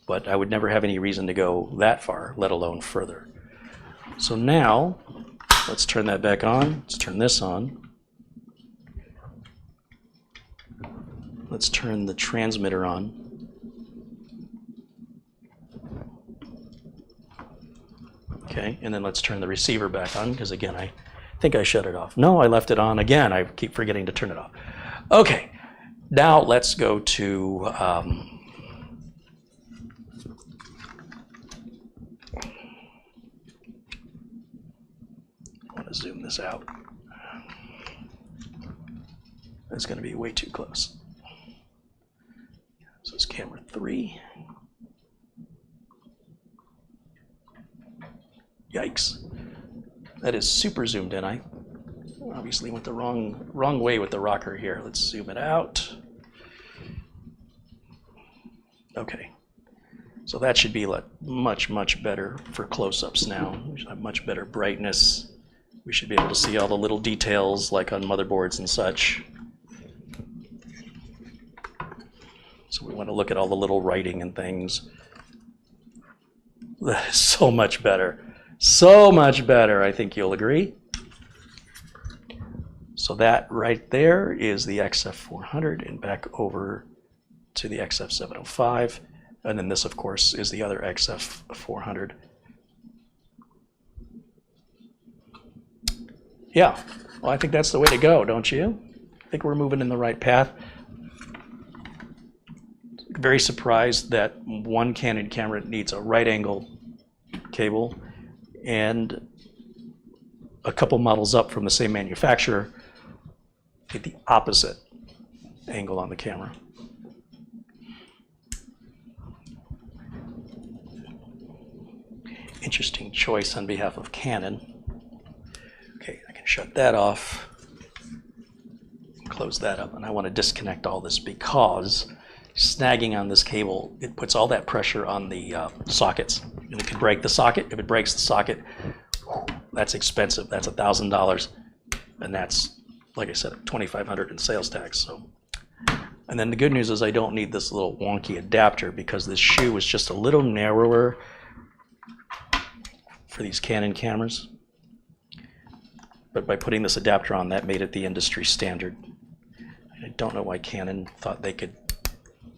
but I would never have any reason to go that far, let alone further. So now, let's turn that back on. Let's turn this on. Let's turn the transmitter on. Okay, and then let's turn the receiver back on, because again, I think I shut it off. No, I left it on again. I keep forgetting to turn it off. Okay, now let's go to I want to zoom this out. That's going to be way too close. So it's camera 3. Yikes. That is super zoomed in. I obviously went the wrong way with the rocker here. Let's zoom it out. Okay. So that should be much, much better for close-ups now. We should have much better brightness. We should be able to see all the little details like on motherboards and such. So we want to look at all the little writing and things. That is so much better. So much better, I think you'll agree. So that right there is the XF400, and back over to the XF705. And then this, of course, is the other XF400. Yeah, well, I think that's the way to go, don't you? I think we're moving in the right path. Very surprised that one Canon camera needs a right angle cable, and a couple models up from the same manufacturer get the opposite angle on the camera. Interesting choice on behalf of Canon. Okay, I can shut that off, close that up, and I want to disconnect all this because snagging on this cable, it puts all that pressure on the sockets. And it can break the socket. If it breaks the socket, that's expensive. That's $1,000, and that's, like I said, $2,500 in sales tax. So And then the good news is I don't need this little wonky adapter because this shoe is just a little narrower for these Canon cameras. But by putting this adapter on, that made it the industry standard. I don't know why Canon thought they could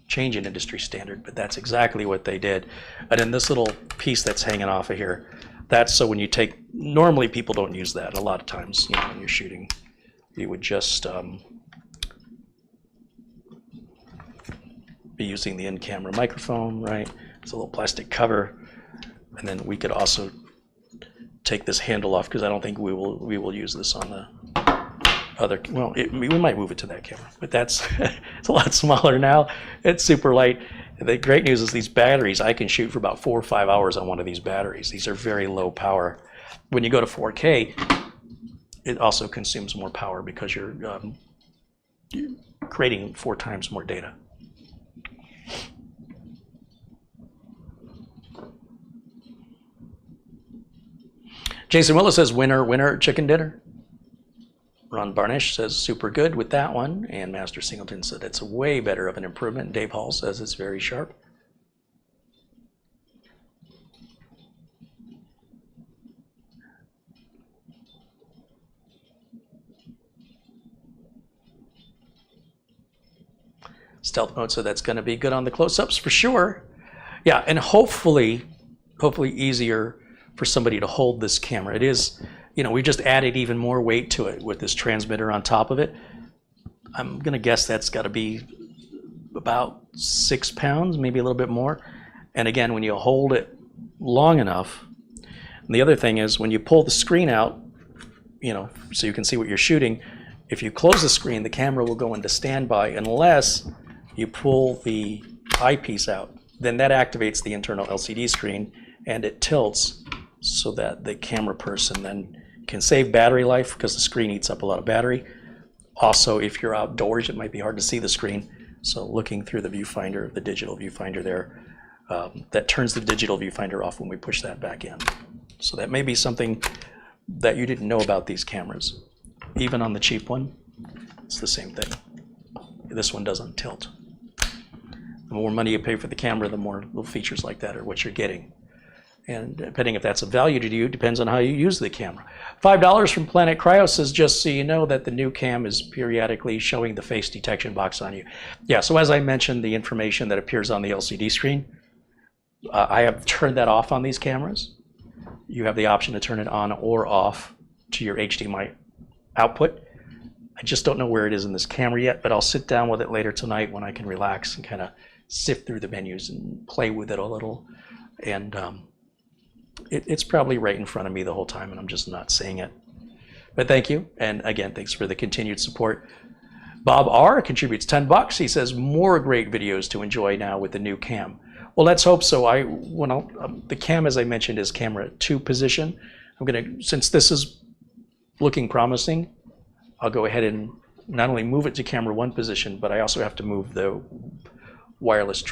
change an industry standard, but that's exactly what they did. And then this little piece that's hanging off of here, that's so when you take, normally people don't use that a lot of times, you know, when you're shooting. You would just be using the in-camera microphone, right? It's a little plastic cover. And then we could also take this handle off because I don't think we will use this on the other, well, we might move it to that camera, but that's it's a lot smaller now. It's super light. The great news is these batteries, I can shoot for about 4 or 5 hours on one of these batteries. These are very low power. When you go to 4K, it also consumes more power because you're creating 4 times more data. Jason Willis says, winner, chicken dinner. Ron Barnish says, super good with that one. And Master Singleton said, it's way better of an improvement. Dave Hall says, it's very sharp. Stealth Mode said, that's going to be good on the close-ups for sure. Yeah, and hopefully easier for somebody to hold this camera. It is, you know, we just added even more weight to it with this transmitter on top of it. I'm gonna guess that's gotta be about 6 pounds, maybe a little bit more. And again, when you hold it long enough, and the other thing is when you pull the screen out, you know, so you can see what you're shooting, if you close the screen, the camera will go into standby unless you pull the eyepiece out. Then that activates the internal LCD screen and it tilts so that the camera person then can save battery life because the screen eats up a lot of battery. Also, if you're outdoors, it might be hard to see the screen. So looking through the viewfinder, the digital viewfinder there, that turns the digital viewfinder off when we push that back in. So that may be something that you didn't know about these cameras. Even on the cheap one, it's the same thing. This one doesn't tilt. The more money you pay for the camera, the more little features like that are what you're getting. And depending if that's of value to you, depends on how you use the camera. $5 from Planet Cryo says, just so you know that the new cam is periodically showing the face detection box on you. Yeah, so as I mentioned, the information that appears on the LCD screen, I have turned that off on these cameras. You have the option to turn it on or off to your HDMI output. I just don't know where it is in this camera yet, but I'll sit down with it later tonight when I can relax and kind of sift through the menus and play with it a little. And it's probably right in front of me the whole time and I'm just not seeing it. But thank you. And again, thanks for the continued support. Bob R contributes $10. He says, more great videos to enjoy now with the new cam. Well, let's hope so. The cam, as I mentioned, is camera 2 position. I'm gonna, since this is looking promising, I'll go ahead and not only move it to camera 1 position, but I also have to move the wireless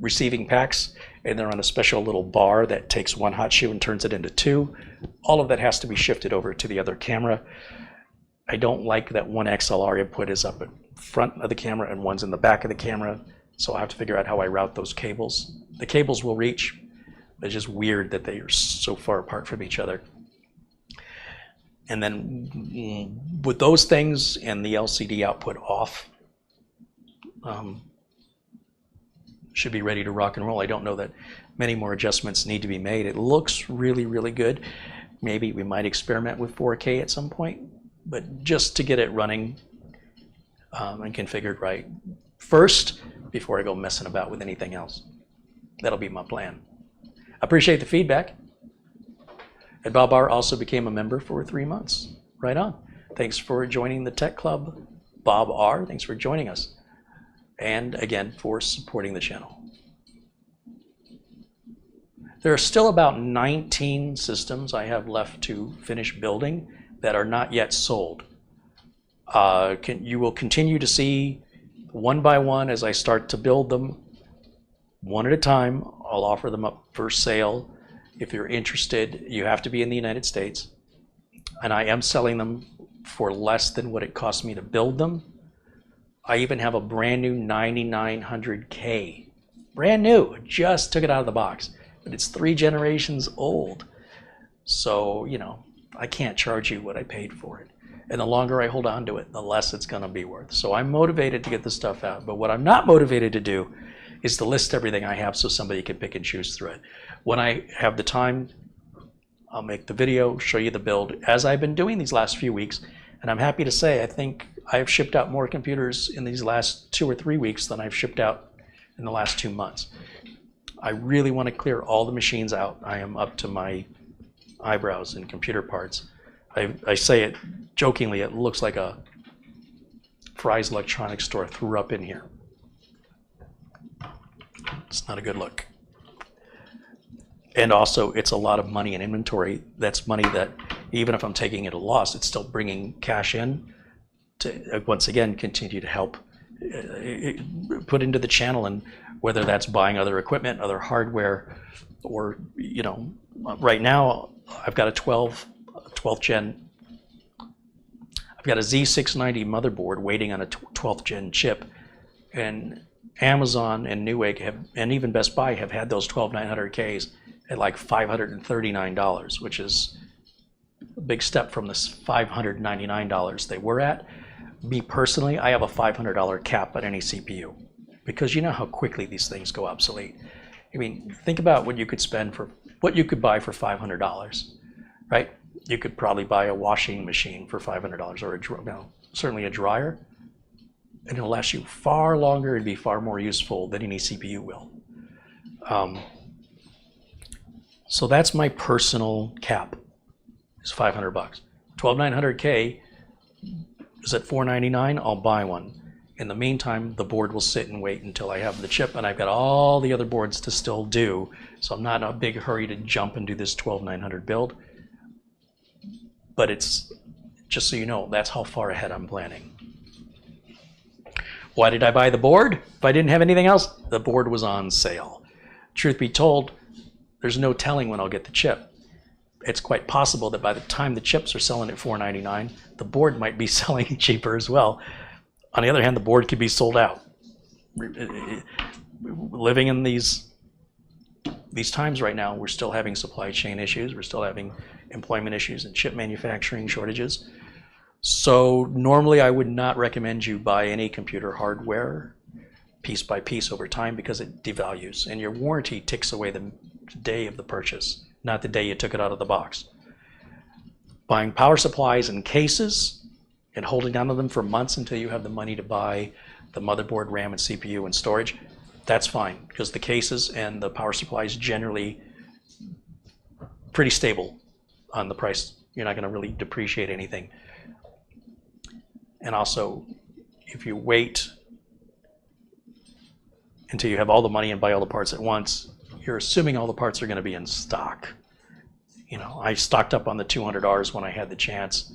receiving packs, and they're on a special little bar that takes one hot shoe and turns it into 2. All of that has to be shifted over to the other camera. I don't like that one XLR input is up in front of the camera and one's in the back of the camera, so I'll have to figure out how I route those cables. The cables will reach, but it's just weird that they are so far apart from each other. And then with those things and the LCD output off, should be ready to rock and roll. I don't know that many more adjustments need to be made. It looks really, really good. Maybe we might experiment with 4K at some point, but just to get it running and configured right first before I go messing about with anything else. That'll be my plan. I appreciate the feedback. And Bob R also became a member for 3 months. Right on. Thanks for joining the Tech Club. Bob R, thanks for joining us. And again, for supporting the channel. There are still about 19 systems I have left to finish building that are not yet sold. You will continue to see one by one as I start to build them. One at a time, I'll offer them up for sale. If you're interested, you have to be in the United States. And I am selling them for less than what it cost me to build them. I even have a brand new 9900K. Brand new, just took it out of the box, but it's 3 generations old. So, you know, I can't charge you what I paid for it. And the longer I hold on to it, the less it's gonna be worth. So I'm motivated to get this stuff out, but what I'm not motivated to do is to list everything I have so somebody can pick and choose through it. When I have the time, I'll make the video, show you the build, as I've been doing these last few weeks. And I'm happy to say, I think I've shipped out more computers in these last 2 or 3 weeks than I've shipped out in the last 2 months. I really want to clear all the machines out. I am up to my eyebrows in computer parts. I say it jokingly, it looks like a Fry's electronics store threw up in here. It's not a good look. And also, it's a lot of money in inventory. That's money that, even if I'm taking it at a loss, it's still bringing cash in to, once again, continue to help put into the channel, and whether that's buying other equipment, other hardware, or, you know, right now, I've got a 12th gen. I've got a Z690 motherboard waiting on a 12th gen chip, and Amazon and Newegg have, and even Best Buy have had those 12900Ks at like $539, which is a big step from the $599 they were at. Me personally, I have a $500 cap on any CPU, because you know how quickly these things go obsolete. I mean, think about what you could spend for, what you could buy for $500, right? You could probably buy a washing machine for $500, or certainly a dryer, and it'll last you far longer and be far more useful than any CPU will. So that's my personal cap, is $500. 12900K is at $499, I'll buy one. In the meantime, the board will sit and wait until I have the chip, and I've got all the other boards to still do, so I'm not in a big hurry to jump and do this 12900 build. But it's, just so you know, that's how far ahead I'm planning. Why did I buy the board? If I didn't have anything else, the board was on sale. Truth be told, there's no telling when I'll get the chip. It's quite possible that by the time the chips are selling at $499, the board might be selling cheaper as well. On the other hand, the board could be sold out. Living in these times right now, we're still having supply chain issues. We're still having employment issues and chip manufacturing shortages. So normally I would not recommend you buy any computer hardware piece by piece over time, because it devalues, and your warranty ticks away the day of the purchase, not the day you took it out of the box. Buying power supplies and cases and holding on to them for months until you have the money to buy the motherboard, RAM, and CPU and storage, that's fine, because the cases and the power supplies generally pretty stable on the price. You're not going to really depreciate anything. And also, if you wait until you have all the money and buy all the parts at once, you're assuming all the parts are going to be in stock. You know, I stocked up on the 200Rs when I had the chance.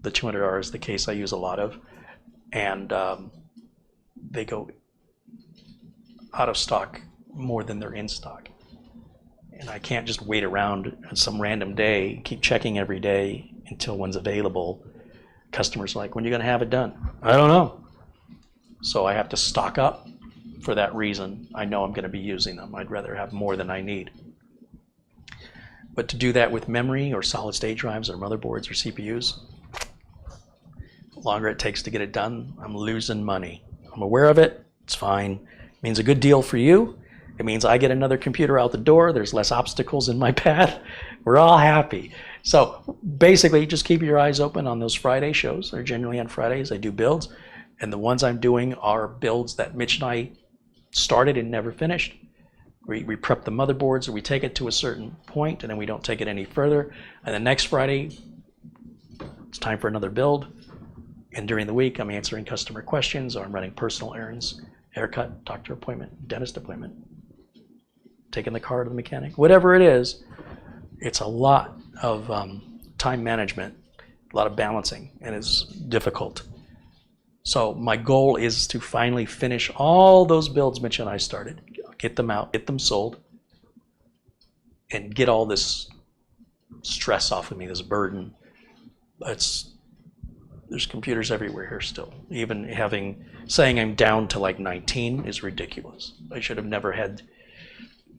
The 200R is the case I use a lot of, and they go out of stock more than they're in stock. And I can't just wait around on some random day, keep checking every day until one's available. Customers are like, when are you going to have it done? I don't know. So I have to stock up for that reason. I know I'm going to be using them. I'd rather have more than I need. But to do that with memory or solid state drives or motherboards or CPUs, the longer it takes to get it done, I'm losing money. I'm aware of it. It's fine. It means a good deal for you. It means I get another computer out the door. There's less obstacles in my path. We're all happy. So basically, just keep your eyes open on those Friday shows. They're generally on Fridays. I do builds. And the ones I'm doing are builds that Mitch and I started and never finished. We prep the motherboards, or we take it to a certain point, and then we don't take it any further. And the next Friday, it's time for another build. And during the week, I'm answering customer questions, or I'm running personal errands, haircut, doctor appointment, dentist appointment, taking the car to the mechanic. Whatever it is, it's a lot of time management, a lot of balancing, and it's difficult. So my goal is to finally finish all those builds Mitch and I started, get them out, get them sold, and get all this stress off of me, this burden. There's computers everywhere here still. Even saying I'm down to like 19 is ridiculous. I should have never had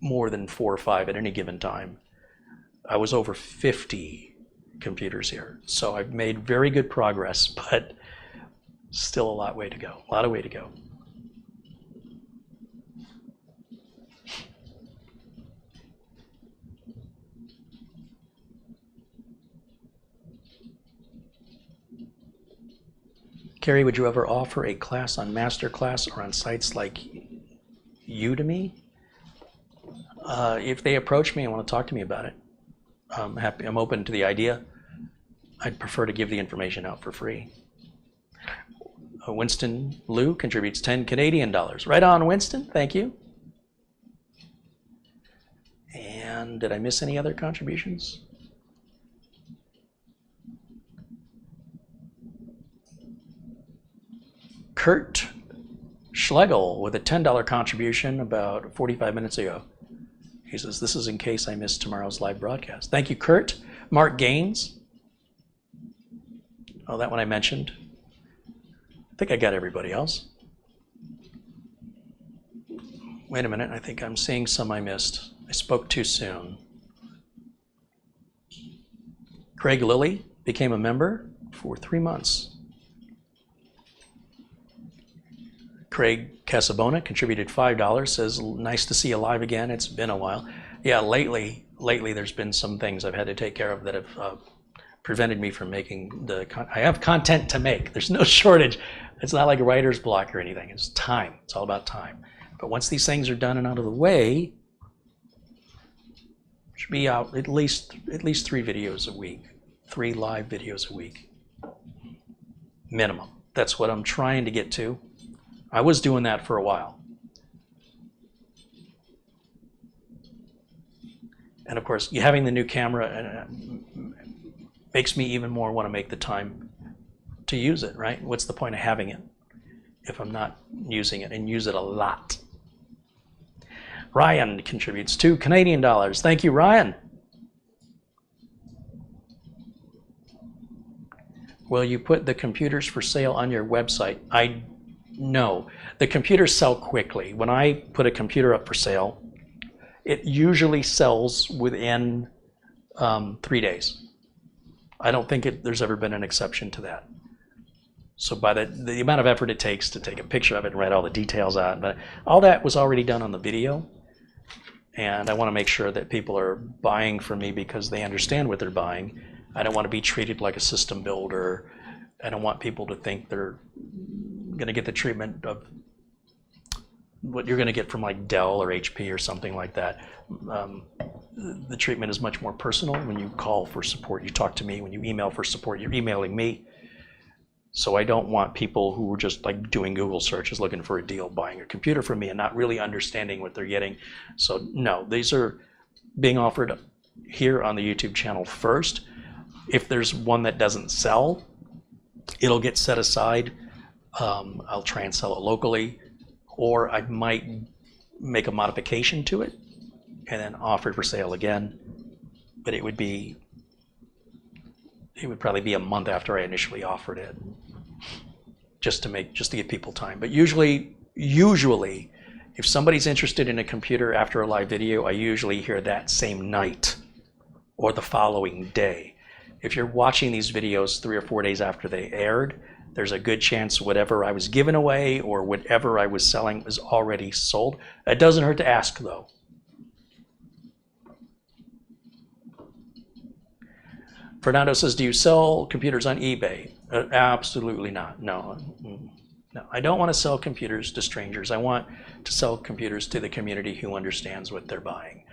more than 4 or 5 at any given time. I was over 50 computers here. So I've made very good progress, but still a lot way to go. A lot of way to go. Carey, would you ever offer a class on Masterclass or on sites like Udemy? If they approach me and want to talk to me about it, I'm happy. I'm open to the idea. I'd prefer to give the information out for free. Winston Liu contributes 10 Canadian dollars. Right on, Winston. Thank you. And did I miss any other contributions? Kurt Schlegel with a $10 contribution about 45 minutes ago. He says, this is in case I missed tomorrow's live broadcast. Thank you, Kurt. Mark Gaines. Oh, that one I mentioned. I think I got everybody else. Wait a minute, I think I'm seeing some I missed. I spoke too soon. Craig Lilly became a member for 3 months. Craig Casabona contributed $5, says, nice to see you live again. It's been a while. Yeah, lately there's been some things I've had to take care of that have prevented me from making I have content to make. There's no shortage. It's not like a writer's block or anything. It's time. It's all about time. But once these things are done and out of the way, should be out at least 3 videos a week, 3 live videos a week, minimum. That's what I'm trying to get to. I was doing that for a while. And of course, having the new camera makes me even more want to make the time to use it, right? What's the point of having it if I'm not using it, and use it a lot? Ryan contributes 2 Canadian dollars. Thank you, Ryan. Will you put the computers for sale on your website? No, the computers sell quickly. When I put a computer up for sale, it usually sells within 3 days. I don't think there's ever been an exception to that. So by the amount of effort it takes to take a picture of it and write all the details out, but all that was already done on the video. And I want to make sure that people are buying from me because they understand what they're buying. I don't want to be treated like a system builder. I don't want people to think they're going to get the treatment of what you're going to get from like Dell or HP or something like that. The treatment is much more personal. When you call for support, you talk to me. When you email for support, you're emailing me. So I don't want people who are just like doing Google searches looking for a deal buying a computer from me and not really understanding what they're getting. So no, these are being offered here on the YouTube channel first. If there's one that doesn't sell, it'll get set aside. I'll try and sell it locally, or I might make a modification to it and then offer it for sale again. But it would probably be a month after I initially offered it, just to give people time. But usually, if somebody's interested in a computer after a live video, I usually hear that same night or the following day. If you're watching these videos 3 or 4 days after they aired, there's a good chance whatever I was giving away or whatever I was selling was already sold. It doesn't hurt to ask, though. Fernando says, do you sell computers on eBay? Absolutely not. No. I don't want to sell computers to strangers. I want to sell computers to the community who understands what they're buying.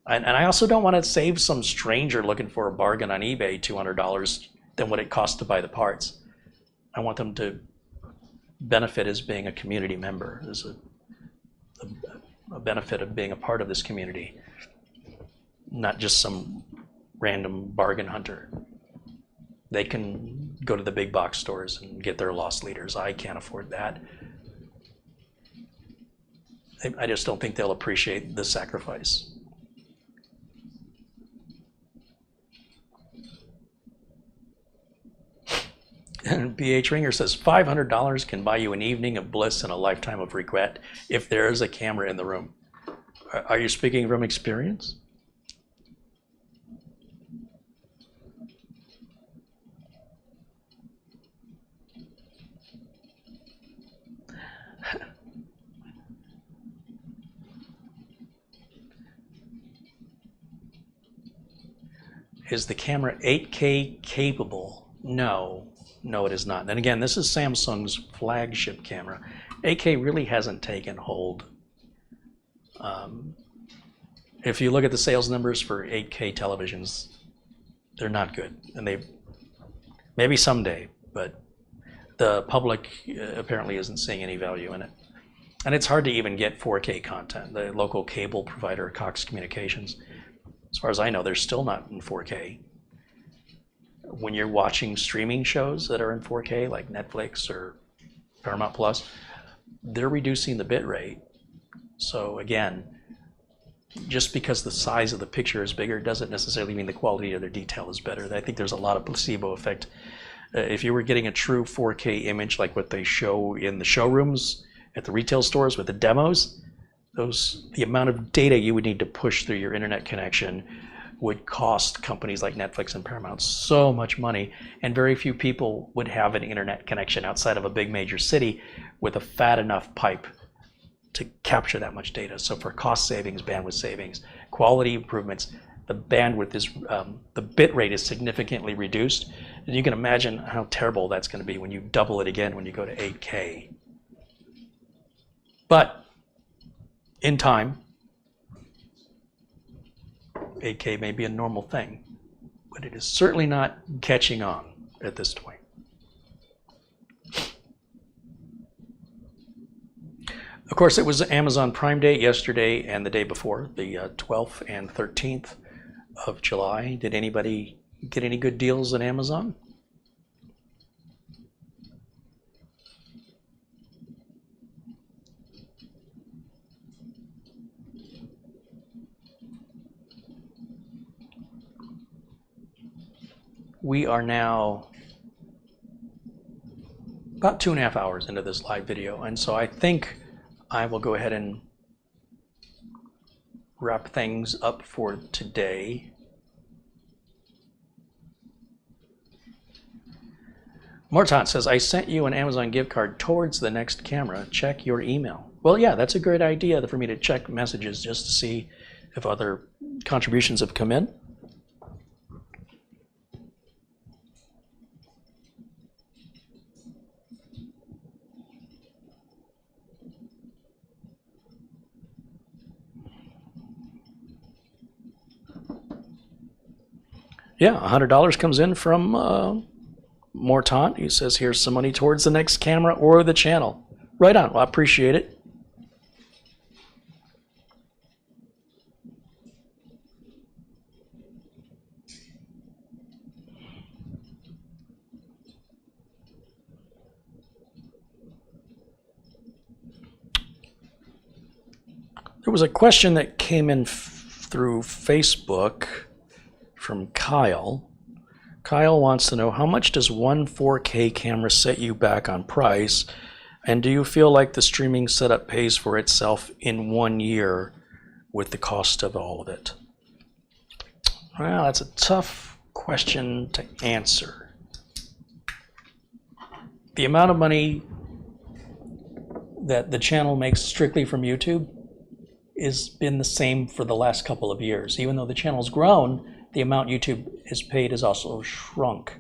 And I also don't want to save some stranger looking for a bargain on eBay $200 than what it costs to buy the parts. I want them to benefit as being a community member, as a benefit of being a part of this community, not just some random bargain hunter. They can go to the big box stores and get their loss leaders. I can't afford that. I just don't think they'll appreciate the sacrifice. And BH Ringer says $500 can buy you an evening of bliss and a lifetime of regret if there is a camera in the room. Are you speaking from experience? Is the camera 8K capable? No, it is not. And again, this is Samsung's flagship camera. 8K really hasn't taken hold. If you look at the sales numbers for 8K televisions, they're not good. And they maybe someday, but the public apparently isn't seeing any value in it. And it's hard to even get 4K content. The local cable provider, Cox Communications, as far as I know, they're still not in 4K. When you're watching streaming shows that are in 4K, like Netflix or Paramount Plus, they're reducing the bit rate. So again, just because the size of the picture is bigger doesn't necessarily mean the quality of their detail is better. I think there's a lot of placebo effect. If you were getting a true 4K image like what they show in the showrooms at the retail stores with the demos, the amount of data you would need to push through your internet connection would cost companies like Netflix and Paramount so much money, and very few people would have an internet connection outside of a big major city with a fat enough pipe to capture that much data. So for cost savings, bandwidth savings, quality improvements, the bandwidth is, the bit rate is significantly reduced. And you can imagine how terrible that's going to be when you double it again when you go to 8K. But in time, 8K may be a normal thing, but it is certainly not catching on at this point. Of course, it was Amazon Prime Day yesterday and the day before, the 12th and 13th of July. Did anybody get any good deals at Amazon? We are now about 2.5 hours into this live video, and so I think I will go ahead and wrap things up for today. Mortant says, I sent you an Amazon gift card towards the next camera. Check your email. Well, yeah, that's a great idea for me to check messages just to see if other contributions have come in. Yeah, $100 comes in from Mortant. He says, here's some money towards the next camera or the channel. Right on. Well, I appreciate it. There was a question that came in through Facebook from Kyle. Kyle wants to know, how much does one 4K camera set you back on price? And do you feel like the streaming setup pays for itself in 1 year with the cost of all of it? Well, that's a tough question to answer. The amount of money that the channel makes strictly from YouTube has been the same for the last couple of years. Even though the channel's grown, the amount YouTube has paid has also shrunk.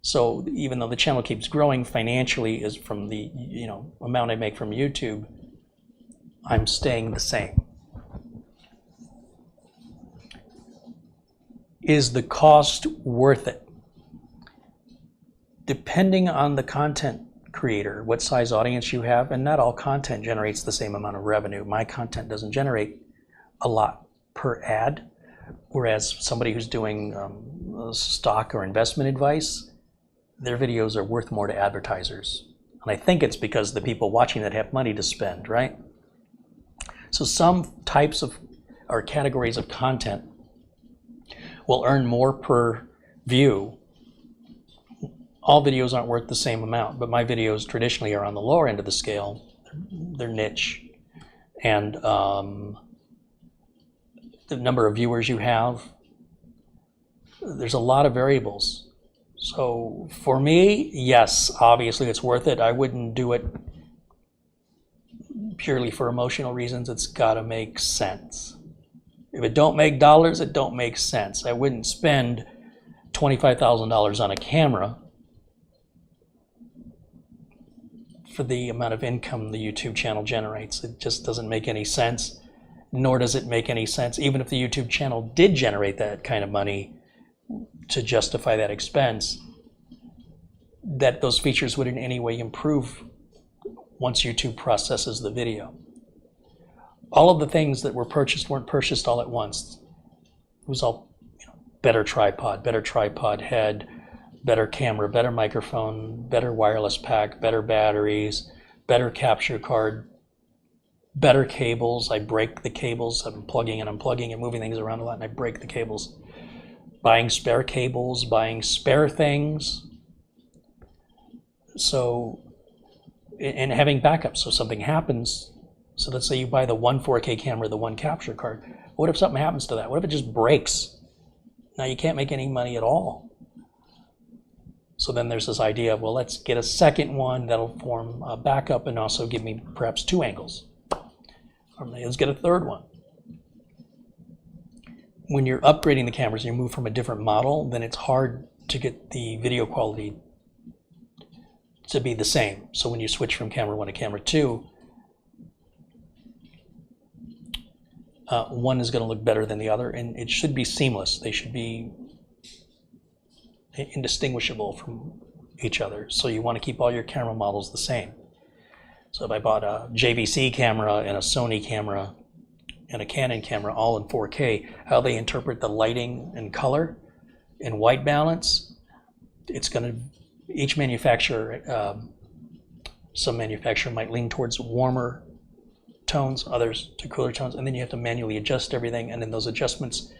So even though the channel keeps growing financially, is from the amount I make from YouTube, I'm staying the same. Is the cost worth it? Depending on the content creator, what size audience you have, and not all content generates the same amount of revenue. My content doesn't generate a lot per ad, whereas somebody who's doing stock or investment advice, their videos are worth more to advertisers. And I think it's because the people watching that have money to spend, right? So some types of or categories of content will earn more per view all videos aren't worth the same amount, but my videos traditionally are on the lower end of the scale. They're niche. And the number of viewers you have, there's a lot of variables. So for me, yes, obviously it's worth it. I wouldn't do it purely for emotional reasons. It's got to make sense. If it don't make dollars, it don't make sense. I wouldn't spend $25,000 on a camera for the amount of income the YouTube channel generates. It just doesn't make any sense, nor does it make any sense, even if the YouTube channel did generate that kind of money to justify that expense, that those features would in any way improve once YouTube processes the video. All of the things that were purchased weren't purchased all at once. It was all, better tripod head, better camera, better microphone, better wireless pack, better batteries, better capture card, better cables. I break the cables. I'm plugging and unplugging and moving things around a lot, and I break the cables. Buying spare cables, buying spare things. So, and having backups. So something happens. So let's say you buy the one 4K camera, the one capture card. What if something happens to that? What if it just breaks? Now you can't make any money at all. So then there's this idea of, well, let's get a second one that'll form a backup and also give me perhaps two angles. Or let's get a third one. When you're upgrading the cameras, you move from a different model, then it's hard to get the video quality to be the same. So when you switch from camera 1 to camera 2, one is going to look better than the other, and it should be seamless. They should be indistinguishable from each other. So you want to keep all your camera models the same. So if I bought a JVC camera and a Sony camera and a Canon camera all in 4K, how they interpret the lighting and color and white balance, it's going to, each manufacturer, some manufacturer might lean towards warmer tones, others to cooler tones, and then you have to manually adjust everything, and then those adjustments,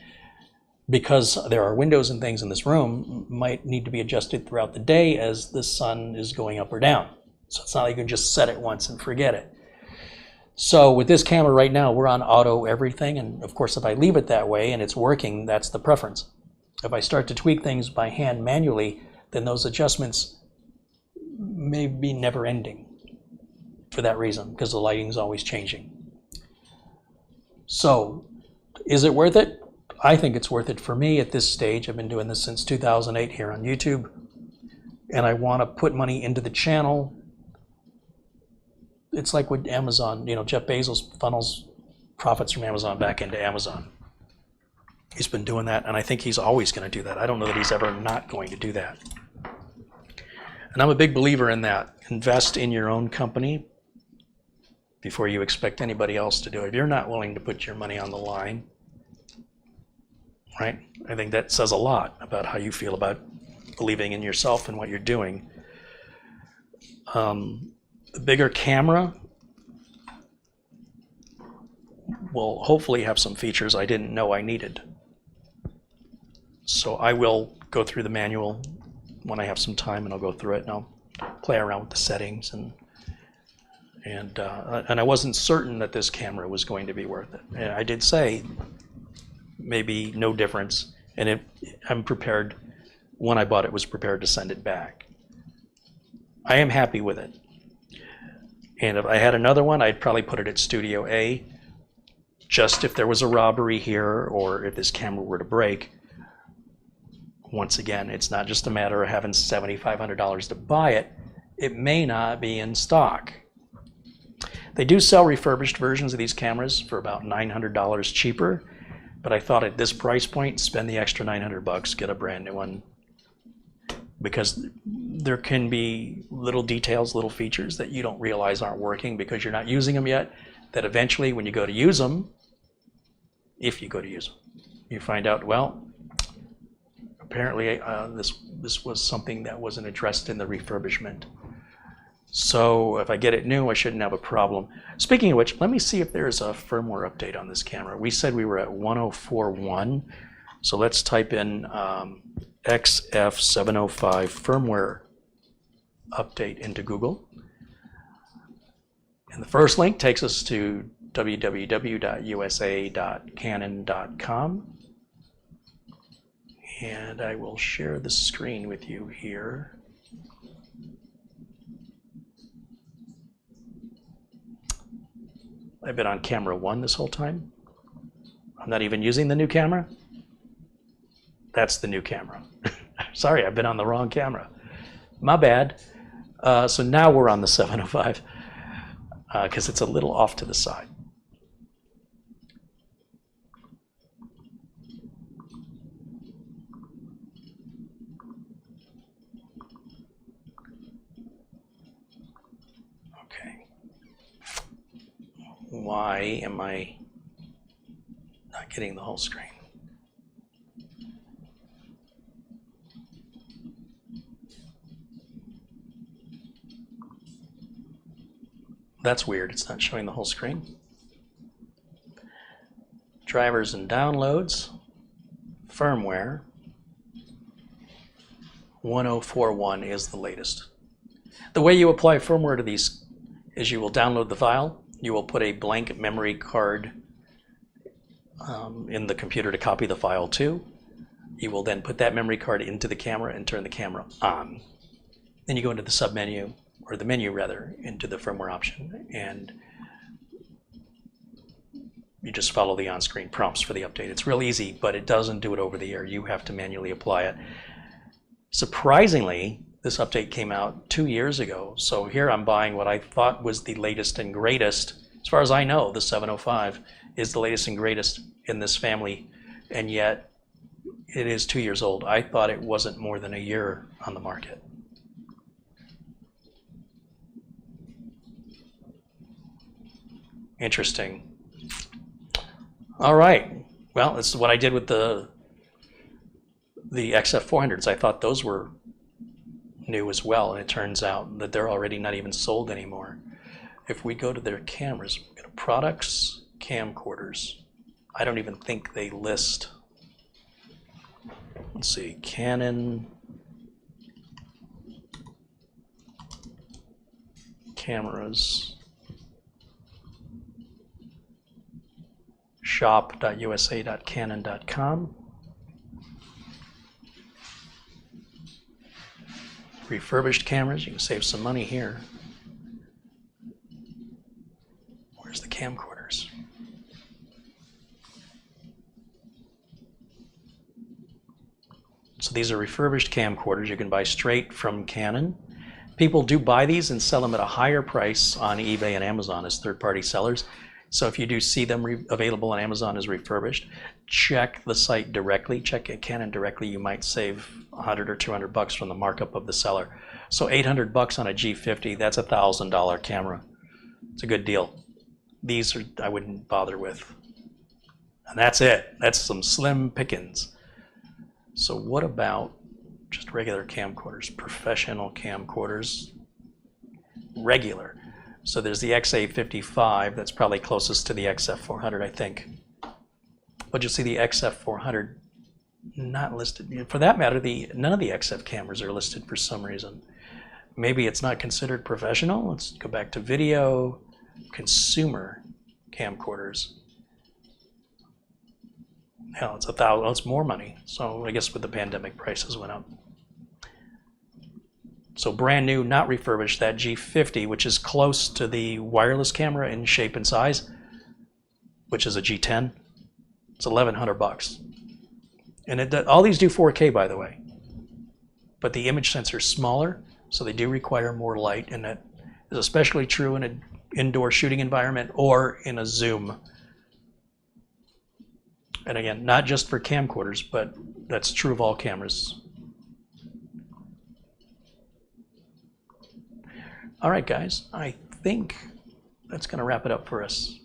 because there are windows and things in this room, might need to be adjusted throughout the day as the sun is going up or down. So it's not like you can just set it once and forget it. So with this camera right now, we're on auto everything, and of course if I leave it that way and it's working, that's the preference. If I start to tweak things by hand manually, then those adjustments may be never ending for that reason, because the lighting is always changing. So is it worth it? I think it's worth it for me at this stage. I've been doing this since 2008 here on YouTube, and I want to put money into the channel. It's like with Amazon, Jeff Bezos funnels profits from Amazon back into Amazon. He's been doing that, and I think he's always going to do that. I don't know that he's ever not going to do that. And I'm a big believer in that. Invest in your own company before you expect anybody else to do it. If you're not willing to put your money on the line, right? I think that says a lot about how you feel about believing in yourself and what you're doing. The bigger camera will hopefully have some features I didn't know I needed. So I will go through the manual when I have some time, and I'll go through it and I'll play around with the settings, and I wasn't certain that this camera was going to be worth it. And I did say maybe no difference, and I'm prepared, when I bought it, was prepared to send it back. I am happy with it. And if I had another one, I'd probably put it at Studio A, just if there was a robbery here or if this camera were to break. Once again, it's not just a matter of having $7,500 to buy it. It may not be in stock. They do sell refurbished versions of these cameras for about $900 cheaper, but I thought at this price point, spend the extra $900, get a brand new one, because there can be little details, little features that you don't realize aren't working because you're not using them yet, that eventually when you go to use them, if you go to use them, you find out, well, apparently this was something that wasn't addressed in the refurbishment. So if I get it new, I shouldn't have a problem. Speaking of which, let me see if there's a firmware update on this camera. We said we were at 104.1, so let's type in XF705 firmware update into Google. And the first link takes us to www.usa.canon.com. And I will share the screen with you here. I've been on camera 1 this whole time. I'm not even using the new camera. That's the new camera. Sorry, I've been on the wrong camera. My bad. So now we're on the 705 because it's a little off to the side. Okay. Why am I not getting the whole screen? That's weird, it's not showing the whole screen. Drivers and downloads, firmware, 1041 is the latest. The way you apply firmware to these is you will download the file, you will put a blank memory card in the computer to copy the file to. You will then put that memory card into the camera and turn the camera on. Then you go into the submenu, or the menu rather, into the firmware option, and you just follow the on-screen prompts for the update. It's real easy, but it doesn't do it over the air. You have to manually apply it. Surprisingly, this update came out 2 years ago, so here I'm buying what I thought was the latest and greatest. As far as I know, the 705 is the latest and greatest in this family, and yet it is 2 years old. I thought it wasn't more than a year on the market. Interesting. All right. Well, this is what I did with the XF400s. I thought those were new as well, and it turns out that they're already not even sold anymore. If we go to their cameras, we go to products, camcorders. I don't even think they list. Let's see, Canon cameras. shop.usa.canon.com. Refurbished cameras, you can save some money here. Where's the camcorders? So these are refurbished camcorders you can buy straight from Canon. People do buy these and sell them at a higher price on eBay and Amazon as third-party sellers. So if you do see them available on Amazon as refurbished, check the site directly, check Canon directly. You might save $100 or $200 from the markup of the seller. So $800 on a G50, that's a $1,000 camera. It's a good deal. These are, I wouldn't bother with. And that's it. That's some slim pickings. So what about just regular camcorders, professional camcorders, regular? So there's the XA55, that's probably closest to the XF400, I think. But you'll see the XF400 not listed. For that matter, none of the XF cameras are listed for some reason. Maybe it's not considered professional. Let's go back to video, consumer camcorders. Hell, it's $1,000, it's more money. So I guess with the pandemic, prices went up. So brand new, not refurbished, that G50, which is close to the wireless camera in shape and size, which is a G10. It's $1,100. And all these do 4K, by the way. But the image sensor is smaller, so they do require more light, and that is especially true in an indoor shooting environment or in a zoom. And again, not just for camcorders, but that's true of all cameras. All right, guys, I think that's going to wrap it up for us.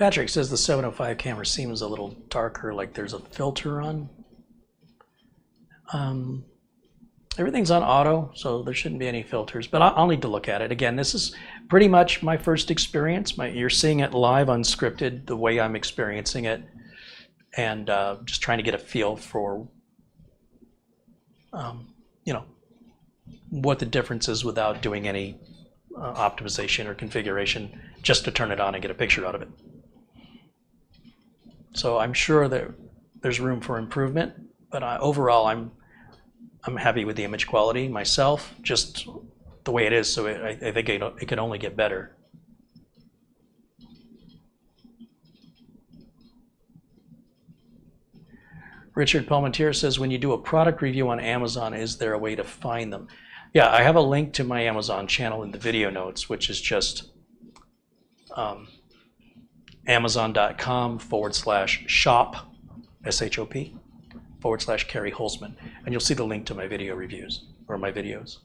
Patrick says the 705 camera seems a little darker, like there's a filter on. Everything's on auto, so there shouldn't be any filters, but I'll need to look at it. Again, this is pretty much my first experience. You're seeing it live, unscripted, the way I'm experiencing it, and just trying to get a feel for, you know, what the difference is without doing any optimization or configuration, just to turn it on and get a picture out of it. So I'm sure that there's room for improvement, but overall I'm happy with the image quality myself, just the way it is. So I think it can only get better. Richard Palmentier says, when you do a product review on Amazon, is there a way to find them? Yeah, I have a link to my Amazon channel in the video notes, which is just amazon.com/shop, S-H-O-P, /Carey Holzman. And you'll see the link to my video reviews, or my videos.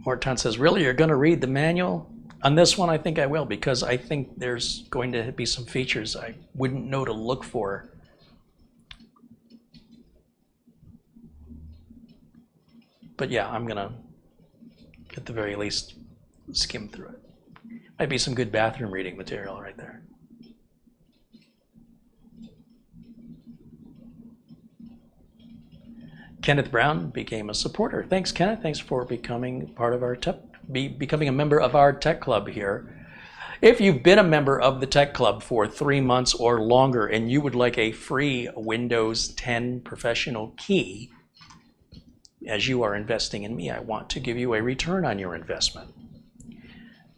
Morton says, really, you're going to read the manual? On this one, I think I will, because I think there's going to be some features I wouldn't know to look for. But yeah, I'm going to, at the very least, skim through it. Might be some good bathroom reading material right there. Kenneth Brown became a supporter. Thanks, Kenneth. Thanks for becoming part of our becoming a member of our tech club here. If you've been a member of the tech club for 3 months or longer and you would like a free Windows 10 professional key, as you are investing in me, I want to give you a return on your investment.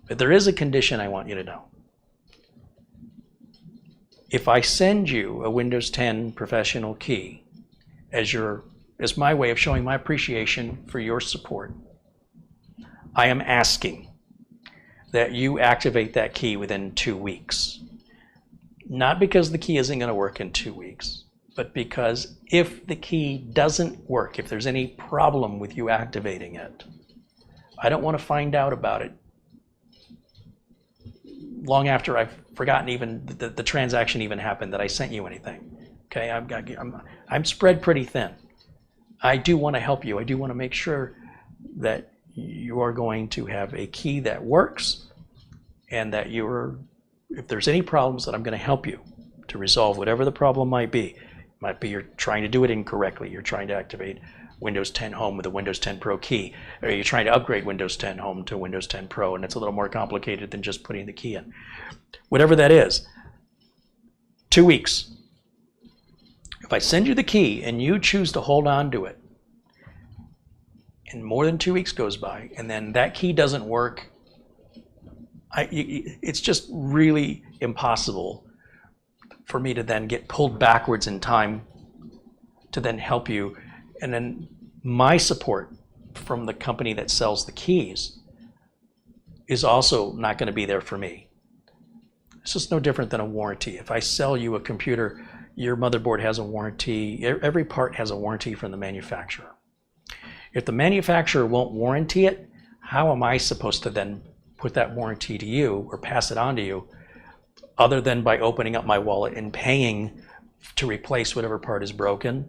But there is a condition I want you to know. If I send you a Windows 10 professional key as my way of showing my appreciation for your support, I am asking that you activate that key within 2 weeks. Not because the key isn't going to work in 2 weeks, but because if the key doesn't work, if there's any problem with you activating it, I don't want to find out about it long after I've forgotten even the transaction even happened, that I sent you anything. Okay, I'm spread pretty thin. I do want to help you. I do want to make sure that you are going to have a key that works, and that if there's any problems, that I'm going to help you to resolve whatever the problem might be. It might be you're trying to do it incorrectly. You're trying to activate Windows 10 Home with a Windows 10 Pro key, or you're trying to upgrade Windows 10 Home to Windows 10 Pro, and it's a little more complicated than just putting the key in. Whatever that is, 2 weeks. If I send you the key and you choose to hold on to it, and more than 2 weeks goes by, and then that key doesn't work, it's just really impossible for me to then get pulled backwards in time to then help you. And then my support from the company that sells the keys is also not going to be there for me. It's just no different than a warranty. If I sell you a computer, your motherboard has a warranty. Every part has a warranty from the manufacturer. If the manufacturer won't warranty it, how am I supposed to then put that warranty to you or pass it on to you, other than by opening up my wallet and paying to replace whatever part is broken?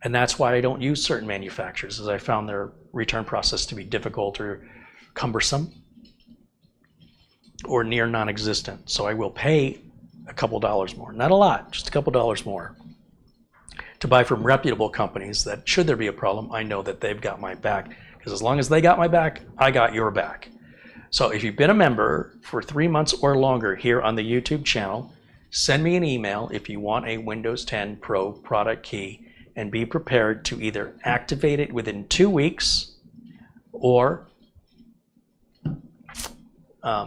And that's why I don't use certain manufacturers, as I found their return process to be difficult or cumbersome or near non-existent. So I will pay a couple dollars more, not a lot, just a couple dollars more, to buy from reputable companies that, should there be a problem, I know that they've got my back. Because as long as they got my back, I got your back. So if you've been a member for 3 months or longer here on the YouTube channel, send me an email if you want a Windows 10 Pro product key, and be prepared to either activate it within 2 weeks, or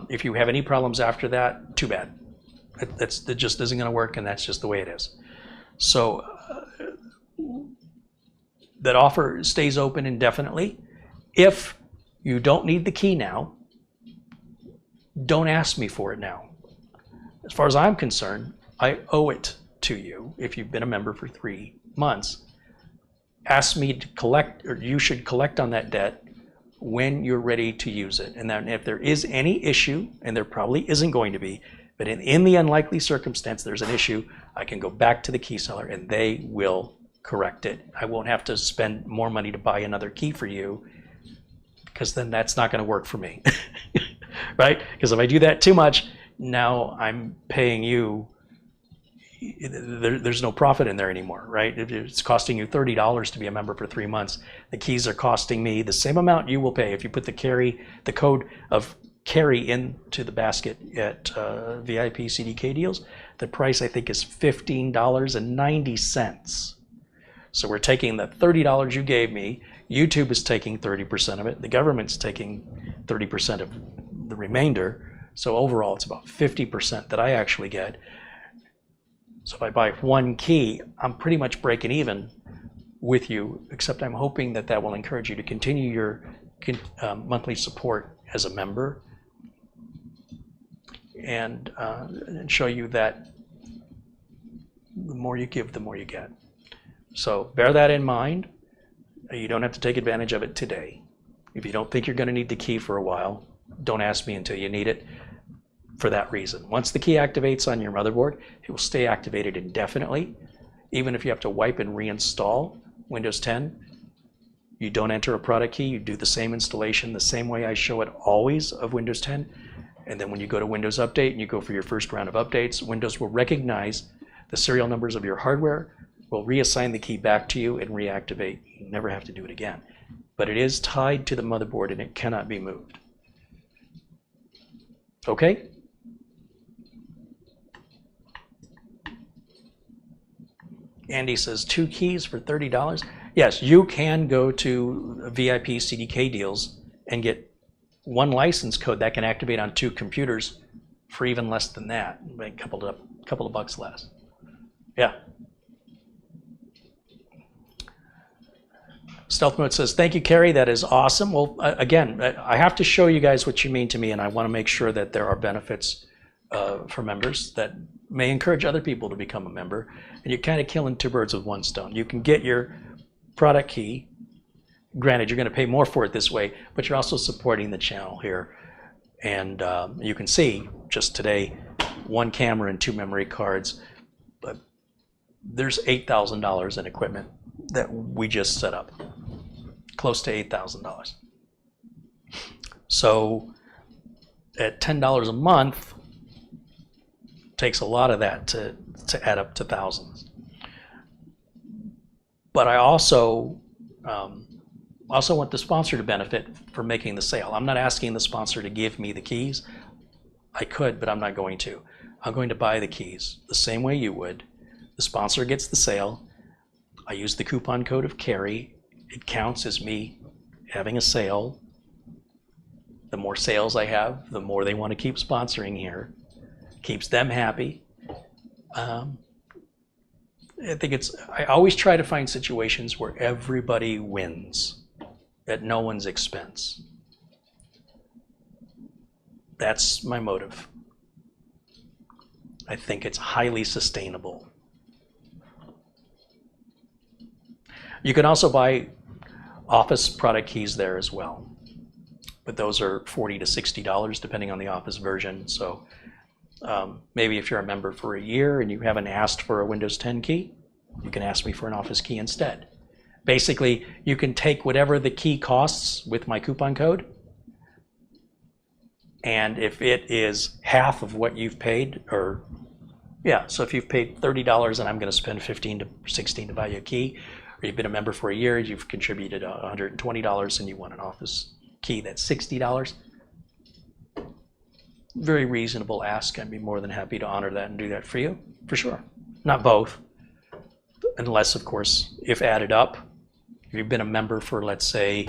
if you have any problems after that, too bad. That just isn't going to work, and that's just the way it is. So that offer stays open indefinitely. If you don't need the key now, don't ask me for it now. As far as I'm concerned, I owe it to you if you've been a member for 3 months. Ask me to collect, or you should collect on that debt when you're ready to use it. And then if there is any issue, and there probably isn't going to be, but in the unlikely circumstance there's an issue, I can go back to the key seller and they will correct it. I won't have to spend more money to buy another key for you, because then that's not going to work for me. Right? Because if I do that too much, now I'm paying you, there's no profit in there anymore, right? If it's costing you $30 to be a member for 3 months, the keys are costing me the same amount you will pay if you put the code of Carey into the basket at VIP CDK deals. The price, I think, is $15.90. So we're taking the $30 you gave me, YouTube is taking 30% of it, the government's taking 30% of the remainder, so overall it's about 50% that I actually get. So if I buy one key, I'm pretty much breaking even with you, except I'm hoping that that will encourage you to continue your monthly support as a member, and show you that the more you give, the more you get. So bear that in mind. You don't have to take advantage of it today. If you don't think you're going to need the key for a while, don't ask me until you need it for that reason. Once the key activates on your motherboard, it will stay activated indefinitely. Even if you have to wipe and reinstall Windows 10, you don't enter a product key, you do the same installation the same way I show it always of Windows 10. And then when you go to Windows Update and you go for your first round of updates, Windows will recognize the serial numbers of your hardware, will reassign the key back to you and reactivate. You never have to do it again. But it is tied to the motherboard and it cannot be moved. Okay? Andy says 2 keys for $30. Yes, you can go to VIP CDK deals and get 1 license code that can activate on 2 computers for even less than that, a couple of bucks less. Yeah. Stealth Mode says, thank you, Carey, that is awesome. Well, again, I have to show you guys what you mean to me, and I want to make sure that there are benefits for members that may encourage other people to become a member. And you're kind of killing 2 birds with 1 stone. You can get your product key. Granted, you're going to pay more for it this way, but you're also supporting the channel here. And you can see just today, 1 camera and 2 memory cards, but there's $8,000 in equipment that we just set up, close to $8,000. So at $10 a month, takes a lot of that to add up to thousands. But I also want the sponsor to benefit from making the sale. I'm not asking the sponsor to give me the keys. I could, but I'm not going to. I'm going to buy the keys the same way you would. The sponsor gets the sale. I use the coupon code of Carey. It counts as me having a sale. The more sales I have, the more they want to keep sponsoring here. Keeps them happy. I always try to find situations where everybody wins at no one's expense. That's my motive. I think it's highly sustainable. You can also buy Office product keys there as well, but those are $40 to $60 depending on the Office version. So maybe if you're a member for a year and you haven't asked for a Windows 10 key, you can ask me for an Office key instead. Basically, you can take whatever the key costs with my coupon code, and if it is half of what you've paid, so if you've paid $30 and I'm going to spend $15 to $16 to buy you a key, or you've been a member for a year, you've contributed $120 and you want an Office key that's $60, very reasonable ask. I'd be more than happy to honor that and do that for you, for sure. Not both, unless, of course, if added up, if you've been a member for, let's say,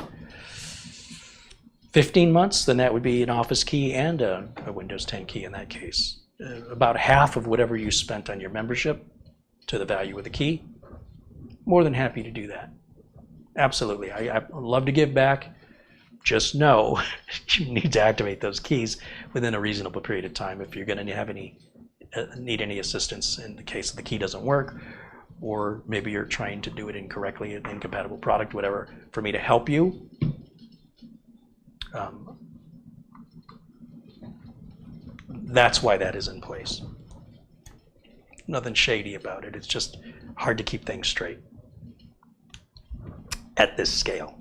15 months, then that would be an Office key and a Windows 10 key in that case. About half of whatever you spent on your membership to the value of the key. More than happy to do that. Absolutely. I love to give back. Just know you need to activate those keys within a reasonable period of time if you're going to have need any assistance in the case the key doesn't work, or maybe you're trying to do it incorrectly, an incompatible product, whatever, for me to help you. That's why that is in place. Nothing shady about it. It's just hard to keep things straight at this scale.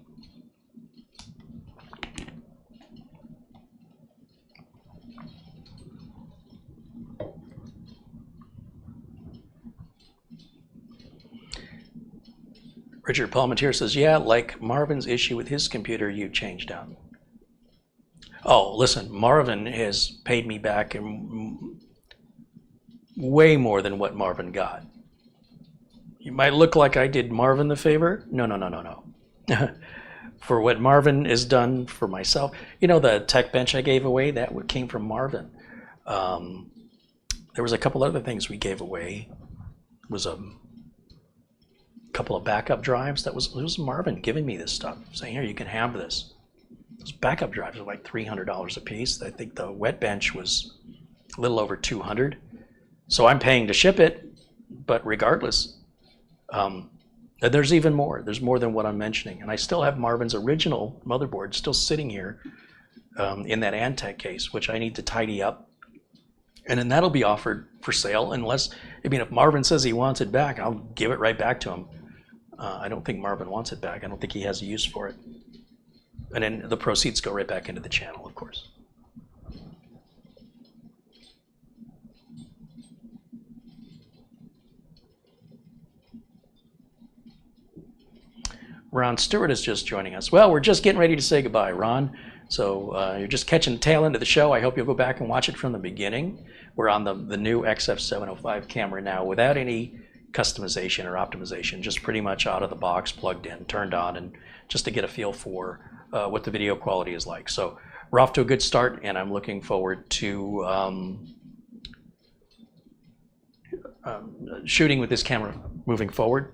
Richard Palmentier says, yeah, like Marvin's issue with his computer, you changed out. Oh, listen, Marvin has paid me back in way more than what Marvin got. You might look like I did Marvin the favor. No. For what Marvin has done for myself. You know the tech bench I gave away? That came from Marvin. There was a couple other things we gave away. It was a couple of backup drives. It was Marvin giving me this stuff, saying, here, you can have this. Those backup drives are like $300 a piece. I think the wet bench was a little over $200. So I'm paying to ship it, but regardless, there's even more. There's more than what I'm mentioning. And I still have Marvin's original motherboard still sitting here in that Antec case, which I need to tidy up. And then that'll be offered for sale unless, if Marvin says he wants it back, I'll give it right back to him. I don't think Marvin wants it back. I don't think he has a use for it. And then the proceeds go right back into the channel, of course. Ron Stewart is just joining us. Well, we're just getting ready to say goodbye, Ron. So you're just catching the tail end of the show. I hope you'll go back and watch it from the beginning. We're on the new XF705 camera now without any customization or optimization, just pretty much out of the box, plugged in, turned on, and just to get a feel for what the video quality is like. So we're off to a good start, and I'm looking forward to shooting with this camera moving forward.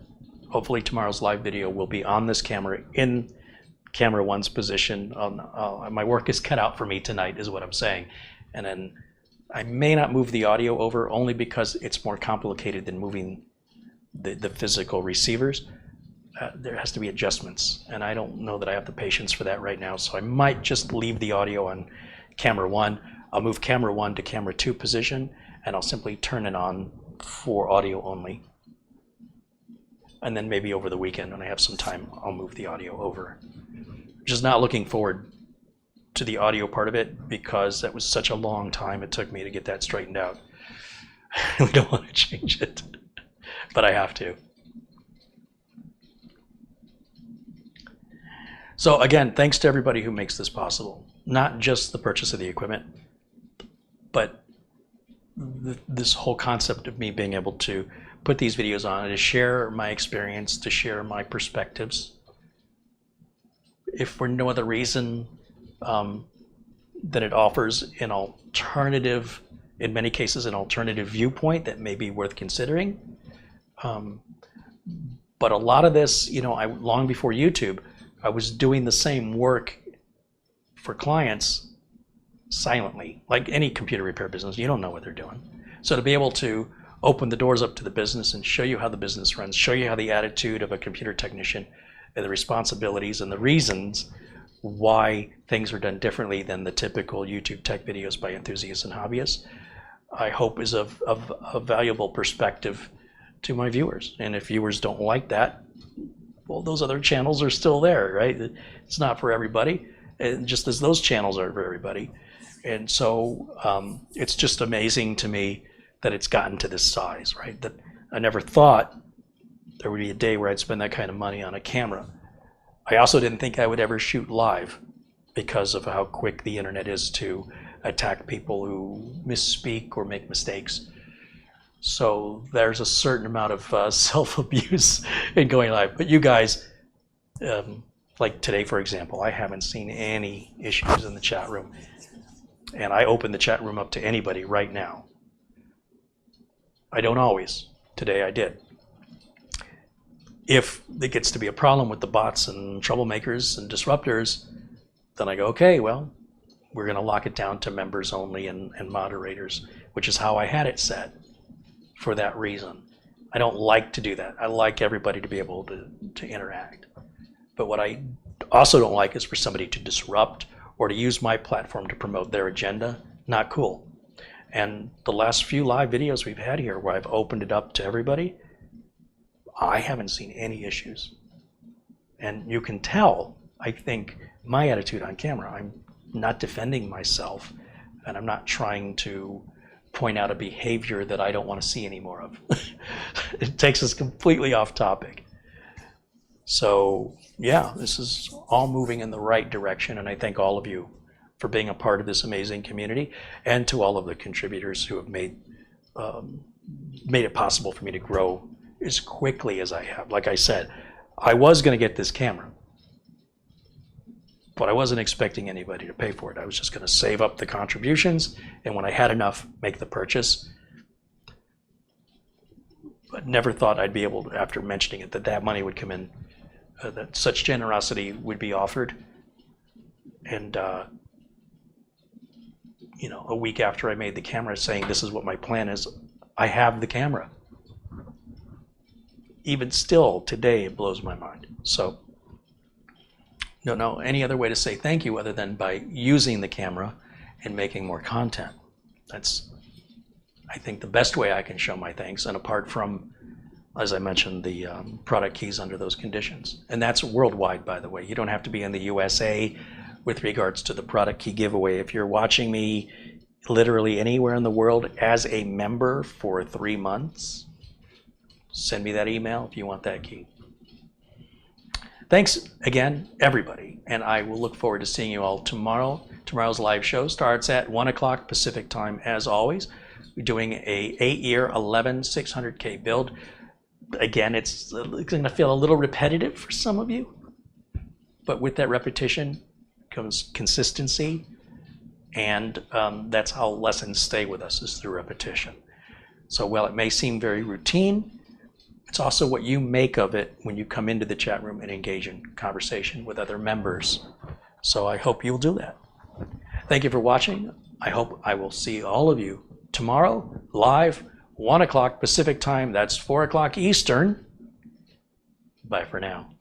Hopefully tomorrow's live video will be on this camera in camera one's position. My work is cut out for me tonight is what I'm saying. And then I may not move the audio over only because it's more complicated than moving the physical receivers. There has to be adjustments, and I don't know that I have the patience for that right now, so I might just leave the audio on camera one. I'll move camera one to camera two position, and I'll simply turn it on for audio only. And then maybe over the weekend when I have some time, I'll move the audio over. Just not looking forward to the audio part of it because that was such a long time it took me to get that straightened out. I really don't want to change it, but I have to. So again, thanks to everybody who makes this possible. Not just the purchase of the equipment, but this whole concept of me being able to put these videos on, to share my experience, to share my perspectives. If for no other reason that it offers an alternative, in many cases, an alternative viewpoint that may be worth considering. But a lot of this, long before YouTube, I was doing the same work for clients silently. Like any computer repair business, you don't know what they're doing. So to be able to open the doors up to the business and show you how the business runs, show you how the attitude of a computer technician and the responsibilities and the reasons why things are done differently than the typical YouTube tech videos by enthusiasts and hobbyists, I hope is of a valuable perspective to my viewers. And if viewers don't like that, well, those other channels are still there, right? It's not for everybody, and just as those channels are for everybody. And so it's just amazing to me that it's gotten to this size, right? That I never thought there would be a day where I'd spend that kind of money on a camera. I also didn't think I would ever shoot live because of how quick the internet is to attack people who misspeak or make mistakes. So there's a certain amount of self-abuse in going live. But you guys, like today, for example, I haven't seen any issues in the chat room. And I open the chat room up to anybody right now. I don't always. Today I did. If it gets to be a problem with the bots and troublemakers and disruptors, then I go, okay, well, we're going to lock it down to members only and moderators, which is how I had it set for that reason. I don't like to do that. I like everybody to be able to interact. But what I also don't like is for somebody to disrupt or to use my platform to promote their agenda. Not cool. And the last few live videos we've had here where I've opened it up to everybody, I haven't seen any issues. And you can tell, I think, my attitude on camera. I'm not defending myself, and I'm not trying to point out a behavior that I don't want to see any more of. It takes us completely off topic. So yeah, this is all moving in the right direction, and I thank all of you for being a part of this amazing community, and to all of the contributors who have made it possible for me to grow as quickly as I have. Like I said, I was going to get this camera, but I wasn't expecting anybody to pay for it. I was just going to save up the contributions, and when I had enough, make the purchase. But never thought I'd be able to, after mentioning it, that money would come in, that such generosity would be offered. And you know, a week after I made the camera saying this is what my plan is, I have the camera. Even still today, it blows my mind. So don't know any other way to say thank you other than by using the camera and making more content. That's, I think, the best way I can show my thanks, and apart from, as I mentioned, the product keys under those conditions. And that's worldwide, by the way. You don't have to be in the USA with regards to the product key giveaway. If you're watching me literally anywhere in the world as a member for 3 months, send me that email if you want that key. Thanks again, everybody, and I will look forward to seeing you all tomorrow. Tomorrow's live show starts at 1 o'clock Pacific time, as always. We're doing a 8-year 11600K build. Again, it's going to feel a little repetitive for some of you, but with that repetition comes consistency, and that's how lessons stay with us, is through repetition. So while it may seem very routine, it's also what you make of it when you come into the chat room and engage in conversation with other members. So I hope you'll do that. Thank you for watching. I hope I will see all of you tomorrow, live, 1 o'clock Pacific time. That's 4 o'clock Eastern. Bye for now.